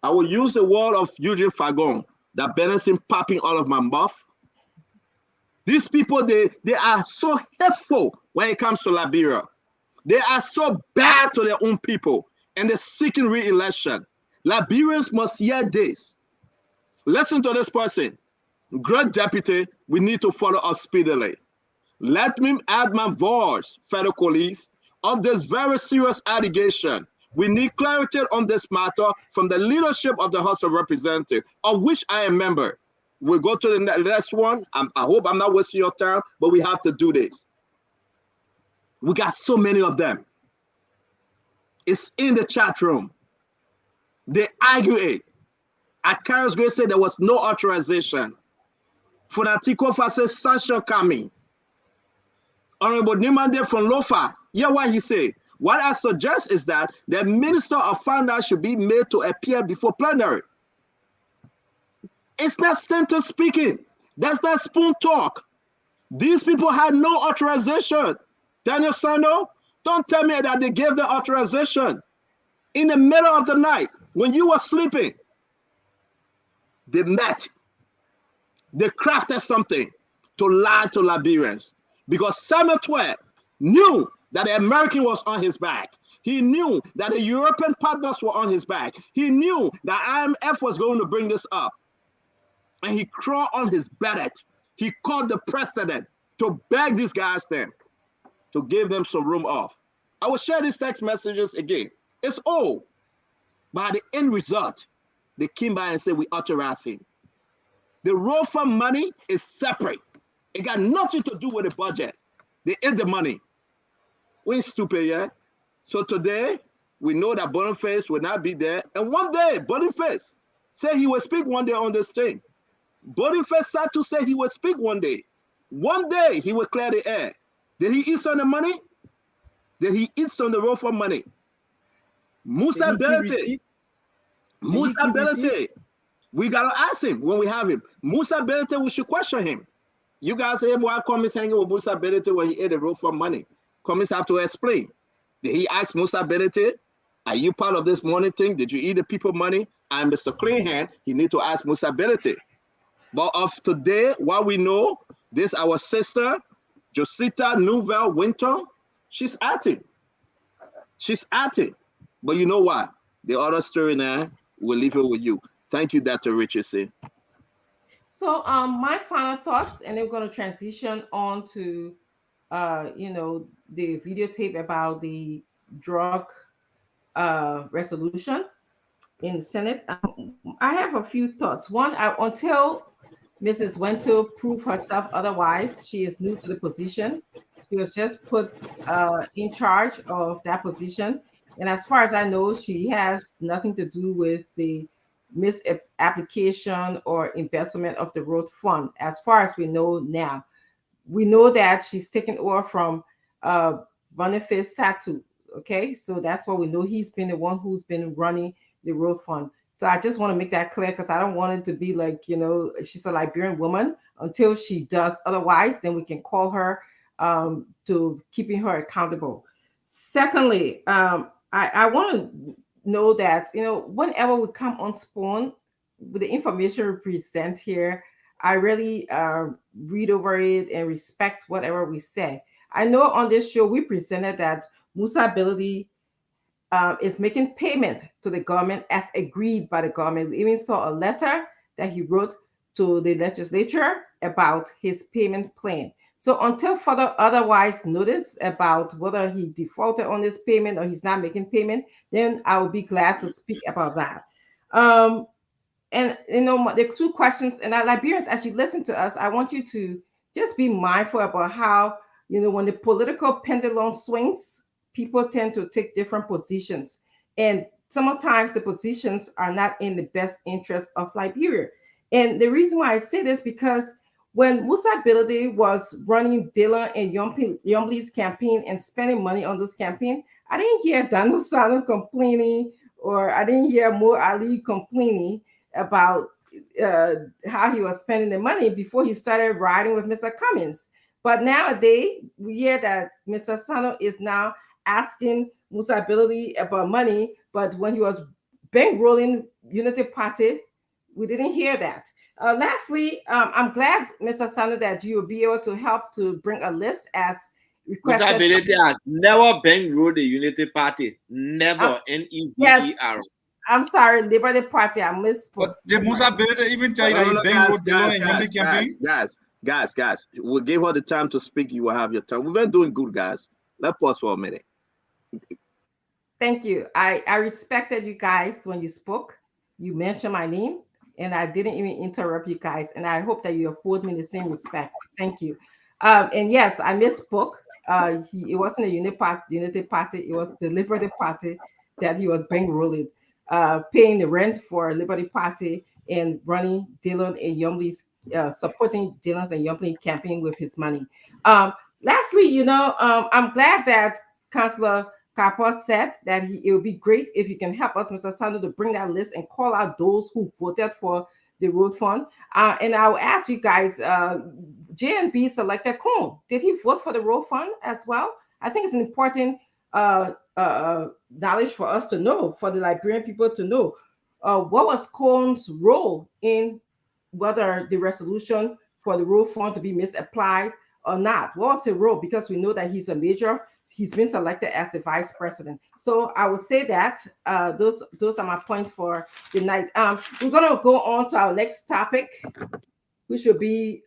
I will use the word of Eugene Fagon, that Benson popping all of my mouth. These people, they are so hateful when it comes to Liberia. They are so bad to their own people, and they're seeking re-election. Liberians must hear this. Listen to this person. Great deputy, we need to follow us speedily. Let me add my voice, federal police, on this very serious allegation. We need clarity on this matter from the leadership of the House of Representatives, of which I am a member. We'll go to the next one. I hope I'm not wasting your time, but we have to do this. We got so many of them. It's in the chat room. They argue it. Akaris Gray said there was no authorization. Funatiko Fa says sanction coming. Honorable Nimande from Lofa, yeah, what he say? What I suggest is that the Minister of Finance should be made to appear before plenary. It's not Stanton speaking. That's not spoon talk. These people had no authorization. Daniel Sano, don't tell me that they gave the authorization. In the middle of the night, when you were sleeping, they met. They crafted something to lie to Liberians. Because Samuel 12 knew that the American was on his back. He knew that the European partners were on his back. He knew that IMF was going to bring this up. And he crawled on his bed. He called the president to beg these guys then to give them some room off. I will share these text messages again. It's old. But the end result, they came by and said, we authorize him. The road fund money is separate. It got nothing to do with the budget. They ate the money. We stupid, yeah? So today, we know that Boniface will not be there. And one day, Boniface said he will speak one day on this thing. Boniface Satu said he will speak one day. One day, he will clear the air. Did he eat some of the money? Did he eat some of the road fund money? Musa Belete. Musa Belete. We got to ask him when we have him. Musa Belete, we should question him. You guys say, boy, Commies hanging with Musa Belete when he ate the road for money. Commies have to explain. Did he ask Musa Belete, are you part of this money thing? Did you eat the people money? And Mr. Cleanhand, he need to ask Musa Belete. But of today, what we know, this our sister, Josita Nouvelle Winter, she's acting. She's acting. But you know what? The other story now, we'll leave it with you. Thank you, Dr. Richardson. So my final thoughts, and then we're going to transition on to, the videotape about the drug resolution in the Senate. I have a few thoughts. One, until Mrs. Wento prove herself otherwise, she is new to the position. She was just put in charge of that position. And as far as I know, she has nothing to do with the misapplication or embezzlement of the road fund, as far as we know now. We know that she's taken over from Boniface Satu, okay? So that's what we know. He's been the one who's been running the road fund. So I just want to make that clear because I don't want it to be like, she's a Liberian woman until she does otherwise, then we can call her to keeping her accountable. Secondly, I want to know that, whenever we come on Spoon, with the information we present here, I really read over it and respect whatever we say. I know on this show, we presented that Musa Ability is making payment to the government as agreed by the government. We even saw a letter that he wrote to the legislature about his payment plan. So until further otherwise notice about whether he defaulted on this payment or he's not making payment, then I will be glad to speak about that. And the two questions, and Liberians, as you listen to us, I want you to just be mindful about how, when the political pendulum swings, people tend to take different positions. And sometimes the positions are not in the best interest of Liberia. And the reason why I say this, because when Musa Ability was running Dylan and Yombli's campaign and spending money on those campaigns, I didn't hear Daniel Salem complaining, or I didn't hear Mo Ali complaining about how he was spending the money before he started riding with Mr. Cummings. But nowadays, we hear that Mr. Sano is now asking Musa Ability about money, but when he was bankrolling Unity Party, we didn't hear that. Lastly, I'm glad, Mr. Sano, that you will be able to help to bring a list as requested. Musa Ability has never bankrolled the Unity Party. Never. N-E-V-E-R. Yes. I'm sorry, Liberty Party. I misspoke. But did Musa Ability even tell you that he bankrolled Dylan and Yombi campaign? Guys, we'll give her the time to speak. You will have your time. We've been doing good, guys. Let's pause for a minute. Thank you. I respected you guys when you spoke. You mentioned my name, and I didn't even interrupt you guys. And I hope that you afford me the same respect. Thank you. And yes, I misspoke. It wasn't a Unity Party. It was the Liberty Party. that he was bankrolling, paying the rent for Liberty Party and running Dillon and Yumley's, supporting Dillon's and Yumley campaign with his money. Lastly, I'm glad that Councillor Kappa said that it would be great if you can help us, Mr. Sando, to bring that list and call out those who voted for the road fund. And I'll ask you guys, JNB selected Coon. Did he vote for the road fund as well? I think it's an important knowledge for us to know, for the Liberian people to know. What was Coon's role in whether the resolution for the road fund to be misapplied or not? What was his role? Because we know that he's a major. He's been selected as the vice president. So I would say that those are my points for the night. We're going to go on to our next topic, which will be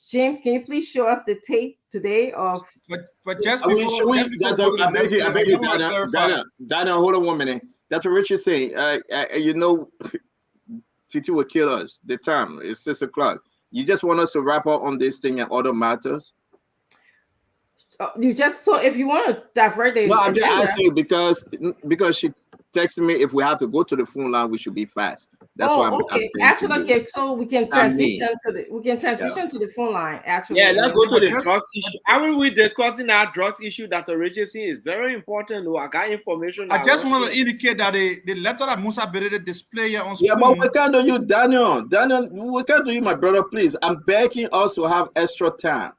James. Can you please show us the tape today of? But just I mean, before, I beg you, Dana, hold on 1 minute. Dr. Richard saying, Titi will kill us. The time is 6 o'clock. You just want us to wrap up on this thing and other matters? You just, so if you want to divert the No, I'm just asking you because she texted me if we have to go to the phone line, we should be fast. That's why I'm saying. Actually, okay, so we can transition to the phone line. Actually, yeah, let's go to the drugs issue. Haven't we discussing our drugs issue that the Richardson is very important? I got information. I just want to indicate that the letter that Musa Berede display here on screen. Yeah, but we can't do you, Daniel. We can't do you, my brother. Please, I'm begging us to have extra time.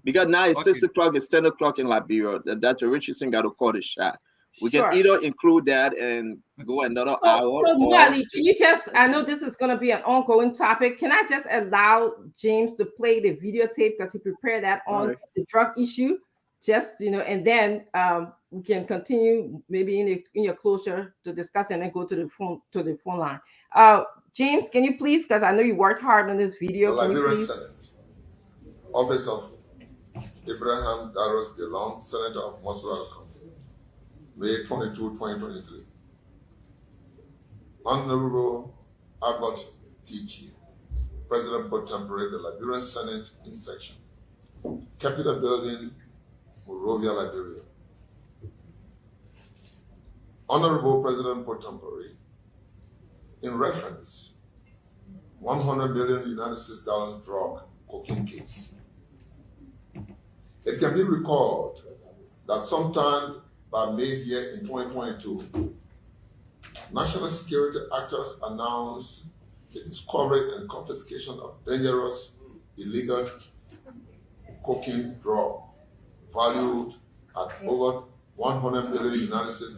Because now it's 6 o'clock, it's 10 o'clock in Liberia. Dr. Richardson got to call the shot. We can either include that and go another hour. So Mwali, can you just, I know this is going to be an ongoing topic. Can I just allow James to play the videotape because he prepared that on the drug issue? Just, and then we can continue maybe in your closure to discuss and then go to the phone line. James, can you please, because I know you worked hard on this video. The Liberian Senate, Office of Abraham Darius DeLong, Senator of Moswell County, May 22, 2023. Honorable Albert T.G., President pro tempore, the Liberian Senate in section, Capitol Building, Monrovia, Liberia. Honorable President pro tempore, in reference, $100 million United States drug cocaine case. It can be recalled that sometime by mid-year in 2022, national security actors announced the discovery and confiscation of dangerous, illegal cocaine drug valued at over $100 million United States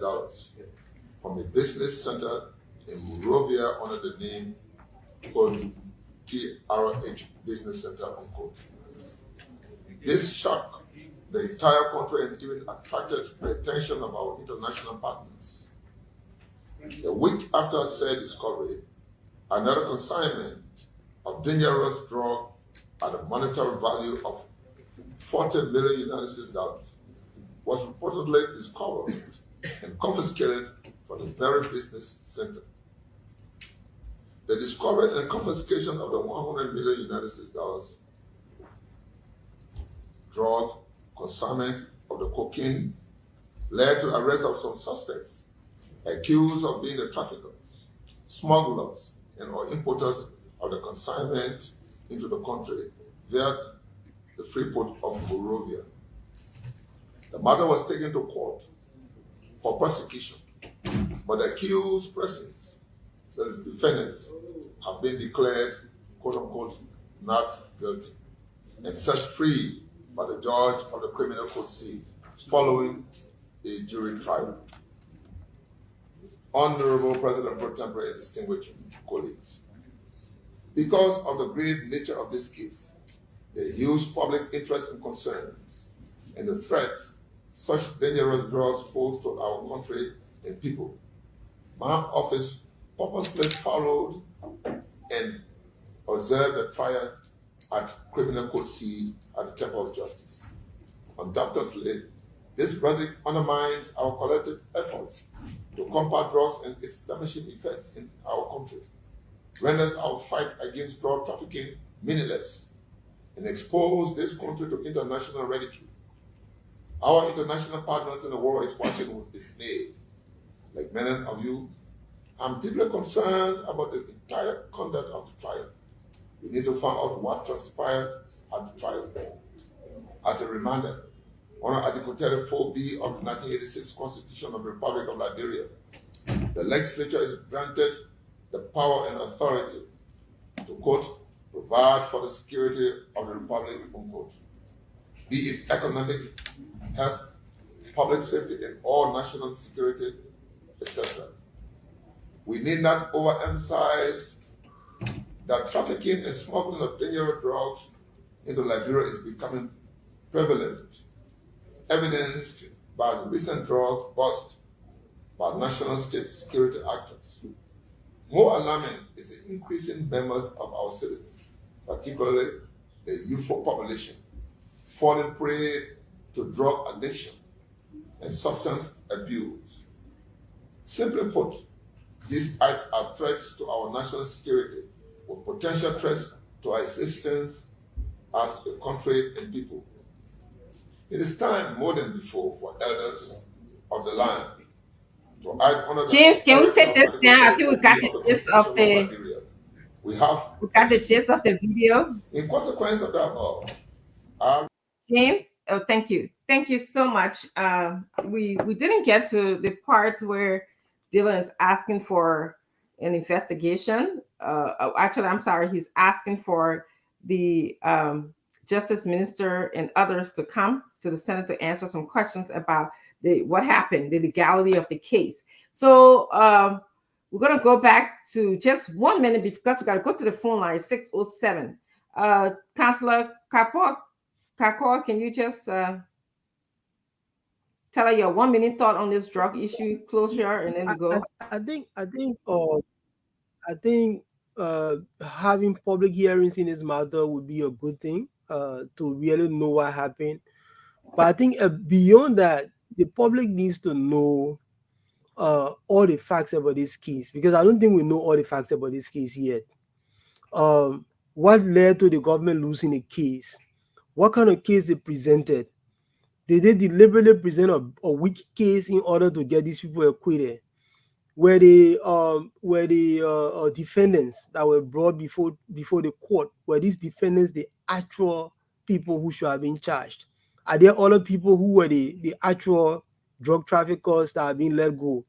from a business center in Monrovia under the name called TRH Business Center, unquote. This shocked the entire country and even attracted the attention of our international partners. A week after said discovery, another consignment of dangerous drug at a monetary value of $40 million United States was reportedly discovered and confiscated from the very business center. The discovery and confiscation of the $100 million United States drug consignment of the cocaine led to the arrest of some suspects accused of being the traffickers, smugglers, and or importers of the consignment into the country via the free port of Monrovia. The matter was taken to court for prosecution, but the accused persons, that is defendants, have been declared, quote-unquote, not guilty and set free by the judge of the criminal court C following a jury trial. Honorable President pro tempore and distinguished colleagues, because of the grave nature of this case, the huge public interest and concerns, and the threats such dangerous drugs pose to our country and people, my office purposely followed and observed the trial at Criminal Court C at the Temple of Justice. Undoubtedly, this verdict undermines our collective efforts to combat drugs and its damaging effects in our country, renders our fight against drug trafficking meaningless, and exposes this country to international ridicule. Our international partners in the world is watching with dismay Like many of you, I'm deeply concerned about the entire conduct of the trial. We need to find out what transpired at the trial. As a reminder, under Article 34B of the 1986 Constitution of the Republic of Liberia, the legislature is granted the power and authority to, quote, provide for the security of the Republic, unquote, be it economic, health, public safety, and all national security, etc. We need not overemphasize that trafficking and smuggling of dangerous drugs into Liberia is becoming prevalent, evidenced by the recent drug bust by national state security actors. More alarming is the increasing members of our citizens, particularly the youthful population, falling prey to drug addiction and substance abuse. Simply put, these acts are threats to our national security, with potential threats to our existence as a country and people. It is time more than before for elders of the land to act under James, can we take this down? I think we got the the gist of the gist of the video. In consequence of that above, James, oh, thank you so much. We didn't get to the part where Dylan is asking for an investigation. Actually, I'm sorry, he's asking for the Justice Minister and others to come to the Senate to answer some questions about what happened, the legality of the case. So we're going to go back to just 1 minute because we got to go to the phone line, 607. Councillor Kakor, can you just tell us your 1 minute thought on this drug issue closure, and then we go? I think having public hearings in this matter would be a good thing to really know what happened. But I think beyond that, the public needs to know all the facts about this case, because I don't think we know all the facts about this case yet. What led to the government losing a case? What kind of case they presented? Did they deliberately present a weak case in order to get these people acquitted? Were the defendants that were brought before the court, were these defendants the actual people who should have been charged? Are there other people who were the actual drug traffickers that have been let go?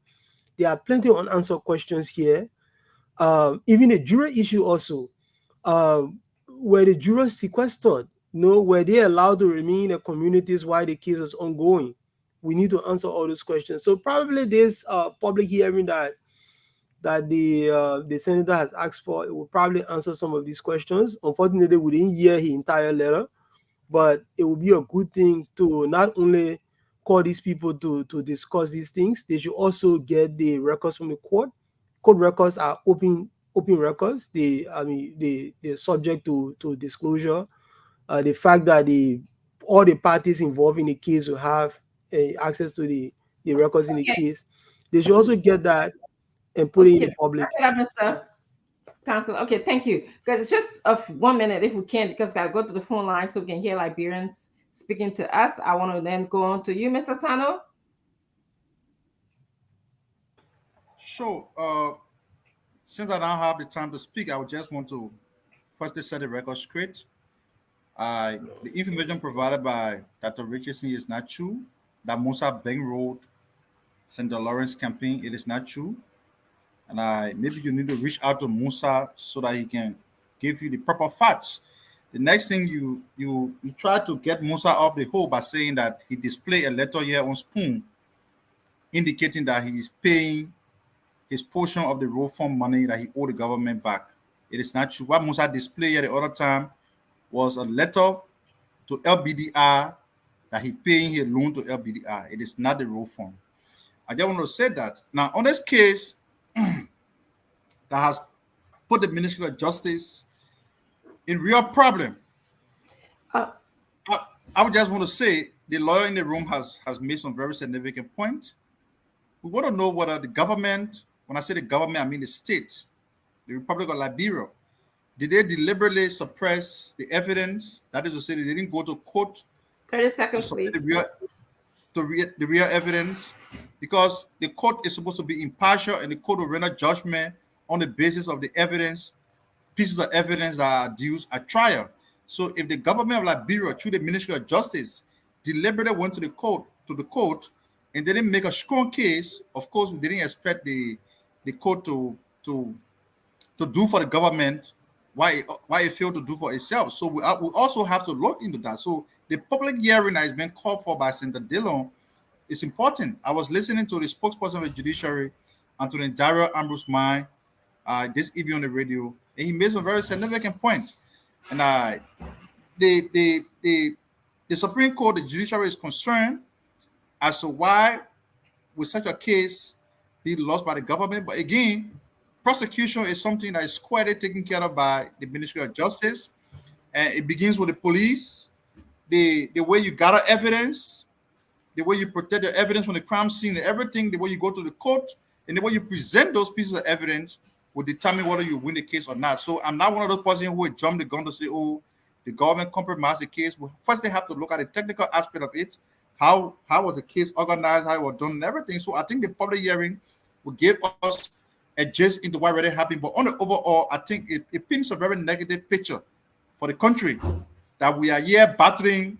There are plenty of unanswered questions here. Even the jury issue also. Were the jurors sequestered? No, were they allowed to remain in the communities while the case was ongoing? We need to answer all those questions. So probably this public hearing that the senator has asked for, it will probably answer some of these questions. Unfortunately, we didn't hear his entire letter, but it will be a good thing to not only call these people to discuss these things, they should also get the records from the court. Court records are open records. They're subject to disclosure. The fact that all the parties involved in the case will have access to the records in the case, they should also get that and put it in the public. Mr. Council. Okay, thank you. Because it's just 1 minute if we can, because we got to go to the phone line so we can hear Liberians speaking to us. I want to then go on to you, Mr. Sano. So, since I don't have the time to speak, I would just want to firstly set the record straight. The information provided by Dr. Richardson is not true. That Musa bankrolled Senator Lawrence campaign, it is not true. And maybe you need to reach out to Musa so that he can give you the proper facts. The next thing you try to get Musa off the hook by saying that he displayed a letter here on Spoon indicating that he is paying his portion of the road fund money that he owed the government back. It is not true. What Musa displayed here the other time was a letter to LBDR that he paying his loan to LBDR. It is not the road fund. I just want to say that. Now, on this case that has put the Ministry of Justice in real problem, I would just want to say the lawyer in the room has made some very significant points. We want to know whether the government, when I say the government, I mean the state, the Republic of Liberia, did they deliberately suppress the evidence? That is to say, they didn't go to court. 30 seconds, please. the real evidence, because the court is supposed to be impartial and the court will render judgment on the basis of the evidence, pieces of evidence that are adduced at trial. So if the government of Liberia, through the Ministry of Justice, deliberately went to the court, and they didn't make a strong case, of course, we didn't expect the court to do for the government why it failed to do for itself. So we also have to look into that. So the public hearing that has been called for by Senator Dillon is important. I was listening to the spokesperson of the judiciary, Anthony Daryl Ambrose Mine, this evening on the radio, and he made some very significant points. And the Supreme Court, the judiciary, is concerned as to why would such a case be lost by the government. But again, prosecution is something that is squarely taken care of by the Ministry of Justice, and it begins with the police. The way you gather evidence, the way you protect the evidence from the crime scene and everything, the way you go to the court, and the way you present those pieces of evidence will determine whether you win the case or not. So I'm not one of those persons who would jump the gun to say, oh, the government compromised the case. Well, first, they have to look at the technical aspect of it. How was the case organized, how it was done, and everything. So I think the public hearing will give us a gist into what really happened. But on the overall, I think it paints a very negative picture for the country that we are here battling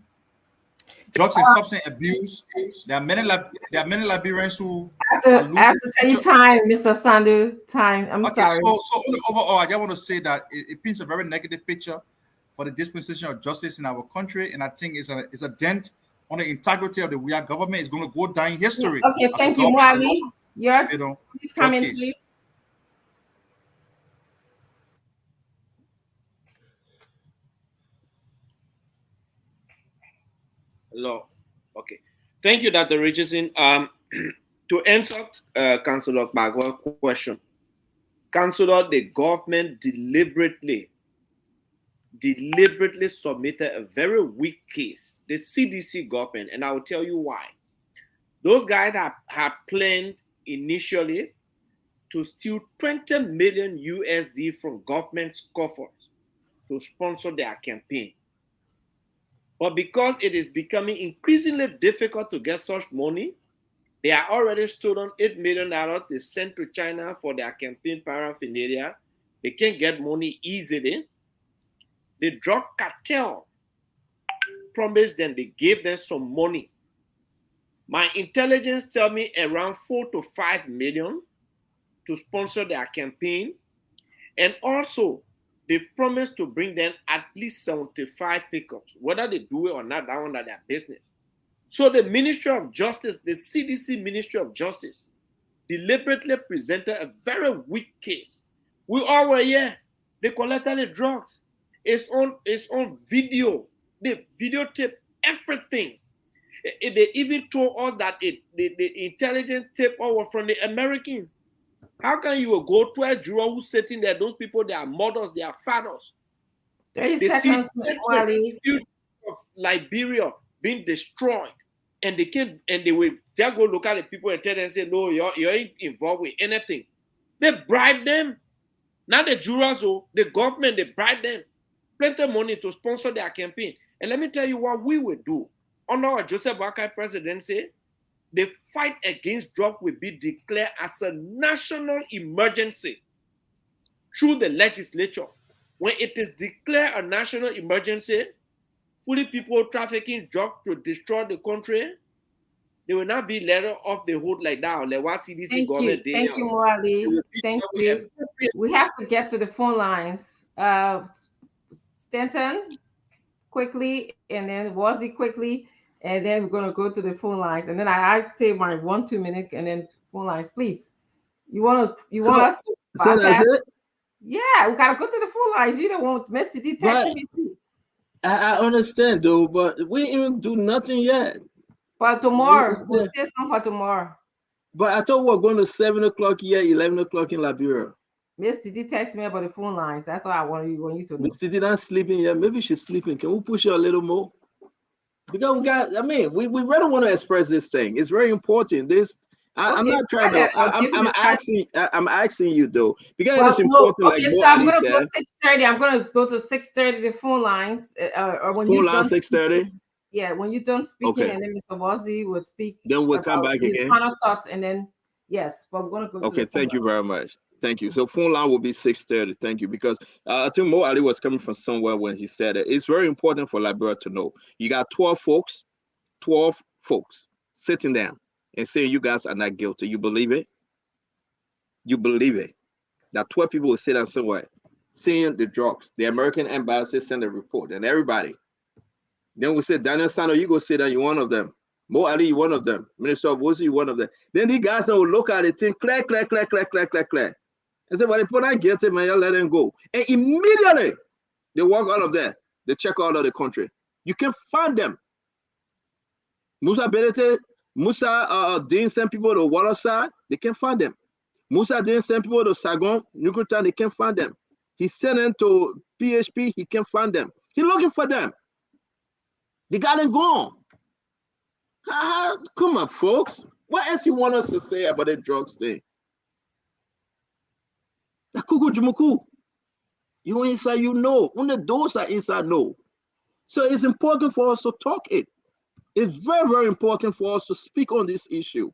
drugs and substance abuse. There are many Liberians who I have to tell you time, Mr. Sandu, time. I'm sorry. So on the overall, I just want to say that it paints a very negative picture for the dispensation of justice in our country, and I think it's a dent on the integrity of the Wia government. Is going to go down in history. Okay, thank you, Mwali. Please come in, please. Hello. Okay. Thank you, Dr. Richardson. To answer Councillor Bagwell's question, Councillor, the government deliberately submitted a very weak case, the CDC government, and I will tell you why. Those guys have planned initially to steal 20 million USD from government coffers to sponsor their campaign. But because it is becoming increasingly difficult to get such money, they are already stolen $8 million they sent to China for their campaign paraphernalia. They can't get money easily. The drug cartel promised them, they gave them some money. My intelligence tell me around 4 to 5 million to sponsor their campaign. And also, they've promised to bring them at least 75 pickups. Whether they do it or not, that one is their business. So the Ministry of Justice, the CDC Ministry of Justice, deliberately presented a very weak case. We all were here. They collected the drugs. It's on video. They videotape everything. They even told us that the intelligence tape over from the Americans. How can you go to a juror who's sitting there? Those people, they are mothers, they are fathers. 30 seconds, Wally. Of Liberia being destroyed, and they will just go look at the people and tell them, say, no, you're involved with anything. They bribe them. Not the jurors, the government, they bribe them. Plenty of money to sponsor their campaign. And let me tell you what we will do. Under our Joseph Boakai presidency, the fight against drug will be declared as a national emergency through the legislature. When it is declared a national emergency, fully people trafficking drugs to destroy the country, they will not be let off the hood like that. Like what CDC government did. Thank you, Mwali. Thank you. We have to get to the phone lines. Stanton, quickly, and then Wazzy quickly, and then we're gonna go to the phone lines, and then I say my 1-2 minute, and then phone lines, please. You want us to so that's it? Yeah, we gotta go to the phone lines. You don't want Mr. D texting me too. I understand though, but we ain't even do nothing yet. But tomorrow, we'll say something for tomorrow. But I thought we were going to 7 o'clock here, 11 o'clock in Liberia. Mr. D text me about the phone lines. That's what I want you to know. Mr. D not sleeping yet. Maybe she's sleeping. Can we push her a little more? Because we really want to express this thing. It's very important. I'm not trying to. I'm asking you though, because it's important. Okay, so I'm gonna go 6:30. I'm gonna go to 6:30. The phone lines. Or when phone line 6:30. Yeah, when you're done speaking, Okay. and then Mr. Wazzy will speak Then we'll come about back his again. final thoughts, and then yes, but we're gonna go to Okay, the phone thank you line. very much. Thank you. So phone line will be 6:30. Thank you. Because I think Mo Ali was coming from somewhere when he said it. It's very important for Liberia to know. You got 12 folks sitting down and saying you guys are not guilty. You believe it? You believe it? That 12 people will sit down somewhere, seeing the drugs. The American embassy send a report, and everybody. Then we say, Daniel Sano, you go sit down, you're one of them. Mo Ali, you one of them. Minister of Wozi, you one of them. Then the guys will look at it, think, clear. And say, well, they put on guilty, man, you let them go. And immediately, they walk out of there. They check out of the country. You can find them. Musa didn't send people to water side. They can find them. Musa didn't send people to Saigon, Nukutan. They can find them. He sent them to PHP. He can find them. He's looking for them. They got them gone. Come on, folks. What else you want us to say about the drugs thing? The kuku jumuku. You inside, you know. Only those are inside know. So it's important for us to talk it. It's very, very important for us to speak on this issue.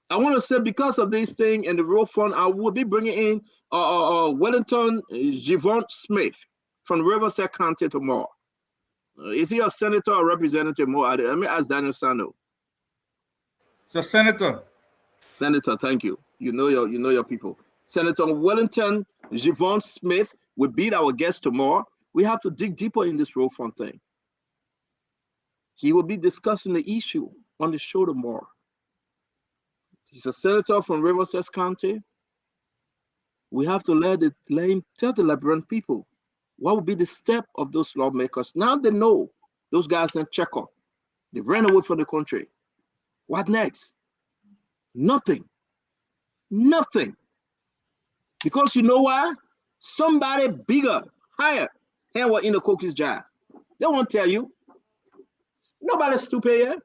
I want to say because of this thing and the Road Fund, I will be bringing in Wellington Javon Smith from Riverside County tomorrow. Is he a senator or representative? More, let me ask Daniel Sano. So, Senator. Senator, thank you. You know your people. Senator Wellington Javon Smith will be our guest tomorrow. We have to dig deeper in this Road Fund thing. He will be discussing the issue on the show tomorrow. He's a senator from Riverside County. We have to let him tell the Liberian people what would be the step of those lawmakers. Now they know those guys in check up. They ran away from the country. What next? Nothing. Because you know why? Somebody bigger, higher, and were in the cookie's jar. They won't tell you. Nobody's stupid here.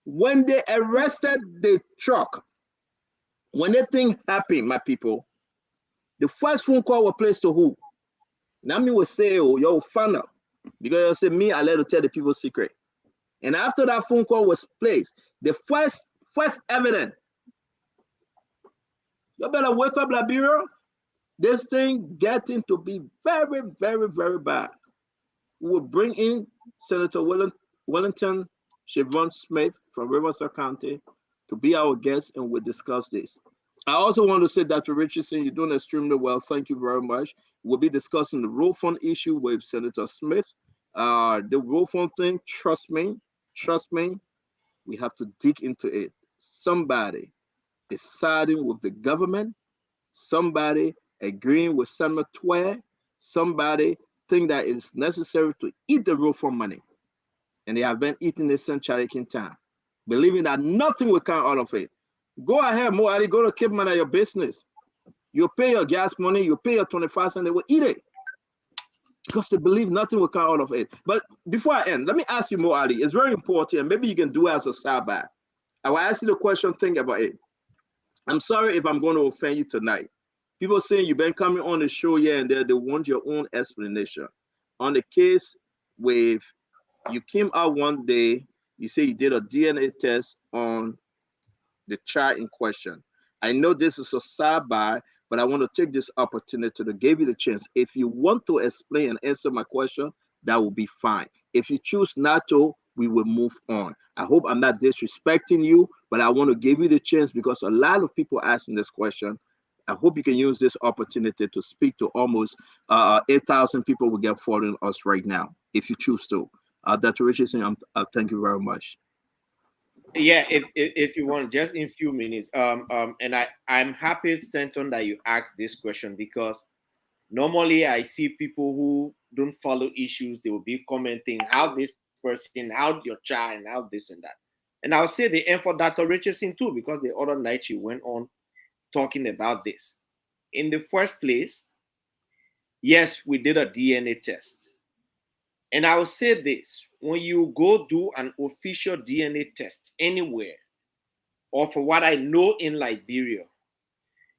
When they arrested the truck, when that thing happened, my people, the first phone call was placed to who? Now me will say, oh, yo, found out. Because you say, me, I let to tell the people secret. And after that phone call was placed, the first evidence, you better wake up, Liberia. This thing getting to be very, very, very bad. We will bring in Senator Wellington Javon Smith from Riverside County to be our guest, and we'll discuss this. I also want to say, Dr. Richardson, you're doing extremely well. Thank you very much. We'll be discussing the Road Fund issue with Senator Smith. The Road Fund thing, trust me, we have to dig into it. Somebody is siding with the government. Somebody agreeing with Senator Twain. Somebody think that it's necessary to eat the Road Fund money. And they have been eating this since Charlie time, believing that nothing will come out of it. Go ahead, Mo Ali, go to keep money of your business. You pay your gas money, you pay your 25 cents, they will eat it. Because they believe nothing will come out of it. But before I end, let me ask you, Mo Ali, it's very important, and maybe you can do it as a sidebar. I will ask you the question, think about it. I'm sorry if I'm going to offend you tonight. People saying you've been coming on the show here and there, they want your own explanation. On the case with, you came out one day, you say you did a DNA test on the child in question. I know this is a sidebar, but I want to take this opportunity to give you the chance. If you want to explain and answer my question, that will be fine. If you choose not to, we will move on. I hope I'm not disrespecting you, but I want to give you the chance because a lot of people asking this question. I hope you can use this opportunity to speak to almost 8,000 people who get following us right now, if you choose to. Dr. Richardson, thank you very much. Yeah, if you want, just in a few minutes. And I'm happy, Stanton, that you asked this question because normally I see people who don't follow issues. They will be commenting how this person, how your child, and how this and that. And I'll say the end for Dr. Richardson too, because the other night she went on talking about this. In the first place, yes, we did a DNA test. And I will say this, when you go do an official DNA test anywhere, or for what I know in Liberia,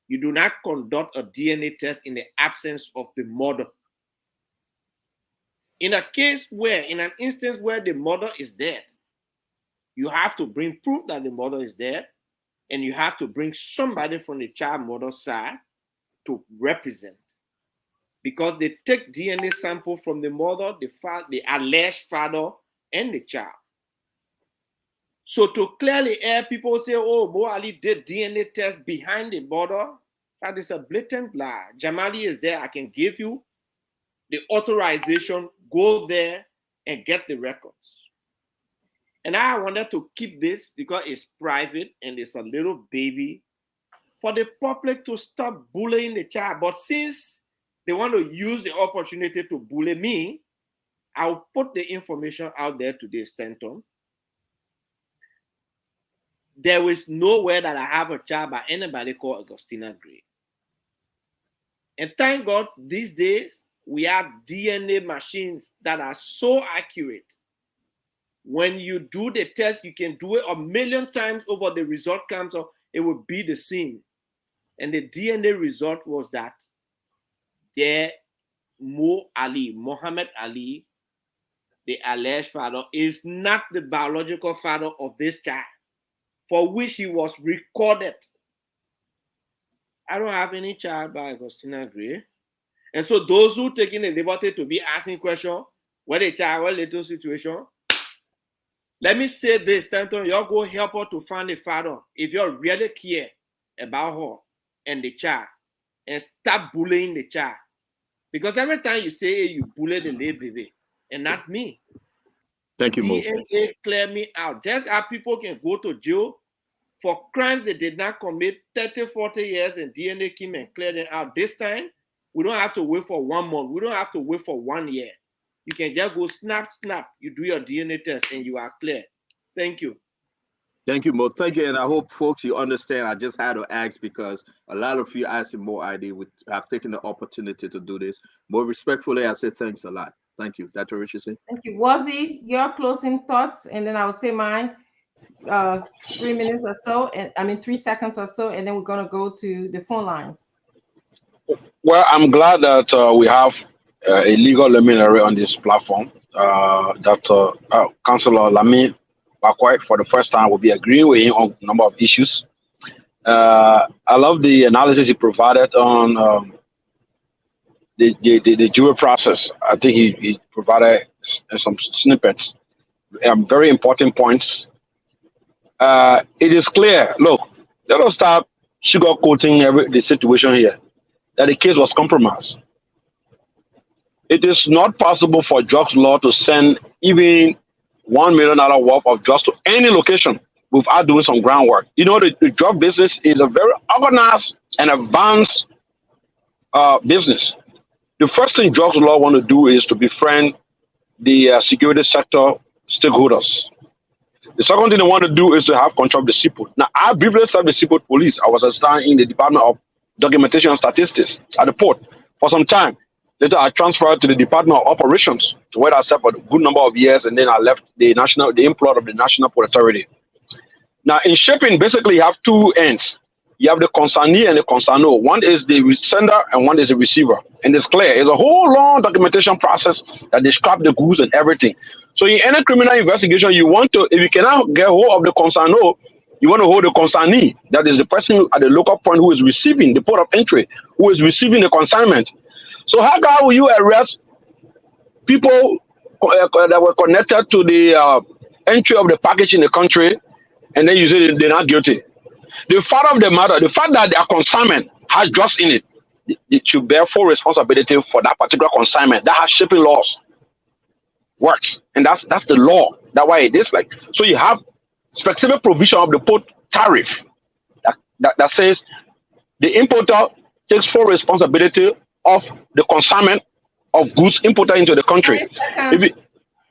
you do not conduct a DNA test in the absence of the mother. In a case where, in an instance where the mother is dead, you have to bring proof that the mother is dead, and you have to bring somebody from the child mother's side to represent. Because they take DNA sample from the mother, the alleged father, and the child. So to clearly air, people say, oh, Mo Ali did DNA test behind the border. That is a blatant lie. Jamali is there. I can give you the authorization. Go there and get the records. And I wanted to keep this because it's private and it's a little baby for the public to stop bullying the child. But since they want to use the opportunity to bully me, I'll put the information out there today, Stanton. There is nowhere that I have a child by anybody called Augustina Gray. And thank God, these days, we have DNA machines that are so accurate. When you do the test, you can do it 1,000,000 times over, the result comes up, it will be the same. And the DNA result was that Muhammad Ali, the alleged father, is not the biological father of this child, for which he was recorded. I don't have any child by Augustina Gray. And so those who taking the liberty to be asking questions, what a child, what little situation, let me say this, Stanton, y'all go help her to find the father if you really care about her and the child, and stop bullying the child. Because every time you say, hey, you bully the little baby, and not me. Thank you, Mo. DNA clear me out. Just as people can go to jail for crimes they did not commit 30, 40 years, and DNA came and cleared them out. This time, we don't have to wait for 1 month. We don't have to wait for 1 year. You can just go snap, you do your DNA test, and you are clear. Thank you. Thank you, Mo. Thank you, and I hope folks you understand. I just had to ask because a lot of you asking Mo ID would have taken the opportunity to do this. More respectfully, I say thanks a lot. Thank you, Dr. Richardson. Thank you, Wazi. Your closing thoughts, and then I will say mine. 3 minutes or so, and I mean 3 seconds or so, and then we're going to go to the phone lines. Well, I'm glad that we have a legal luminary on this platform. Councillor Lami Bakwai, for the first time, will be agreeing with him on a number of issues. I love the analysis he provided on the jury process. I think he provided some snippets, very important points. It is clear. Look, let us stop sugarcoating the situation here, that the case was compromised. It is not possible for drugs law to send even $1 million worth of drugs to any location without doing some groundwork. You know, the drug business is a very organized and advanced business. The first thing drugs law want to do is to befriend the security sector stakeholders. The second thing they want to do is to have control of the seaport. Now, I briefly served the seaport police. I was assigned in the Department of Documentation and Statistics at the port for some time. Later, I transferred to the Department of Operations, where I served for a good number of years, and then I left the employer of the National Port Authority. Now, in shipping, basically, you have two ends. You have the consignee and the consignor. One is the sender and one is the receiver. And it's clear. It's a whole long documentation process that describes the goods and everything. So in any criminal investigation, you want to, if you cannot get hold of the consignor, you want to hold the consignee. That is the person at the local point who is receiving the port of entry, who is receiving the consignment. So how will you arrest people that were connected to the entry of the package in the country, and then you say they're not guilty? The fact of the matter, the fact that their consignment has drugs in it, it should bear full responsibility for that particular consignment. That has shipping laws works, and that's the law. That's why it is like. So you have specific provision of the port tariff that says the importer takes full responsibility of the consignment of goods imported into the country.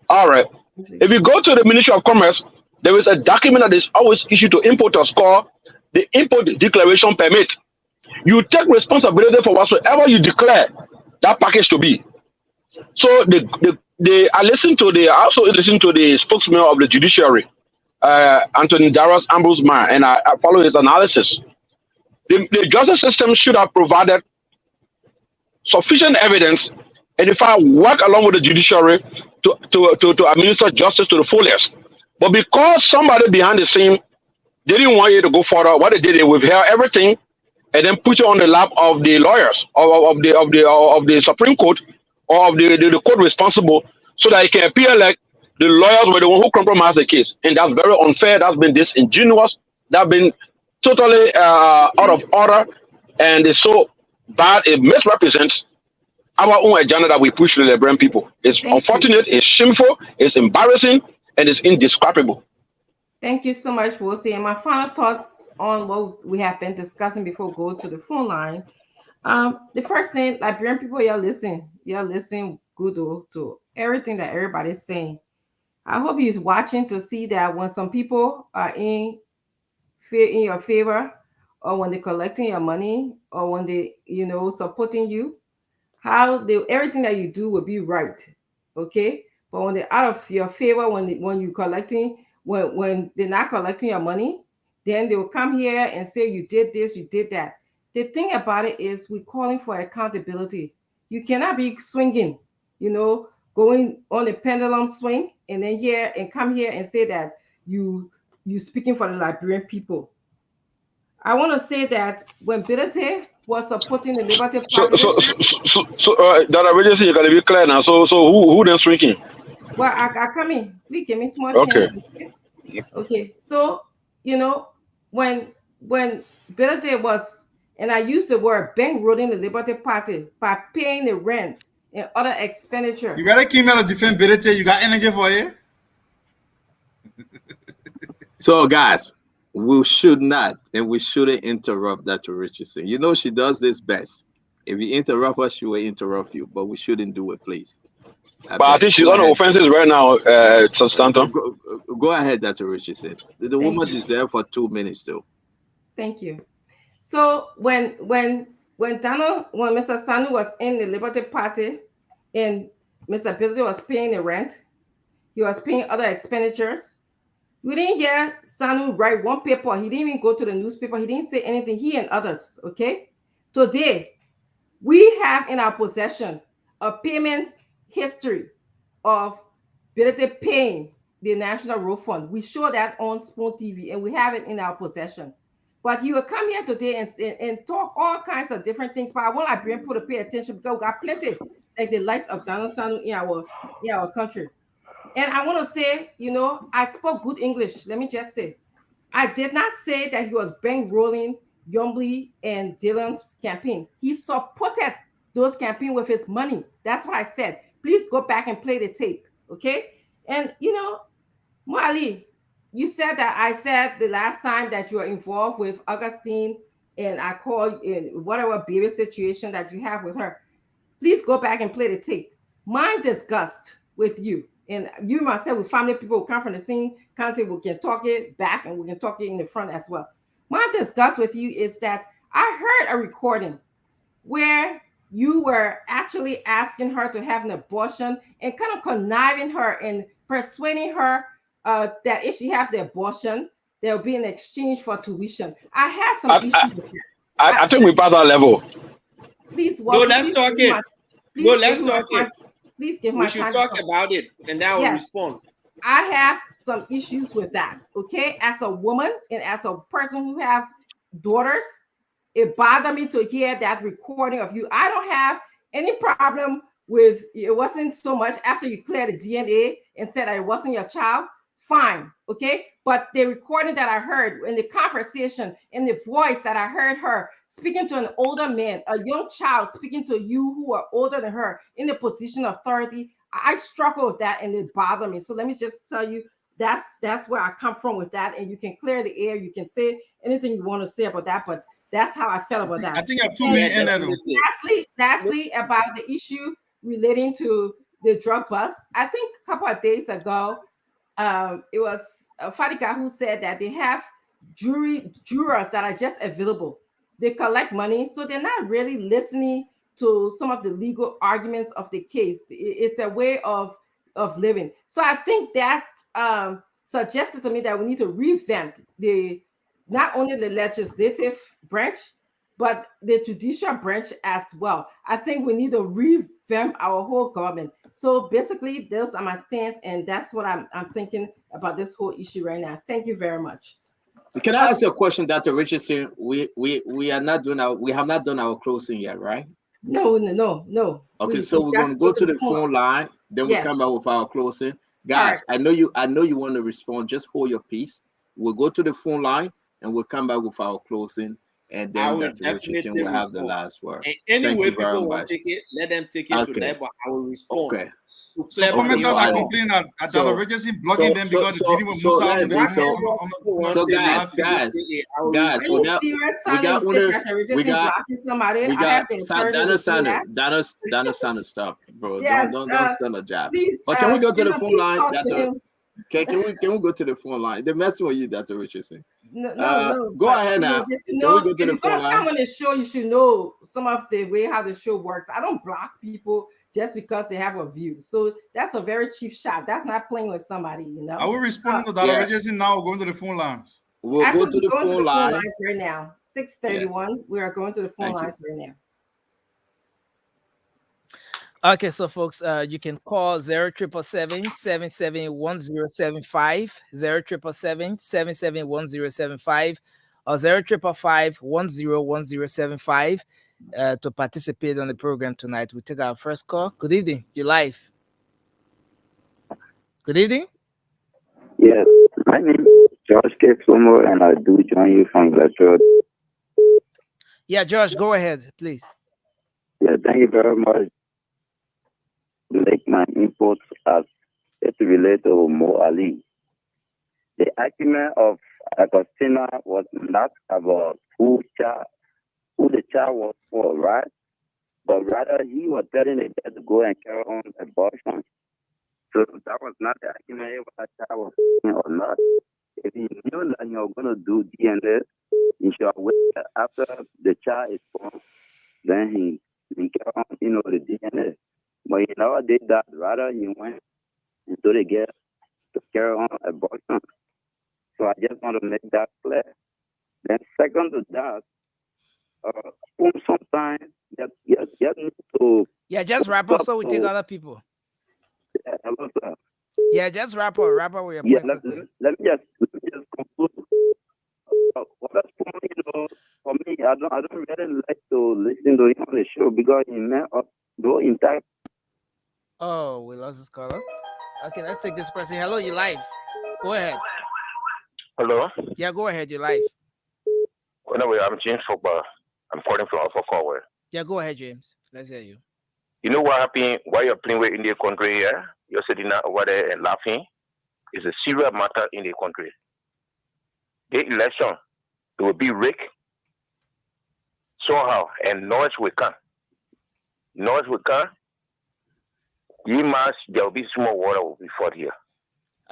All right. If you go to the Ministry of Commerce, there is a document that is always issued to importers called the Import Declaration Permit. You take responsibility for whatsoever you declare that package to be. So I also listened to the spokesman of the judiciary, Anthony Darius Ambrose-Meyer, and I follow his analysis. The justice system should have provided sufficient evidence and in fact work along with the judiciary to administer justice to the fullest. But because somebody behind the scene they didn't want you to go further, what they did is withheld everything and then put you on the lap of the lawyers of the Supreme Court or of the court responsible, so that it can appear like the lawyers were the one who compromised the case, and that's very unfair. That's been disingenuous. That's been totally out of order, and it's so bad. It misrepresents our own agenda that we push to the Liberian people. It's Thank you. unfortunate. It's shameful. It's embarrassing, and it's indescribable. Thank you so much, Wosi. And my final thoughts on what we have been discussing before we go to the phone line. The first thing, Liberian people, y'all listen good to everything that everybody's saying. I hope you're watching to see that when some people are in your favor, or when they're collecting your money, or when they, supporting you, everything that you do will be right, okay? But when they're out of your favor, when you're collecting, when they're not collecting your money, then they will come here and say you did this, you did that. The thing about it is we're calling for accountability. You cannot be swinging, going on a pendulum swing and then come here and say that you speaking for the Liberian people. I want to say that when Bilete was supporting the Liberty Party. So that I really say you gotta be clear now. So who then swinging? Well, I come in. Please give me small chance. Okay. So when Bilete was, and I use the word bankrolling the Liberty Party by paying the rent and other expenditure. You gotta keep out of defend Bilete. You got energy for you? So guys, we should not and we shouldn't interrupt Dr. Richardson. She does this best. If you interrupt her, she will interrupt you, but we shouldn't do it, please. But I think she's on the offenses right now, Substanto. Go ahead, Dr. Richardson. The woman is there for 2 minutes, though. Thank you. So when Mr. Sanu was in the Liberty Party and Mr. Billy was paying the rent, he was paying other expenditures. We didn't hear Sanu write one paper. He didn't even go to the newspaper. He didn't say anything. He and others, okay? Today, we have in our possession a payment history of Bilete paying the National Road Fund. We show that on Spoon TV, and we have it in our possession. But he will come here today and talk all kinds of different things. But I want Liberian people to pay attention because we got plenty, like the likes of Donald Sanu in our country. And I want to say, I spoke good English. Let me just say, I did not say that he was bankrolling Yombly and Dylan's campaign. He supported those campaigns with his money. That's what I said. Please go back and play the tape, okay? And, Mwali, you said that I said the last time that you were involved with Augustine and I called in whatever baby situation that you have with her. Please go back and play the tape. My disgust with you. And you myself with family people who come from the same country, we can talk it back and we can talk it in the front as well. My disgust with you is that I heard a recording where you were actually asking her to have an abortion and kind of conniving her and persuading her that if she have the abortion, there will be an exchange for tuition. I had some issues with that. I think we passed that level. Please, no, let's talk it. No, let's talk it. Please give my time. We should talk about it, and then I will respond. I have some issues with that, okay? As a woman and as a person who have daughters, it bothered me to hear that recording of you. I don't have any problem with it. Wasn't so much after you cleared the DNA and said that it wasn't your child. Fine, okay? But the recording that I heard in the conversation, in the voice that I heard her speaking to an older man, a young child speaking to you who are older than her in the position of authority, I struggle with that and it bothered me. So let me just tell you, that's where I come from with that. And you can clear the air. You can say anything you want to say about that, but that's how I felt about that. I think I have 2 minutes in there. Lastly, about the issue relating to the drug bust. I think a couple of days ago, it was Fadika who said that they have jurors that are just available. They collect money, so they're not really listening to some of the legal arguments of the case. It's their way of living. So I think that suggested to me that we need to revamp not only the legislative branch, but the judicial branch as well. I think we need to revamp our whole government. So basically, those are my stance, and that's what I'm thinking about this whole issue right now. Thank you very much. Can I ask you a question, Dr. Richardson? We have not done our closing yet, right? No. Okay, so we're going to go to the phone line, then we'll come back with our closing. Guys, I know you want to respond. Just hold your peace. We'll go to the phone line and we'll come back with our closing, and then Dr. Richardson will have the last word. And anyway, people want to take it, let them take it to them, but I will respond. Okay. So commenters are complaining that Dr. Richardson blocking them because they're dealing with Musa on the So guys, Donna Sanders, stop, bro. Yes, don't stand a jab. Please, but can we go to the phone line? Can we go to the phone line? They're messing with you, Dr. Richardson. No. Go ahead now. Can we go to the phone line? Come on the show, you should know some of the way how the show works. I don't block people just because they have a view. So that's a very cheap shot. That's not playing with somebody, you know. I will respond to Dr. Richardson now. Going to the phone lines. We'll go to the phone line right now. 6:31. Yes. We are going to the phone lines right now. Okay, so folks, you can call 0777-771075, 0777-771075, or 0555-101075 to participate on the program tonight. We take our first call. Good evening. You're live. Good evening. Yes, my name is George K. Flomo, and I do join you from Glasgow. Yeah, George, go ahead, please. Yeah, thank you very much. Make my input as it relates to Mo Ali. The argument of Agostina was not about who the child was for, right? But rather he was telling the dad to go and carry on abortion. So that was not the argument if the child was or not. If he knew that he was going to do DNA, he should wait after the child is born. Then he carry on, the DNA. But he never did that. Rather, he went into the girl to carry on abortion. So I just want to make that clear. Then second to that, sometimes you need to... Yeah, just wrap up so we take other people. Yeah, hello, sir. Yeah, just wrap up with your point. Yeah, let me just conclude. For me, I don't really like to listen to him on the show because he may go in time. Oh, we lost this caller. Okay, let's take this person. Hello, you're live. Go ahead. Hello? Yeah, go ahead. You're live. Anyway, I'm James Fogba. I'm calling from Alpha Cowell. Yeah, go ahead, James. Let's hear you. You know what happened? Why you're playing with in the country here? You're sitting over there and laughing. It's a serious matter in the country. The election, it will be rigged somehow, and noise we can. There will be small water will be fought here.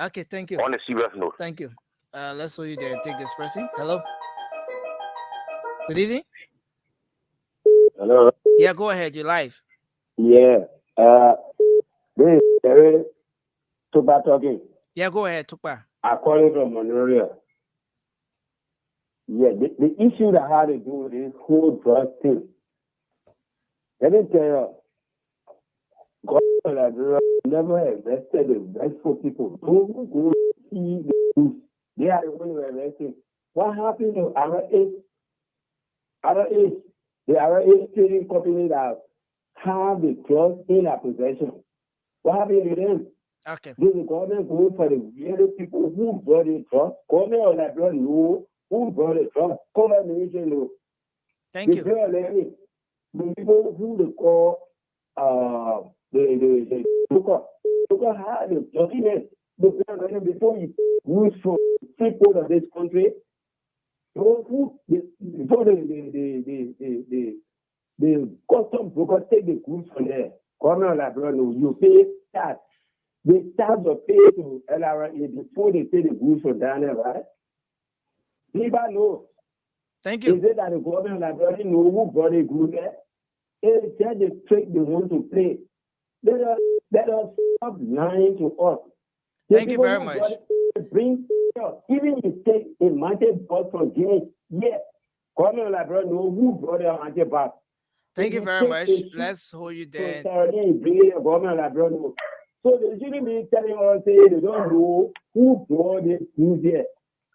Okay, thank you. On a serious note. Thank you. Let's show you there and take this person. Hello. Good evening. Hello. Yeah, go ahead. You're live. Yeah. This is Terry Tupa talking. Yeah, go ahead, Tupa. I'm calling from Monrovia. Yeah, the issue that had to do with this whole drug thing. Let me tell you, God never arrested the restful people. Those who go see the news, they are the ones who were arrested. What happened to RA8? The RA8 trading company that have the drugs in their possession. What happened to them? Okay. Did the government go for the real people who brought the drugs? Government or that blood know who brought the drugs? Government know. Thank you. The people who they call the Luca had the document before you move from people of this country. Before the custom broker take the goods from there. Government like you pay tax. The tax are paid to LRA before they take the goods from down there, right? People know. Thank you. Is it that the government library know who brought the goods there? It's just the trick they want to play. Let us stop lying to us. Thank you very much. Bring even if you take a mountain bus from James, yes, Government Liberia know who brought them and get back. Thank you very much. Let's hold you there. Government Liberia know. So they shouldn't be telling us say they don't know who brought this news here.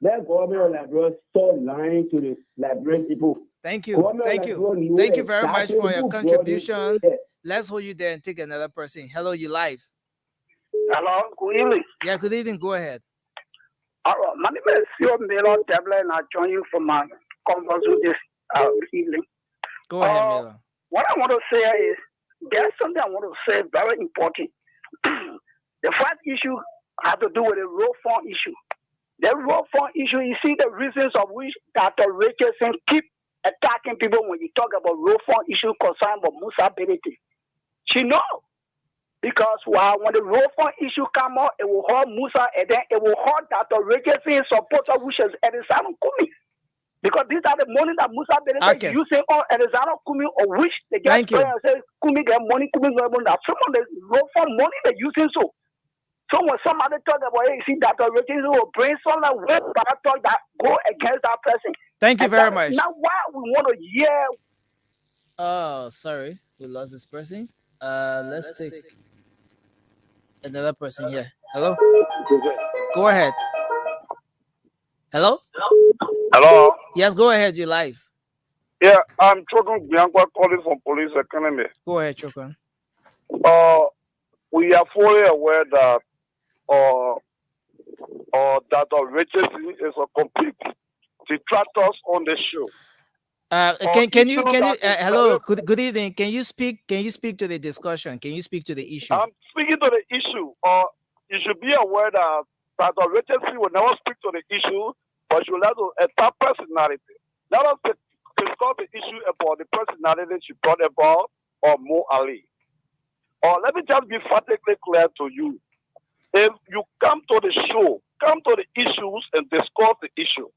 Let government Liberia stop lying to the Liberian people. Thank you. Thank you. Thank you very much for your contribution. Let's hold you there and take another person. Hello, you live. Hello, good evening. Yeah, good evening. Go ahead. My name is Sio Miller Tabla, and I join you from my conference this evening. Go ahead, Miller. What I want to say is there's something I want to say very important. The first issue has to do with the road fund issue. The road fund issue, you see the reasons of which Dr. Richardson keep attacking people when you talk about road fund issue concerning about Misappropriation. She knows. Because when the road fund issue come out, it will hurt Musa and then it will hurt Dr. Richardson supporter, which is Edison Kumi. Because these are the money that Musa Benedict using on Edison Kumi, or which they get say Kumi get money, Kumi get money. Some of the road fund money they're using so. So when somebody talk about it, you see Dr. Richardson will bring some like word talk that go against that person. Thank you very much. Now why we want to hear? Oh, sorry, we lost this person. Let's take another person here. Hello. Go ahead. Hello. Hello. Yes, go ahead. You live. Yeah, I'm Chokon Bianca calling from Police Academy. Go ahead, Chokon. We are fully aware that Dr. Richardson is a complete detractor on the show. Can you hello, good evening. Can you speak to the discussion? Can you speak to the issue? I'm speaking to the issue. You should be aware that Dr. Richardson will never speak to the issue, but she will have to attack personality. Let us discuss the issue about the personality she brought about or Mo Ali. Let me just be fatally clear to you. If you come to the show, come to the issues and discuss the issue.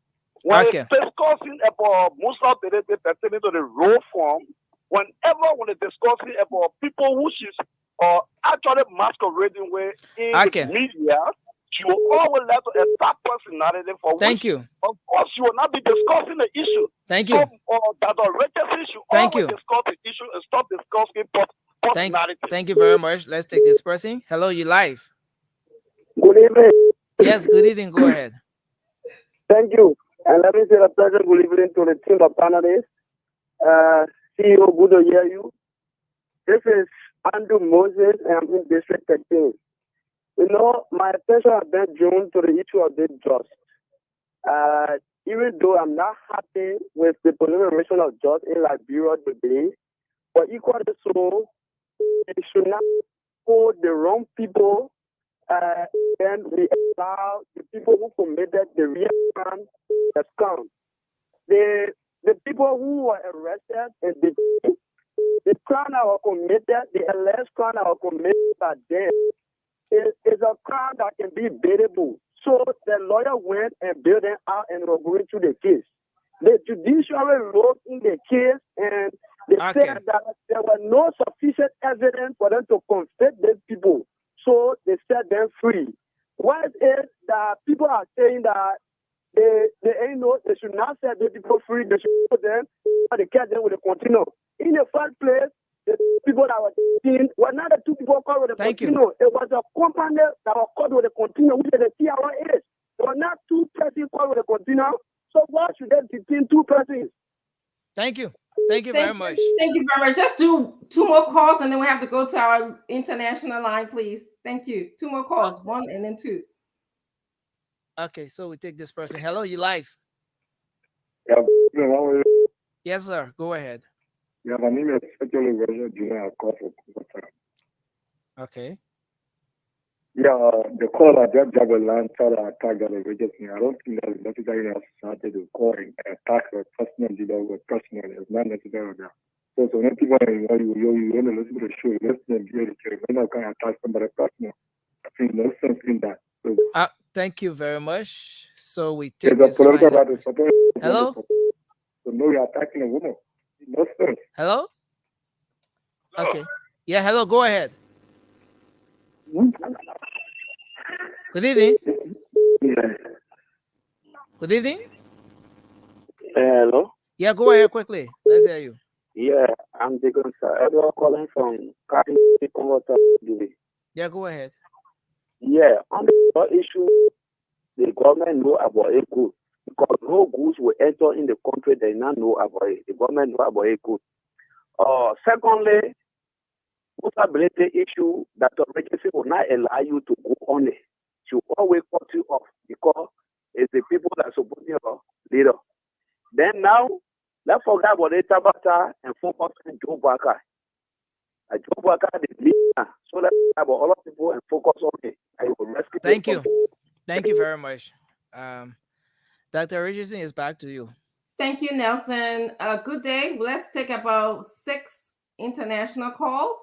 When discussing about Musa Benedict pertaining to the road form, when they're discussing about people who she's actually masquerading with in the media, she will always let to attack personality for Thank which, you. Of course, she will not be discussing the issue. Thank you. So, Dr. Richardson should always discuss the issue and stop discussing personality. Thank you very much. Let's take this person. Hello, you live. Good evening. Yes, good evening. Go ahead. Thank you. And let me say a pleasure good evening to the team of panelists. CEO, good to hear you. This is Andrew Moses, and I'm in District 13. You know, my attention has been drawn to the issue of this just. Even though I'm not happy with the proliferation of jobs in Liberia today, but equally so, it should not hold the wrong people and we allow the people who committed the real crime to come. The people who were arrested and the crime that were committed, the alleged crime that were committed by them, is a crime that can be bailable. So the lawyer went and bailed them out and were going through the case. The judiciary wrote in the case and they said that there was no sufficient evidence for them to convict these people. So they set them free. What is that people are saying that they should not set the people free, they should put them, but they catch them with a continue. In the first place, the people that were seen were not the two people caught with a continue. It was a company that was caught with a continue, which is the TRS. There were not two persons caught with a continue. So why should they detain two persons? Thank you. Thank you very much. Thank you very much. Just do 2 more calls and then we have to go to our international line, please. Thank you. 2 more calls, 1 and then 2. Okay, so we take this person. Hello, you live? Yeah, how are you? Yes, sir. Go ahead. Yeah, my name is Junior. Okay. Yeah, the call I just got a land tried to attack the Richardson. I don't think that is necessary in society to call and attack a personal dealer with personal. It's not necessary there. So when people you want to listen to the show, listen and be educated. When I can attack somebody personal, I think no sense in that. So, thank you very much. So we take this final... Hello? So no, you're attacking a woman. No sense. Hello? Okay. Yeah, hello, go ahead. Good evening. Good evening. Hello. Yeah, go ahead quickly. Let's hear you. Yeah, I'm Deacon Sir Edward calling from Cotton Converter. Yeah, go ahead. Yeah, on the issue, the government know about it good because no goods will enter in the country they not know about it. The government know about it good. Secondly, possibility issue that the agency will not allow you to go on it. She always cut you off because it's the people that support your leader. Then now, let's forget about the Tabata and focus on Joe Barker. Joe Barker is leader, so let's have all of people and focus on it. I will rescue. Thank you. Thank you very much. Dr. Richardson, is back to you. Thank you, Nelson. Good day. Let's take about 6 international calls.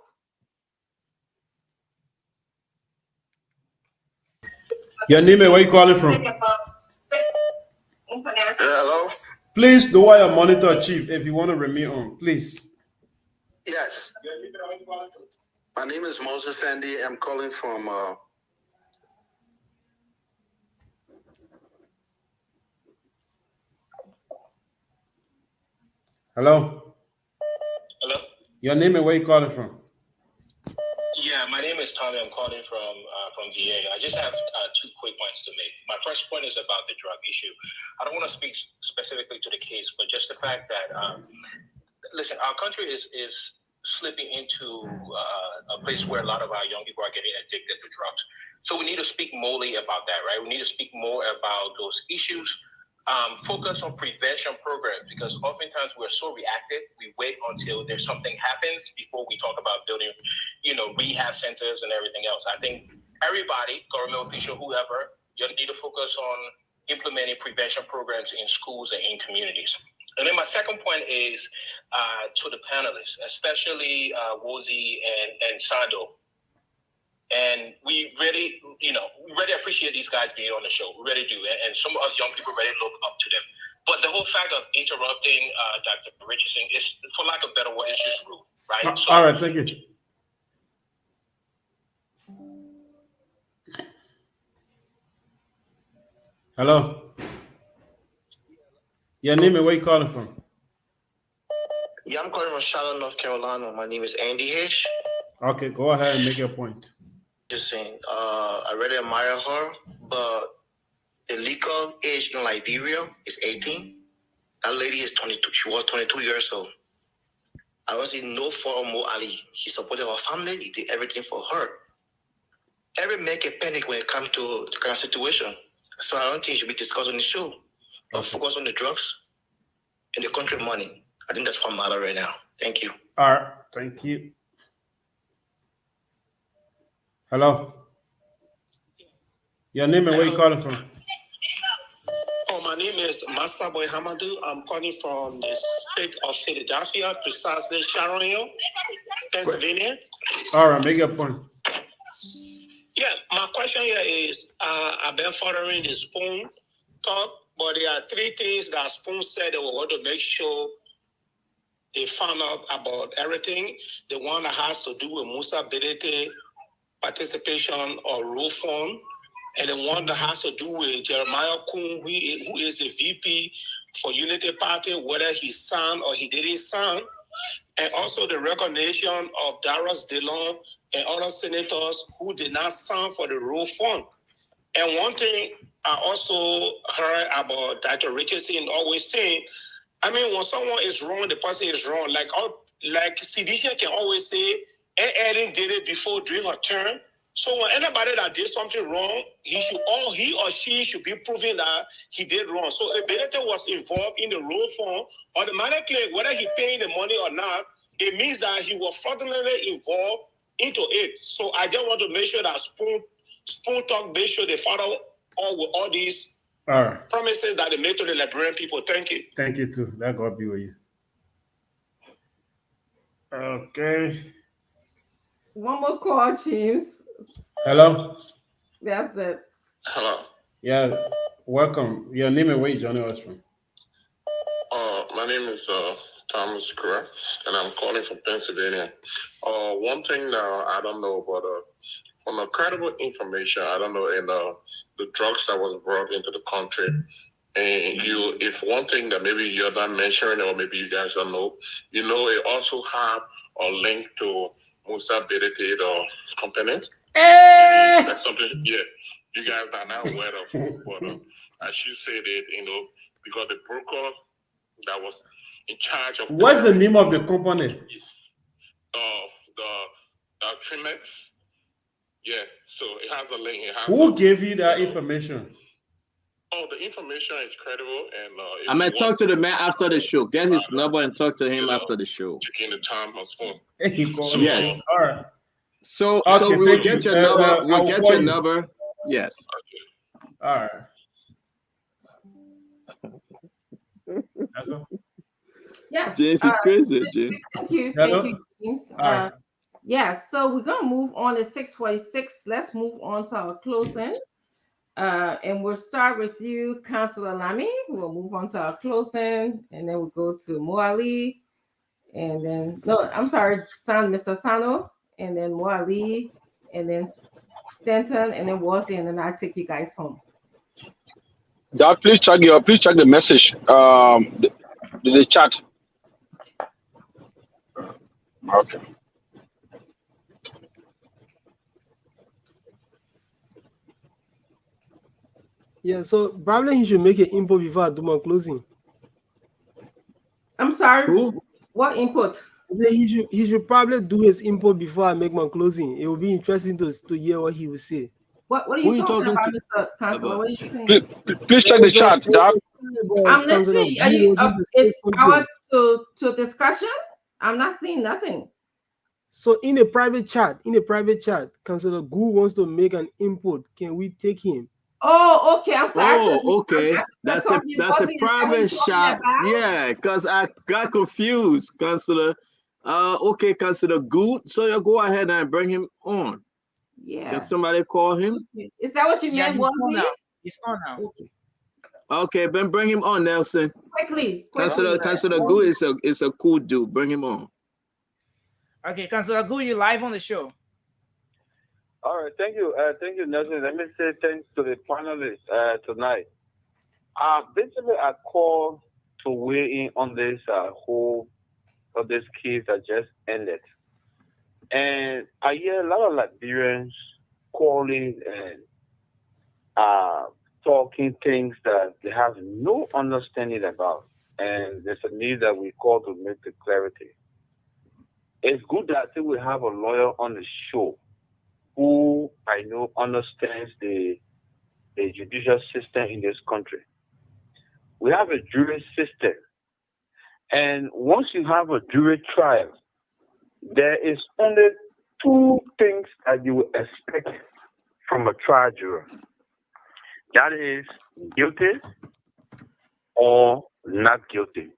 Your name and where you calling from? Hello? Please do I monitor, Chief, if you want to remain on, please. Yes. My name is Moses Sandy. I'm calling from Hello? Hello? Your name and where you calling from? Yeah, my name is Tommy. I'm calling from VA. I just have 2 quick points to make. My first point is about the drug issue. I don't want to speak specifically to the case, but just the fact that, listen, our country is slipping into a place where a lot of our young people are getting addicted to drugs. So we need to speak morely about that, right? We need to speak more about those issues. Focus on prevention programs because oftentimes we're so reactive. We wait until there's something happens before we talk about building, rehab centers and everything else. I think everybody, government official, whoever, you need to focus on implementing prevention programs in schools and in communities. And then my second point is to the panelists, especially Wozi and Sando. And we really, really appreciate these guys being on the show. We really do. And some of us young people really look up to them. But the whole fact of interrupting Dr. Richardson is, for lack of a better word, it's just rude, right? So, all right, thank you. Hello? Your name and where you calling from? Yeah, I'm calling from Charlotte, North Carolina. My name is Andy Hish. Okay, go ahead and make your point. Just saying, I really admire her, but the legal age in Liberia is 18. That lady is 22. She was 22 years old. I was in no fault of Mo Ali. He supported her family. He did everything for her. Every man can panic when it comes to the kind of situation. So I don't think it should be discussed on the show. But focus on the drugs and the country money. I think that's what matters right now. Thank you. All right, thank you. Hello? Your name and where you calling from? Oh, my name is Masaboy Hamadou. I'm calling from the state of Philadelphia, precisely Sharon Hill, Pennsylvania. All right, make your point. Yeah, my question here is, I've been following the Spoon talk, but there are 3 things that Spoon said they were going to make sure they found out about everything. The one that has to do with Misappropriation, participation or rule form, and the one that has to do with Jeremiah Kuhn, who is the VP for Unity Party, whether he signed or he didn't sign, and also the recognition of Darius Dillon and other senators who did not sign for the rule form. And one thing I also heard about Dr. Richardson always saying, when someone is wrong, the person is wrong. Like Sidisha can always say, Ellen did it before during her term. So when anybody that did something wrong, he or she should be proving that he did wrong. So if Benedict was involved in the rule form, automatically, whether he paying the money or not, it means that he was fraudulently involved into it. So I just want to make sure that Spoon Talk, make sure they follow all these promises that they made to the Liberian people. Thank you. Thank you too. That God be with you. Okay. One more call, James. Hello? That's it. Hello. Yeah, welcome. Your name and where you joining us from? My name is Thomas Kerr, and I'm calling from Pennsylvania. One thing now, I don't know, but from credible information, I don't know, in the drugs that was brought into the country, And if one thing that maybe you're not mentioning or maybe you guys don't know, it also have a link to Misappropriation or component. That's something, yeah, you guys are not aware of. But as you said it, because the broker that was in charge of What's the name of the company? The Trimex. Yeah, so it has a link. Who gave you that information? Oh, the information is credible, and I might talk to the man after the show. Get his number and talk to him after the show. Taking the time on phone. Yes. All right. So Okay, we will get your number. We'll get your number. Yes. All right. That's all. Yes. James, you're crazy, James. Thank you, James. Yes, so we're gonna move on to 646. Let's move on to our closing. And we'll start with you, Councillor Lamy. We'll move on to our closing, and then we'll go to Moali, and then Mr. Sano, and then Moali, and then Stanton, and then Wazi, and then I'll take you guys home. Dad, please check the message. The chat. Okay. Yeah, so probably he should make an input before I do my closing. I'm sorry. Who? What input? I say he should probably do his input before I make my closing. It will be interesting to hear what he will say. What are you talking about, Mr. Councilor? What are you saying? Please check the chat, Dad. I'm listening. Are you it's our to discussion? I'm not seeing nothing. So in a private chat, Councilor Gu wants to make an input. Can we take him? Oh, okay. I'm sorry. Oh, okay. That's a private chat. Yeah, because I got confused, Councilor. Okay, Councilor Good. So you go ahead and bring him on. Yeah. Can somebody call him? Is that what you meant, Wazi? He's on now. Okay, then bring him on, Nelson. Quickly. Councilor Good is a cool dude. Bring him on. Okay, Councilor Good, you live on the show. All right, thank you, Nelson. Let me say thanks to the panelists tonight. Basically, I called to weigh in on this whole of this case that just ended, and I hear a lot of Liberians calling and talking things that they have no understanding about, and there's a need that we call to make the clarity. It's good that I think we have a lawyer on the show who I know understands the judicial system in this country. We have a jury system. And once you have a jury trial, there is only two things that you will expect from a trial juror. That is guilty or not guilty.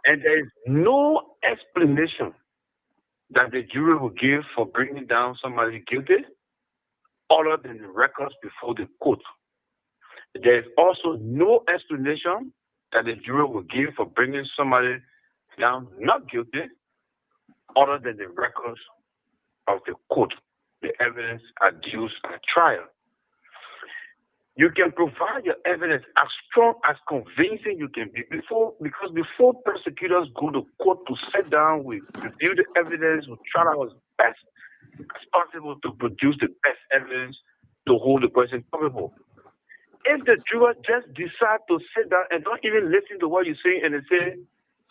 And there is no explanation that the jury will give for bringing down somebody guilty other than the records before the court. There is also no explanation that the jury will give for bringing somebody down not guilty other than the records of the court, the evidence adduced at trial. You can provide your evidence as strong, as convincing you can be because before prosecutors go to court to sit down, we review the evidence, we try our best as possible to produce the best evidence to hold the person culpable. If the juror just decide to sit down and don't even listen to what you say and they say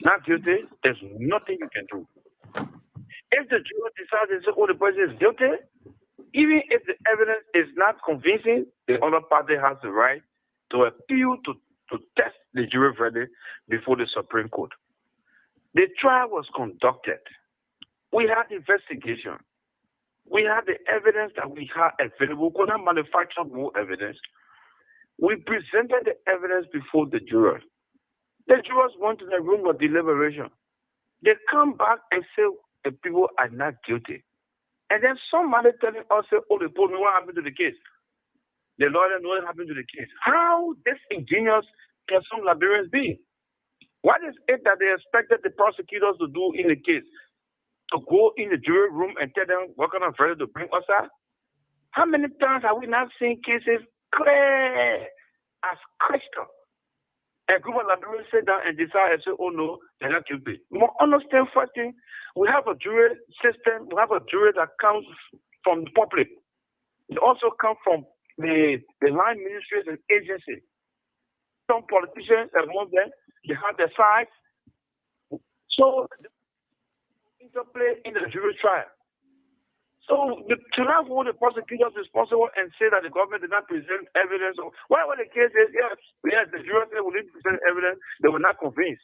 not guilty, there's nothing you can do. If the juror decides to say, oh, the person is guilty, even if the evidence is not convincing, the other party has the right to appeal to test the jury verdict before the Supreme Court. The trial was conducted. We had investigation. We had the evidence that we had available. We could not manufacture more evidence. We presented the evidence before the jurors. The jurors went to the room of deliberation. They come back and say the people are not guilty. And then somebody telling us, oh, they told me what happened to the case. The lawyer knows what happened to the case. How disingenuous can some Liberians be? What is it that they expected the prosecutors to do in the case? To go in the jury room and tell them what kind of verdict to bring us out? How many times have we not seen cases clear as Christians. A group of Liberians sit down and decide and say, oh no, they're not guilty. We must understand first thing, we have a jury system, we have a jury that comes from the public. It also comes from the line ministries and agencies. Some politicians, among them, they have their sides. So, interplay in the jury trial. So to not hold the prosecutors responsible and say that the government did not present evidence, or whatever the case is, yes, the jury said we didn't present evidence, they were not convinced.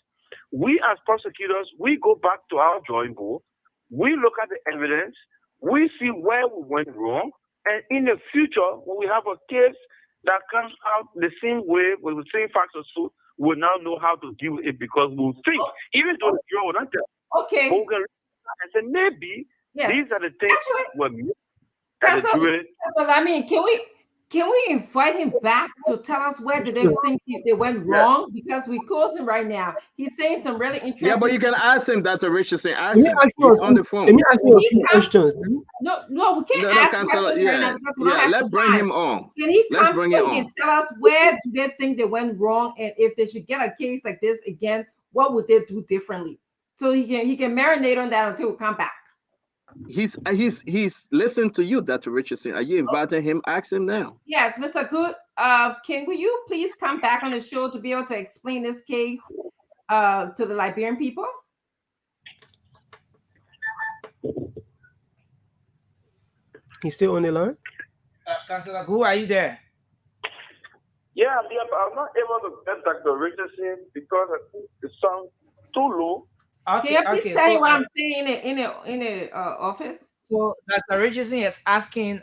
We as prosecutors, we go back to our drawing board, we look at the evidence, we see where we went wrong, and in the future, when we have a case that comes out the same way, with the same facts or so, we'll now know how to deal with it because we'll think, even though the jury will not tell, okay, but we can and say maybe these are the things we're missing. I mean, can we invite him back to tell us where did they think they went wrong? Because we're closing right now. He's saying some really interesting. Yeah, but you can ask him, Dr. Richardson. Ask him. He's on the phone. Let me ask you a few questions. No, we can't ask questions right now because we don't have let's bring him on. Can he let's come bring so him he can on. tell us where do they think they went wrong, and if they should get a case like this again, what would they do differently? So he can marinate on that until we come back. He's listening to you, Dr. Richardson. Are you inviting him? Ask him now. Yes, Mr. Good. Will you please come back on the show to be able to explain this case to the Liberian people? He's still on the line? Councillor, who are you there? Yeah, I'm not able to get Dr. Richardson because I think the sound too low. Okay, can you please tell me what I'm saying in the office? So Dr. Richardson is asking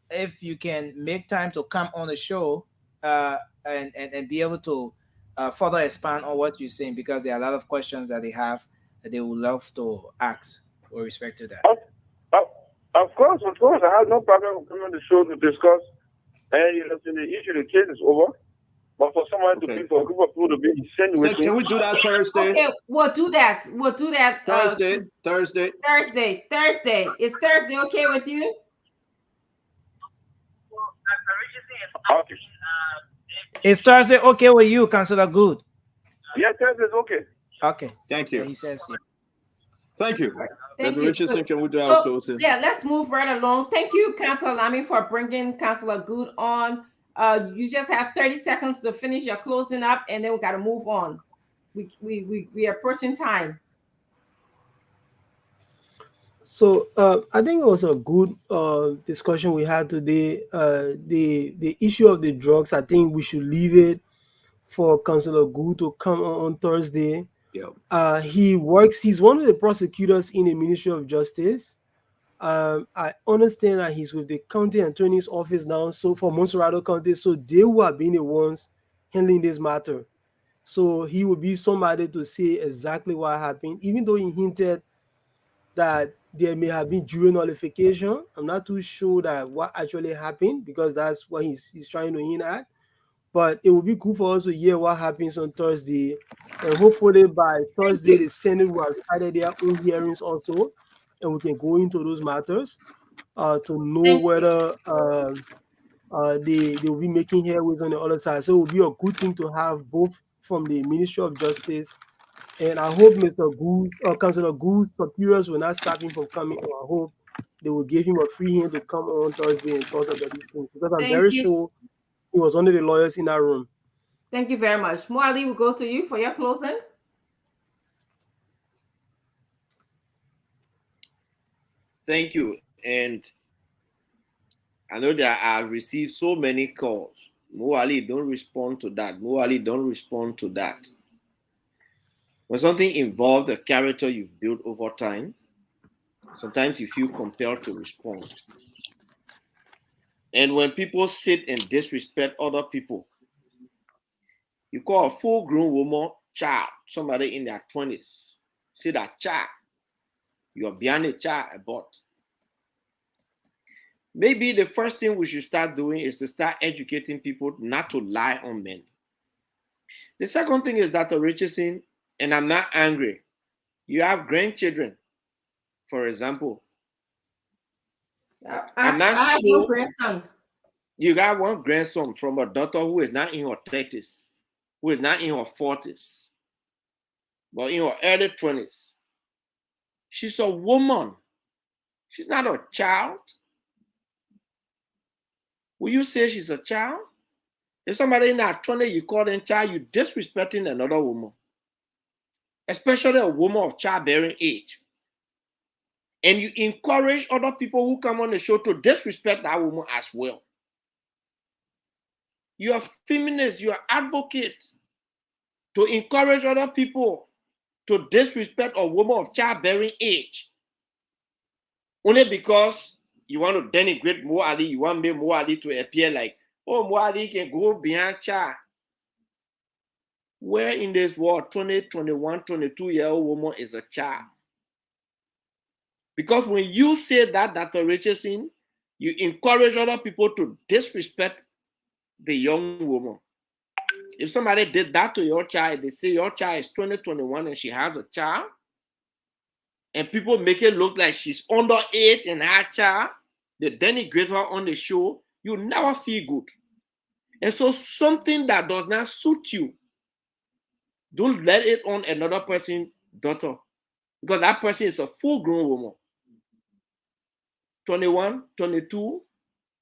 if you can make time to come on the show and be able to further expand on what you're saying, because there are a lot of questions that they have that they would love to ask with respect to that. Of course. I have no problem coming on the show to discuss. And the issue, the case is over. But for someone to be, for a group of people to be sent with, so can we do that Thursday? Okay, we'll do that. Thursday. Is Thursday okay with you? Okay. Is Thursday okay with you, Councillor Good? Yeah, Thursday is okay. Okay. Thank you. Yeah, he says yeah. Thank you. Thank Dr. you. Richardson, can we do our closing? Yeah, let's move right along. Thank you, Councillor Lamy, for bringing Councillor Good on. You just have 30 seconds to finish your closing up, and then we got to move on. We are approaching time. So I think it was a good discussion we had today. The issue of the drugs, I think we should leave it for Councillor Good to come on Thursday. Yeah. He's one of the prosecutors in the Ministry of Justice. I understand that he's with the county attorney's office now, so for Monserrado County, so they will have been the ones handling this matter. So he will be somebody to say exactly what happened, even though he hinted that there may have been jury nullification. I'm not too sure that what actually happened, because that's what he's trying to hint at. But it will be cool for us to hear what happens on Thursday. And hopefully by Thursday, the Senate will have started their own hearings also, and we can go into those matters to know whether they will be making headways on the other side. So it will be a good thing to have both from the Ministry of Justice. And I hope Mr. Gould, Councillor Gould's superiors will not stop him from coming. I hope they will give him a free hand to come on Thursday and talk about these things, because I'm very sure he was one of the lawyers in that room. Thank you very much. Moali, we'll go to you for your closing. Thank you. And I know that I've received so many calls. Moali, don't respond to that. Moali, don't respond to that. When something involves a character you've built over time, sometimes you feel compelled to respond. And when people sit and disrespect other people, you call a full-grown woman child, somebody in their 20s. Say that child. You are beyond a child, a bot. Maybe the first thing we should start doing is to start educating people not to lie on men. The second thing is, Dr. Richardson, and I'm not angry, you have grandchildren, for example. I have no grandson. You got one grandson from a daughter who is not in her 30s, who is not in her 40s, but in her early 20s. She's a woman. She's not a child. Will you say she's a child? If somebody in that 20, you call them child, you're disrespecting another woman, especially a woman of childbearing age. And you encourage other people who come on the show to disrespect that woman as well. You are feminist, you are advocate to encourage other people to disrespect a woman of childbearing age. Only because you want to denigrate Mo Ali, you want Mo Ali to appear like, oh, Mo Ali can go behind child. Where in this world, 20, 21, 22-year-old woman is a child? Because when you say that, Dr. Richardson, you encourage other people to disrespect the young woman. If somebody did that to your child, they say your child is 20, 21 and she has a child, and people make it look like she's underage and her child, they denigrate her on the show, you never feel good. And so something that does not suit you, don't let it on another person's daughter, because that person is a full-grown woman. 21, 22,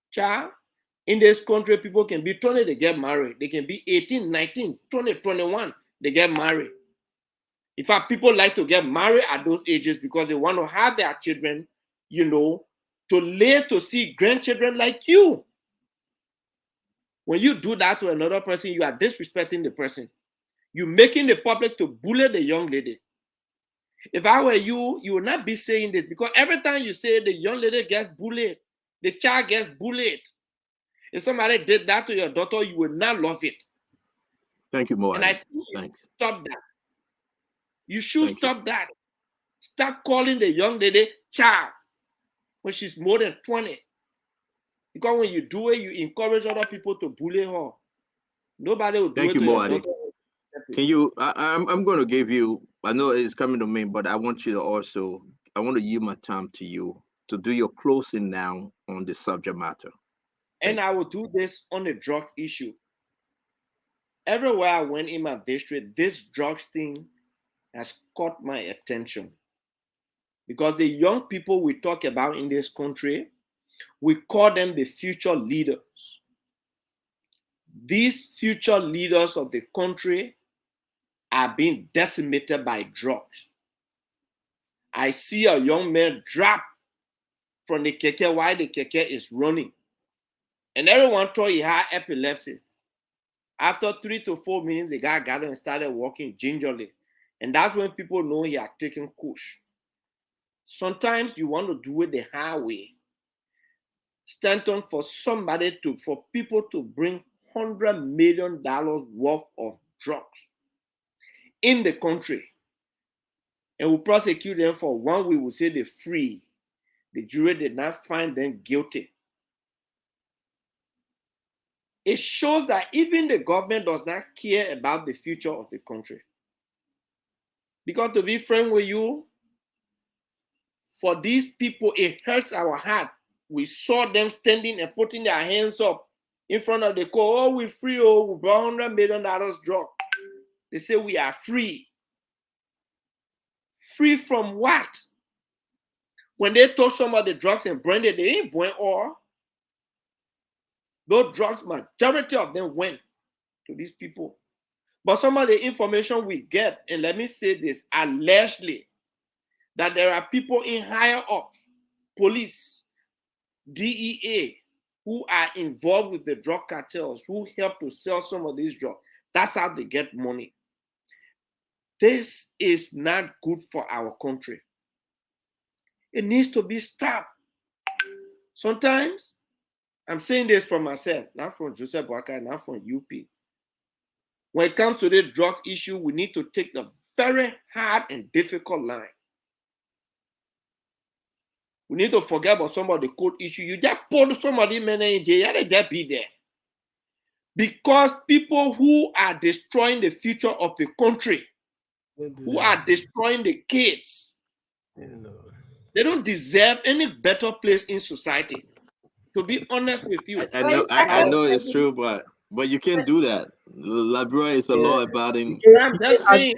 child. In this country, people can be 20, they get married. They can be 18, 19, 20, 21, they get married. In fact, people like to get married at those ages because they want to have their children, you know, to live to see grandchildren like you. When you do that to another person, you are disrespecting the person. You're making the public to bully the young lady. If I were you, you would not be saying this, because every time you say the young lady gets bullied, the child gets bullied. If somebody did that to your daughter, you would not love it. Thank you, Mo. And I think you stop that. You should stop that. Stop calling the young lady child when she's more than 20. Because when you do it, you encourage other people to bully her. Nobody will do it to your daughter. Can you, I'm going to give you, I know it's coming to me, but I want you to also, I want to yield my time to you to do your closing now on the subject matter. And I will do this on the drug issue. Everywhere I went in my district, this drugs thing has caught my attention. Because the young people we talk about in this country, we call them the future leaders. These future leaders of the country are being decimated by drugs. I see a young man drop from the keke while the keke is running. And everyone thought he had epilepsy. After 3 to 4 minutes, the guy got up and started walking gingerly. And that's when people know he had taken kush. Sometimes you want to do it the hard way. Stand on for somebody for people to bring $100 million worth of drugs in the country. And we'll prosecute them for 1 week. We'll say they're free. The jury did not find them guilty. It shows that even the government does not care about the future of the country. Because to be frank with you, for these people, it hurts our heart. We saw them standing and putting their hands up in front of the court. Oh, we're free. Oh, we brought $100 million drug. They say we are free. Free from what? When they took some of the drugs and branded, they didn't burn all. Those drugs, majority of them went to these people. But some of the information we get, and let me say this, allegedly, that there are people in higher up, police, DEA, who are involved with the drug cartels, who help to sell some of these drugs. That's how they get money. This is not good for our country. It needs to be stopped. Sometimes, I'm saying this from myself, not from Joseph Boakai, not from UP. When it comes to the drugs issue, we need to take the very hard and difficult line. We need to forget about some of the court issue. You just put some of the men in jail, they just be there. Because people who are destroying the future of the country, who are destroying the kids, they don't deserve any better place in society. To be honest with you, I know it's true, but you can't do that. Liberia is a law-abiding. I'm just saying.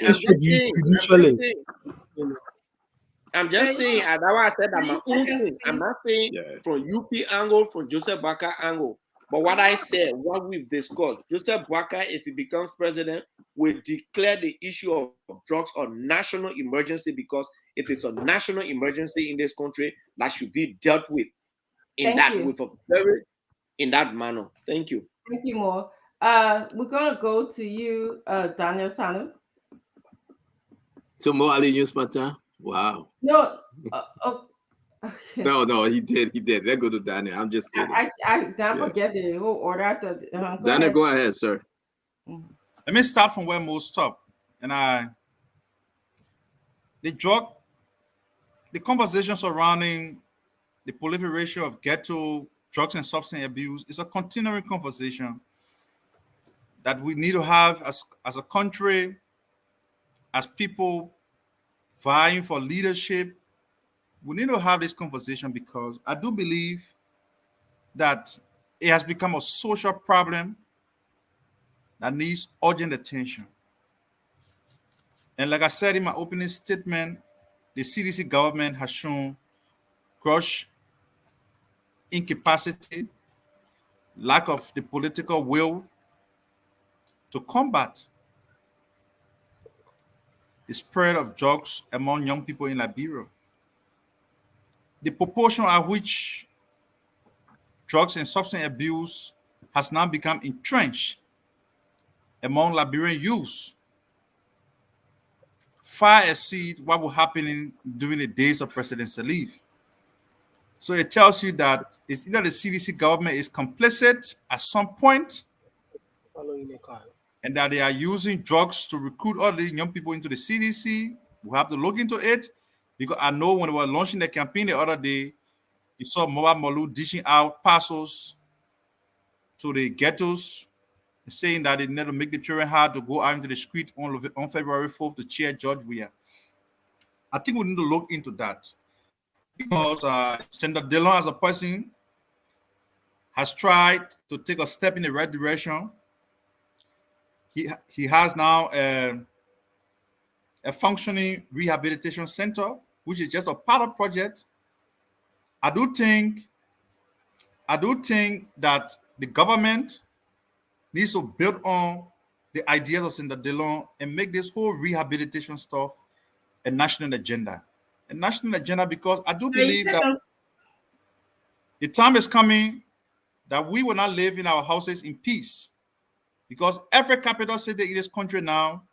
I'm just saying, that's why I said that my own thing. I'm not saying from UP angle, from Joseph Boakai angle. But what I said, what we've discussed, Joseph Boakai, if he becomes president, will declare the issue of drugs a national emergency because it is a national emergency in this country that should be dealt with in that manner. Thank you. Thank you, Mo. We're gonna go to you, Daniel Sanu. So Mo Ali News Matin. Wow. No. No, he did. Let's go to Daniel. I'm just kidding. I don't forget the whole order. Daniel, go ahead, sir. Let me start from where Mo stopped. And the conversation surrounding the proliferation of ghetto drugs and substance abuse is a continuing conversation that we need to have as a country, as people vying for leadership. We need to have this conversation because I do believe that it has become a social problem that needs urgent attention. And like I said in my opening statement, the CDC government has shown gross incapacity, lack of the political will to combat the spread of drugs among young people in Liberia. The proportion at which drugs and substance abuse has now become entrenched among Liberian youth far exceeds what was happening during the days of President Salif. So it tells you that it's either the CDC government is complicit at some point, and that they are using drugs to recruit all the young people into the CDC. We have to look into it, because I know when they were launching the campaign the other day, you saw Moab Malu dishing out parcels to the ghettos, saying that they need to make the children hard to go out into the street on February 4th to cheer George Weah. I think we need to look into that, because Senator Dillon, as a person, has tried to take a step in the right direction. He has now a functioning rehabilitation center, which is just a pilot project. I do think that the government needs to build on the ideas of Senator Dillon and make this whole rehabilitation stuff a national agenda. A national agenda, because I do believe that the time is coming that we will not live in our houses in peace, because every capital city in this country now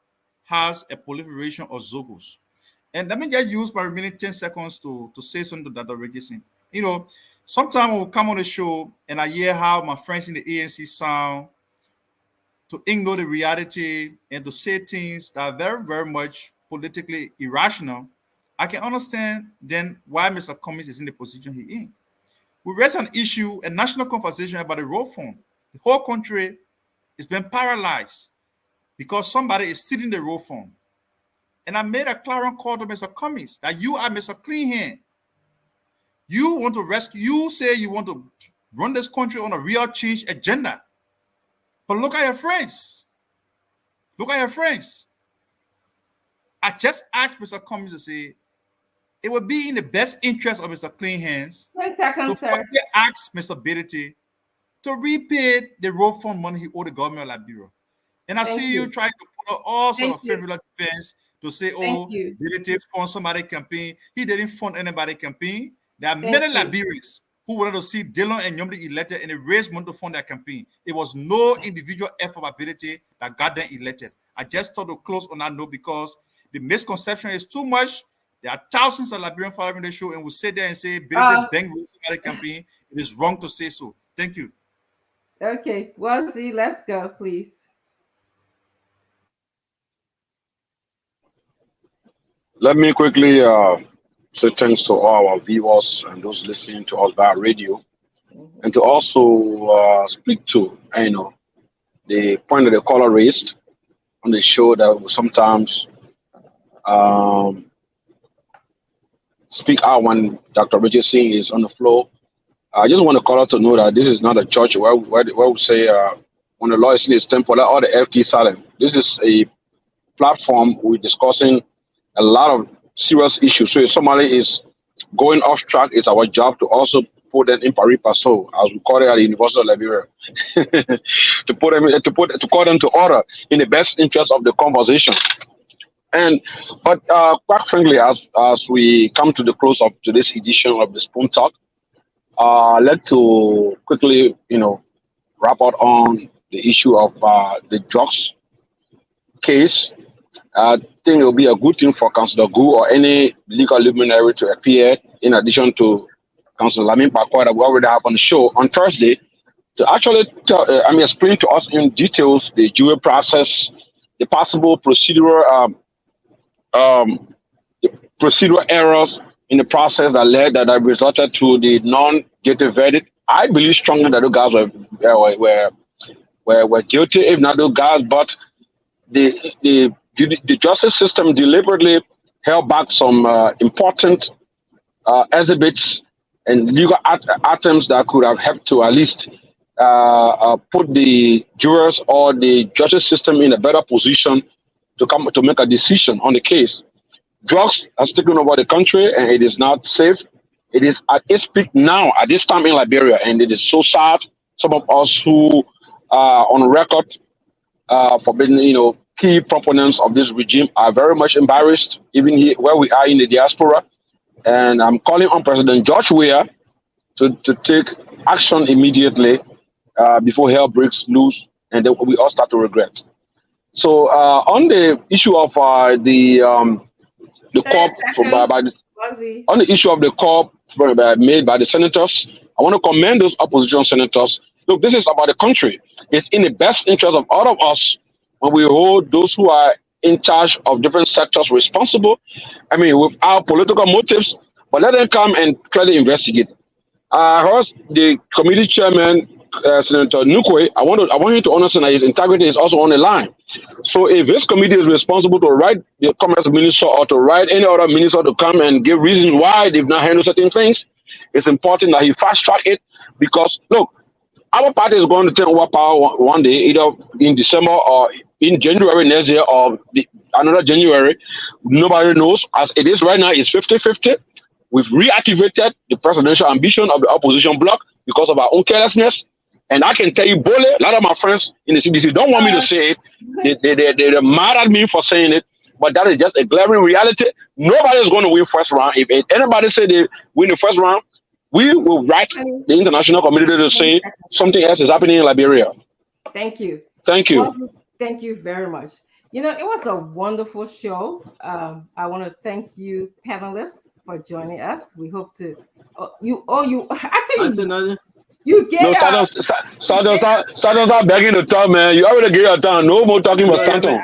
has a proliferation of Zogos. And let me just use my remaining 10 seconds to say something to Dr. Regison. You know, sometimes we'll come on the show and I hear how my friends in the ANC sound to ignore the reality and to say things that are very, very much politically irrational. I can understand then why Mr. Cummings is in the position he's in. We raised an issue, a national conversation about the road fund. The whole country is being paralyzed because somebody is stealing the road fund. And I made a clarion call to Mr. Cummings that you are Mr. Clean Hand. You want to rescue, you say you want to run this country on a real change agenda. But look at your friends. Look at your friends. I just asked Mr. Cummings to say, it would be in the best interest of Mr. Clean Hands 10 seconds, sir. To ask Mr. Bedity to repay the road fund money he owed the government of Liberia. And I see you trying to put up all sort of favorite defense to say, oh, Bedity fund somebody campaign. He didn't fund anybody campaign. There are many Liberians who wanted to see Dillon and Yomdi elected, and they raised money to fund their campaign. It was no individual effort by Bedity that got them elected. I just thought to close on that note because the misconception is too much. There are thousands of Liberians following the show, and we sit there and say, Bedity bang somebody campaign. It is wrong to say so. Thank you. Okay, well, see, let's go, please. Let me quickly say thanks to all our viewers and those listening to us via radio, and to also speak to, the point that the caller raised on the show that sometimes speak out when Dr. Regison is on the floor I just want the caller to know that this is not a church where we say when the law is in its temple, let all the F be silent. This is a platform we're discussing a lot of serious issues. So if somebody is going off track, it's our job to also put them in pari passu, as we call it at the University of Liberia, to call them to order in the best interest of the conversation. But quite frankly, as we come to the close of today's edition of the Spoon Talk, I'd like to quickly, wrap out on the issue of the drugs case. I think it will be a good thing for Councillor Gu or any legal luminary to appear, in addition to Councillor Lamin Bakwa that we already have on the show on Thursday, to actually explain to us in details the jury process, the possible procedural errors in the process that resulted to the non-guilty verdict. I believe strongly that those guys were guilty, if not those guys, but the justice system deliberately held back some important exhibits and legal items that could have helped to at least put the jurors or the justice system in a better position to make a decision on the case. Drugs has taken over the country and it is not safe. It is at its peak now at this time in Liberia, and it is so sad. Some of us who are on record for being, key proponents of this regime are very much embarrassed, even here where we are in the diaspora. And I'm calling on President George Weah to take action immediately before hell breaks loose and then we all start to regret. So on the issue of the call on the issue of the call made by the senators, I want to commend those opposition senators. Look, this is about the country. It's in the best interest of all of us when we hold those who are in charge of different sectors responsible. With our political motives, but let them come and clearly investigate. I heard the committee chairman, Senator Nukwe. I want him to understand that his integrity is also on the line. So if his committee is responsible to write the commerce minister or to write any other minister to come and give reasons why they've not handled certain things, it's important that he fast track it, because look, our party is going to take over power one day, either in December or in January next year or another January. Nobody knows. As it is right now, it's 50-50. We've reactivated the presidential ambition of the opposition bloc because of our own carelessness. And I can tell you, Bole, a lot of my friends in the CBC don't want me to say it. They're mad at me for saying it, but that is just a glaring reality. Nobody is going to win first round. If anybody say they win the first round, we will write the international community to say something else is happening in Liberia. Thank you. Thank you. Thank you very much. It was a wonderful show. I want to thank you, panelists, for joining us. We hope to. Actually, you get. No, start begging to talk, man. You already get your time. No more talking about Stanton.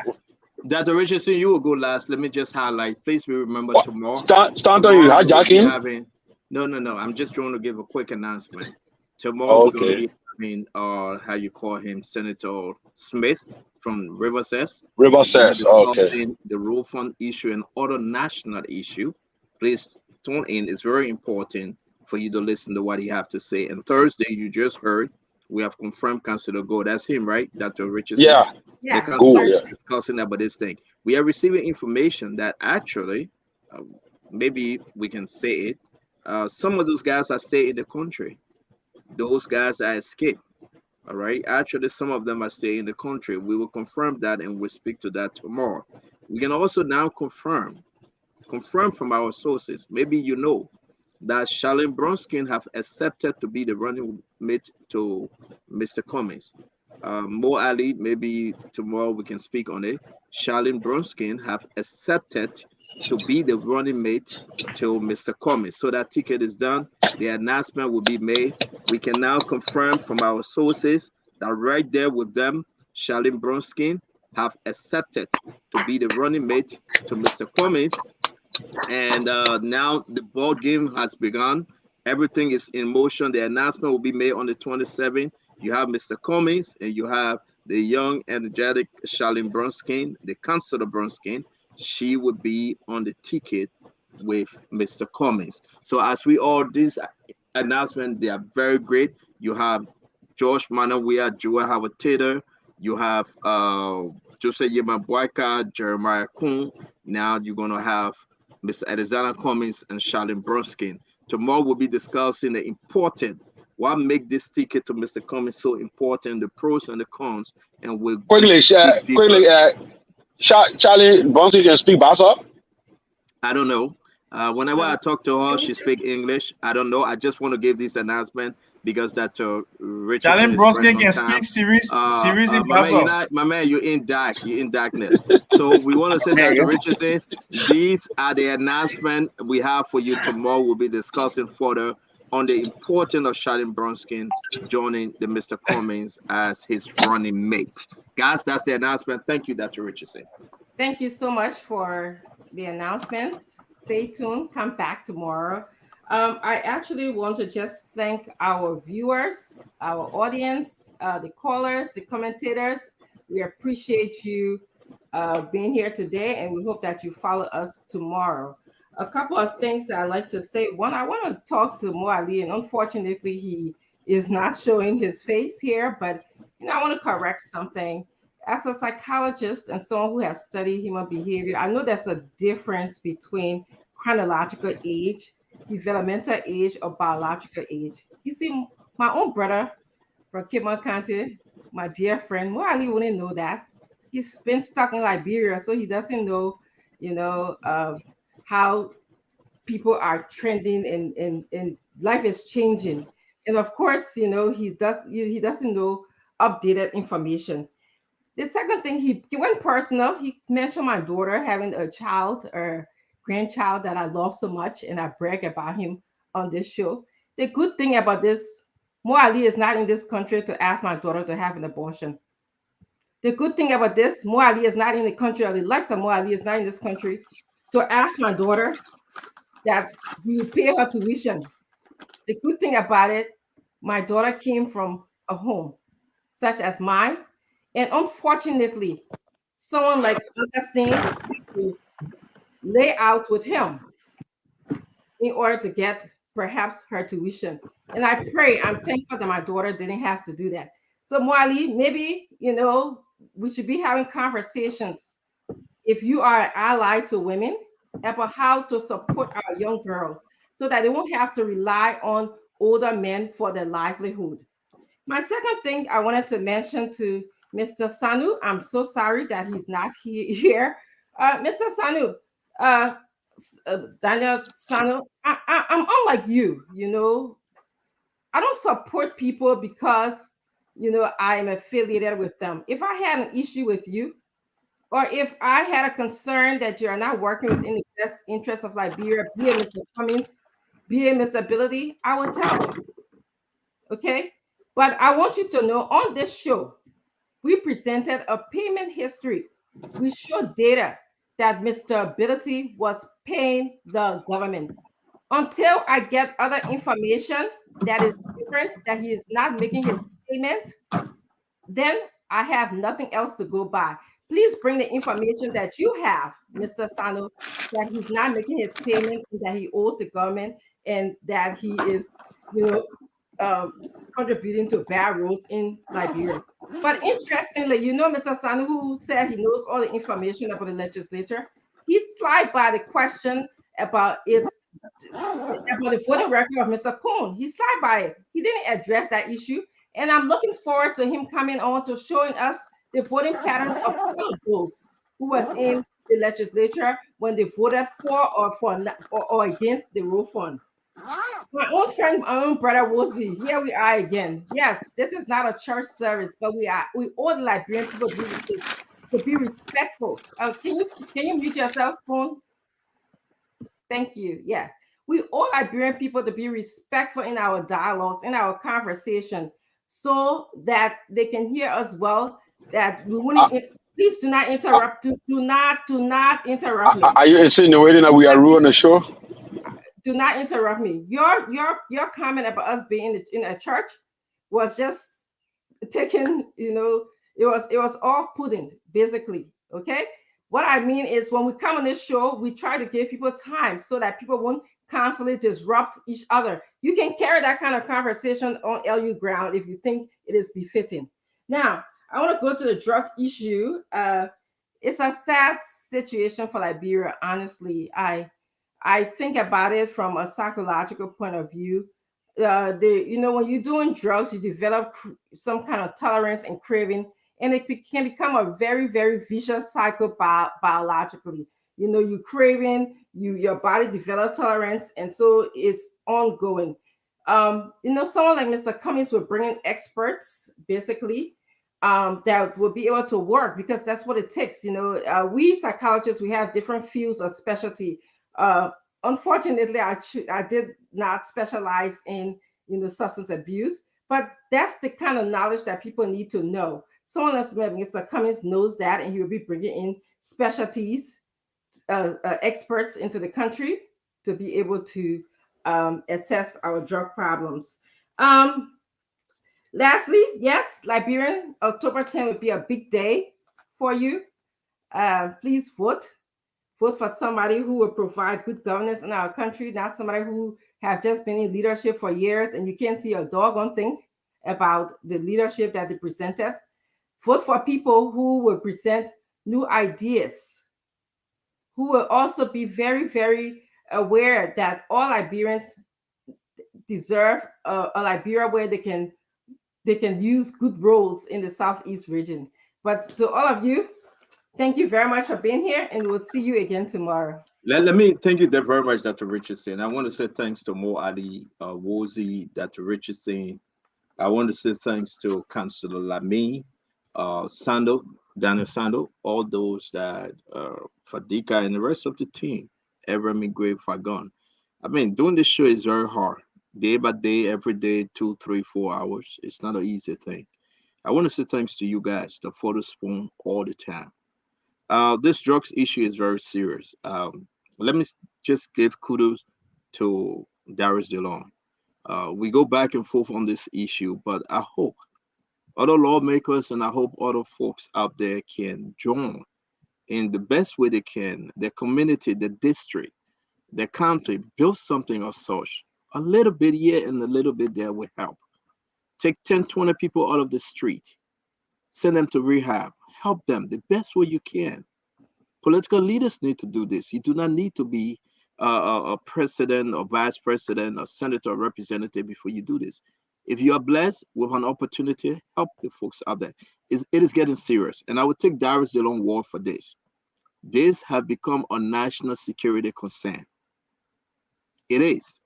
Dr. Richardson, you will go last. Let me just highlight. Please remember tomorrow. Stanton, you hijacking? No. I'm just trying to give a quick announcement. Tomorrow we're going to be having, how you call him, Senator Smith from Riverside. Okay. The rule fund issue and other national issue. Please tune in. It's very important for you to listen to what he have to say. And Thursday, you just heard, we have confirmed Councillor Go. That's him, right, Dr. Richardson? Yeah. Discussing about this thing. We are receiving information that actually, maybe we can say it, some of those guys are staying in the country. Those guys are escaped. All right. Actually, some of them are staying in the country. We will confirm that and we'll speak to that tomorrow. We can also now confirm from our sources. Maybe you know that Charlene Bronskin have accepted to be the running mate to Mr. Cummings. Mo Ali, maybe tomorrow we can speak on it. Charlene Bronskin have accepted to be the running mate to Mr. Cummings. So that ticket is done. The announcement will be made. We can now confirm from our sources that right there with them, Charlene Bronskin have accepted to be the running mate to Mr. Cummings. And now the ball game has begun. Everything is in motion. The announcement will be made on the 27th. You have Mr. Cummings and you have the young, energetic Charlene Bronskin, the Councillor Bronskin. She would be on the ticket with Mr. Cummings. So as we all these announcements, they are very great. You have Josh Manawia, Joel Howard Taylor. You have Jose Yema Boyka, Jeremiah Kuhn. Now you're going to have Mr. Alexander Cummings and Charlene Brunskin. Tomorrow we'll be discussing the important, what make this ticket to Mr. Cummings so important, the pros and the cons, and we'll Quickly, Charlie Brunskin can speak Bassa. I don't know. Whenever I talk to her, she speak English. I don't know. I just want to give this announcement because that Richardson Jalen Broskin can speak series in my man, you're in darkness. So we want to say that to Richardson. These are the announcements we have for you tomorrow. We'll be discussing further on the importance of Charlene Brunskin joining the Mr. Cummings as his running mate. Guys, that's the announcement. Thank you, Dr. Richardson. Thank you so much for the announcements. Stay tuned. Come back tomorrow. I actually want to just thank our viewers, our audience, the callers, the commentators. We appreciate you being here today, and we hope that you follow us tomorrow. A couple of things I'd like to say. One, I want to talk to Mo Ali, and unfortunately, he is not showing his face here, but I want to correct something. As a psychologist and someone who has studied human behavior, I know there's a difference between chronological age, developmental age, or biological age. You see, my own brother from Kidman County, my dear friend, Mo Ali wouldn't know that. He's been stuck in Liberia, so he doesn't know, how people are trending and life is changing. And of course, he doesn't know updated information. The second thing, he went personal. He mentioned my daughter having a child or grandchild that I love so much, and I brag about him on this show. The good thing about this, Mo Ali is not in this country to ask my daughter to have an abortion. The good thing about this, Mo Ali is not in the country, or the likes of Mo Ali is not in this country to ask my daughter that we pay her tuition. The good thing about it, my daughter came from a home such as mine. And unfortunately, someone like Augustine had to lay out with him in order to get perhaps her tuition. And I'm thankful that my daughter didn't have to do that. So Mo Ali, maybe, we should be having conversations, if you are an ally to women, about how to support our young girls so that they won't have to rely on older men for their livelihood. My second thing I wanted to mention to Mr. Sanu, I'm so sorry that he's not here. Mr. Sanu, Daniel Sanu, I'm unlike you, I don't support people because, I'm affiliated with them. If I had an issue with you, or if I had a concern that you are not working within the best interest of Liberia, be it Mr. Cummings, be it Miss Ability, I will tell you. Okay? But I want you to know on this show, we presented a payment history. We showed data that Mr. Ability was paying the government. Until I get other information that is different, that he is not making his payment, then I have nothing else to go by. Please bring the information that you have, Mr. Sano, that he's not making his payment, and that he owes the government, and that he is, contributing to bad roads in Liberia. But interestingly, Mr. Sano, who said he knows all the information about the legislature, he slid by the question about the voting record of Mr. Kuhn. He slid by it. He didn't address that issue. And I'm looking forward to him coming on to showing us the voting patterns of all of those who was in the legislature when they voted for or against the road fund. My own friend, my own brother Wozi, here we are again. Yes, this is not a church service, but we owe the Liberian people to be respectful. Can you mute yourself, Spoon? Thank you. Yeah. We owe Liberian people to be respectful in our dialogues, in our conversation, so that they can hear us well, that we wouldn't. Please do not interrupt. Do not interrupt me. Are you insinuating that we are ruining the show? Do not interrupt me. Your comment about us being in a church was just taken, it was off-putting, basically. Okay. What I mean is, when we come on this show, we try to give people time so that people won't constantly disrupt each other. You can carry that kind of conversation on LU ground if you think it is befitting. Now, I want to go to the drug issue. It's a sad situation for Liberia, honestly. I think about it from a psychological point of view. When you're doing drugs, you develop some kind of tolerance and craving, and it can become a very, very vicious cycle biologically. You craving, your body develop tolerance, and so it's ongoing. Someone like Mr. Cummings will bring in experts, basically, that will be able to work, because that's what it takes. We psychologists, we have different fields of specialty. Unfortunately, I did not specialize in substance abuse, but that's the kind of knowledge that people need to know. Someone else, Mr. Cummings, knows that, and he will be bringing in specialties, experts into the country to be able to assess our drug problems. Lastly, yes, Liberian, October 10th will be a big day for you. Please vote. Vote for somebody who will provide good governance in our country, not somebody who have just been in leadership for years and you can't see a doggone thing about the leadership that they presented. Vote for people who will present new ideas, who will also be very, very aware that all Liberians deserve a Liberia where they can use good roles in the Southeast region. But to all of you, thank you very much for being here, and we'll see you again tomorrow. Let me thank you very much, Dr. Richardson. I want to say thanks to Mo Ali, Wozi, Dr. Richardson. I want to say thanks to Councillor Lamy, Sando, Daniel Sando, all those that Fadika and the rest of the team, Everett Grave Fagon. I mean, doing this show is very hard. Day by day, every day, 2, 3, 4 hours. It's not an easy thing. I want to say thanks to you guys, the photo spoon all the time. This drugs issue is very serious. Let me just give kudos to Darius DeLong. We go back and forth on this issue, but I hope other lawmakers and I hope other folks out there can join in the best way they can, their community, the district, their country, build something of such. A little bit here and a little bit there will help. Take 10, 20 people out of the street, send them to rehab, help them the best way you can. Political leaders need to do this. You do not need to be a president or vice president or senator or representative before you do this. If you are blessed with an opportunity, help the folks out there. It is getting serious. And I would take Darius DeLong word for this. This has become a national security concern. It is.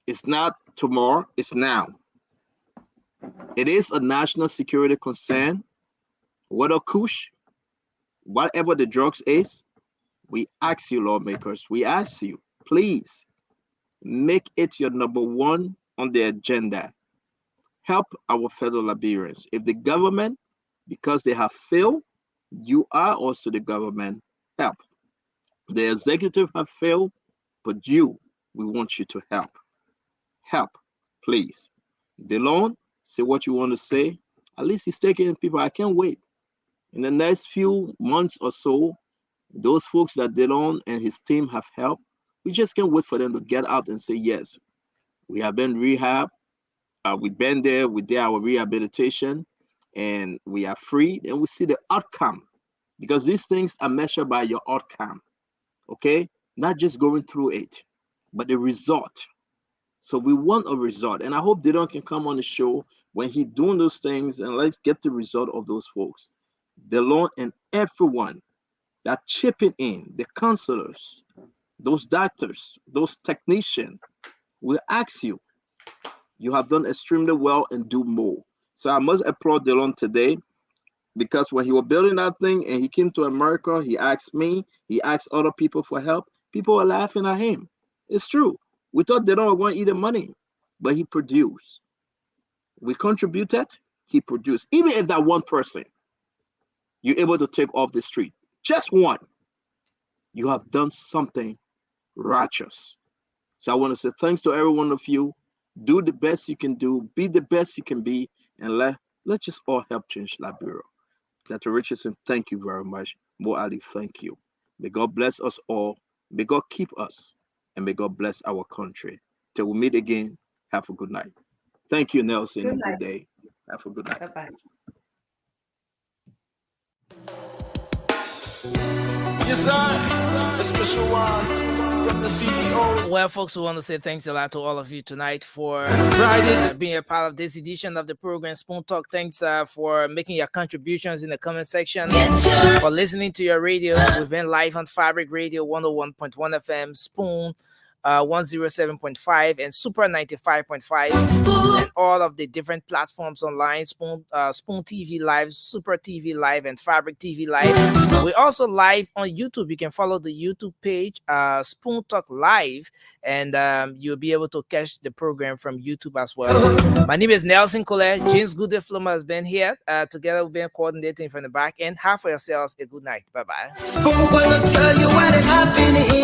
It's not tomorrow, it's now. It is a national security concern. Whether Kush, whatever the drugs is, we ask you, lawmakers, we ask you, please make it your number one on the agenda. Help our fellow Liberians. If the government, because they have failed, you are also the government, help. The executive have failed, but we want you to help. Help, please. DeLong, say what you want to say. At least he's taking people. I can't wait. In the next few months or so, those folks that DeLong and his team have helped, we just can't wait for them to get out and say, yes, we have been rehab. We've been there, we did our rehabilitation, and we are free, and we see the outcome. Because these things are measured by your outcome, okay? Not just going through it, but the result. So we want a result, and I hope DeLong can come on the show when he's doing those things, and let's get the result of those folks. DeLong and everyone that chipping in, the counselors, those doctors, those technicians, will ask you, you have done extremely well and do more. So I must applaud DeLong today, because when he was building that thing and he came to America, he asked me, he asked other people for help. People were laughing at him. It's true. We thought DeLong were going to eat the money, but he produced. We contributed, he produced. Even if that one person you're able to take off the street, just one, you have done something righteous. So I want to say thanks to every one of you. Do the best you can do, be the best you can be, and let's just all help change Liberia. Dr. Richardson, thank you very much. Mo Ali, thank you. May God bless us all. May God keep us. and may God bless our country. Till we meet again, have a good night. Thank you, Nelson, Good and night. good day. Have a good night. Bye-bye. Yes, sir. A special one from the CEOs. Well, folks, we want to say thanks a lot to all of you tonight for being a part of this edition of the program Spoon Talk. Thanks for making your contributions in the comment section, for listening to your radio. We've been live on Fabric Radio 101.1 FM, Spoon 107.5 and Super 95.5, and all of the different platforms online, Spoon TV Live, Super TV Live, and Fabric TV Live. We're also live on YouTube. You can follow the YouTube page, Spoon Talk Live, and you'll be able to catch the program from YouTube as well. My name is Nelson Colette. James Goodefloma has been here. Together we've been coordinating from the back end. Have for yourselves a good night. Bye-bye. Spoon gonna tell you what is happening.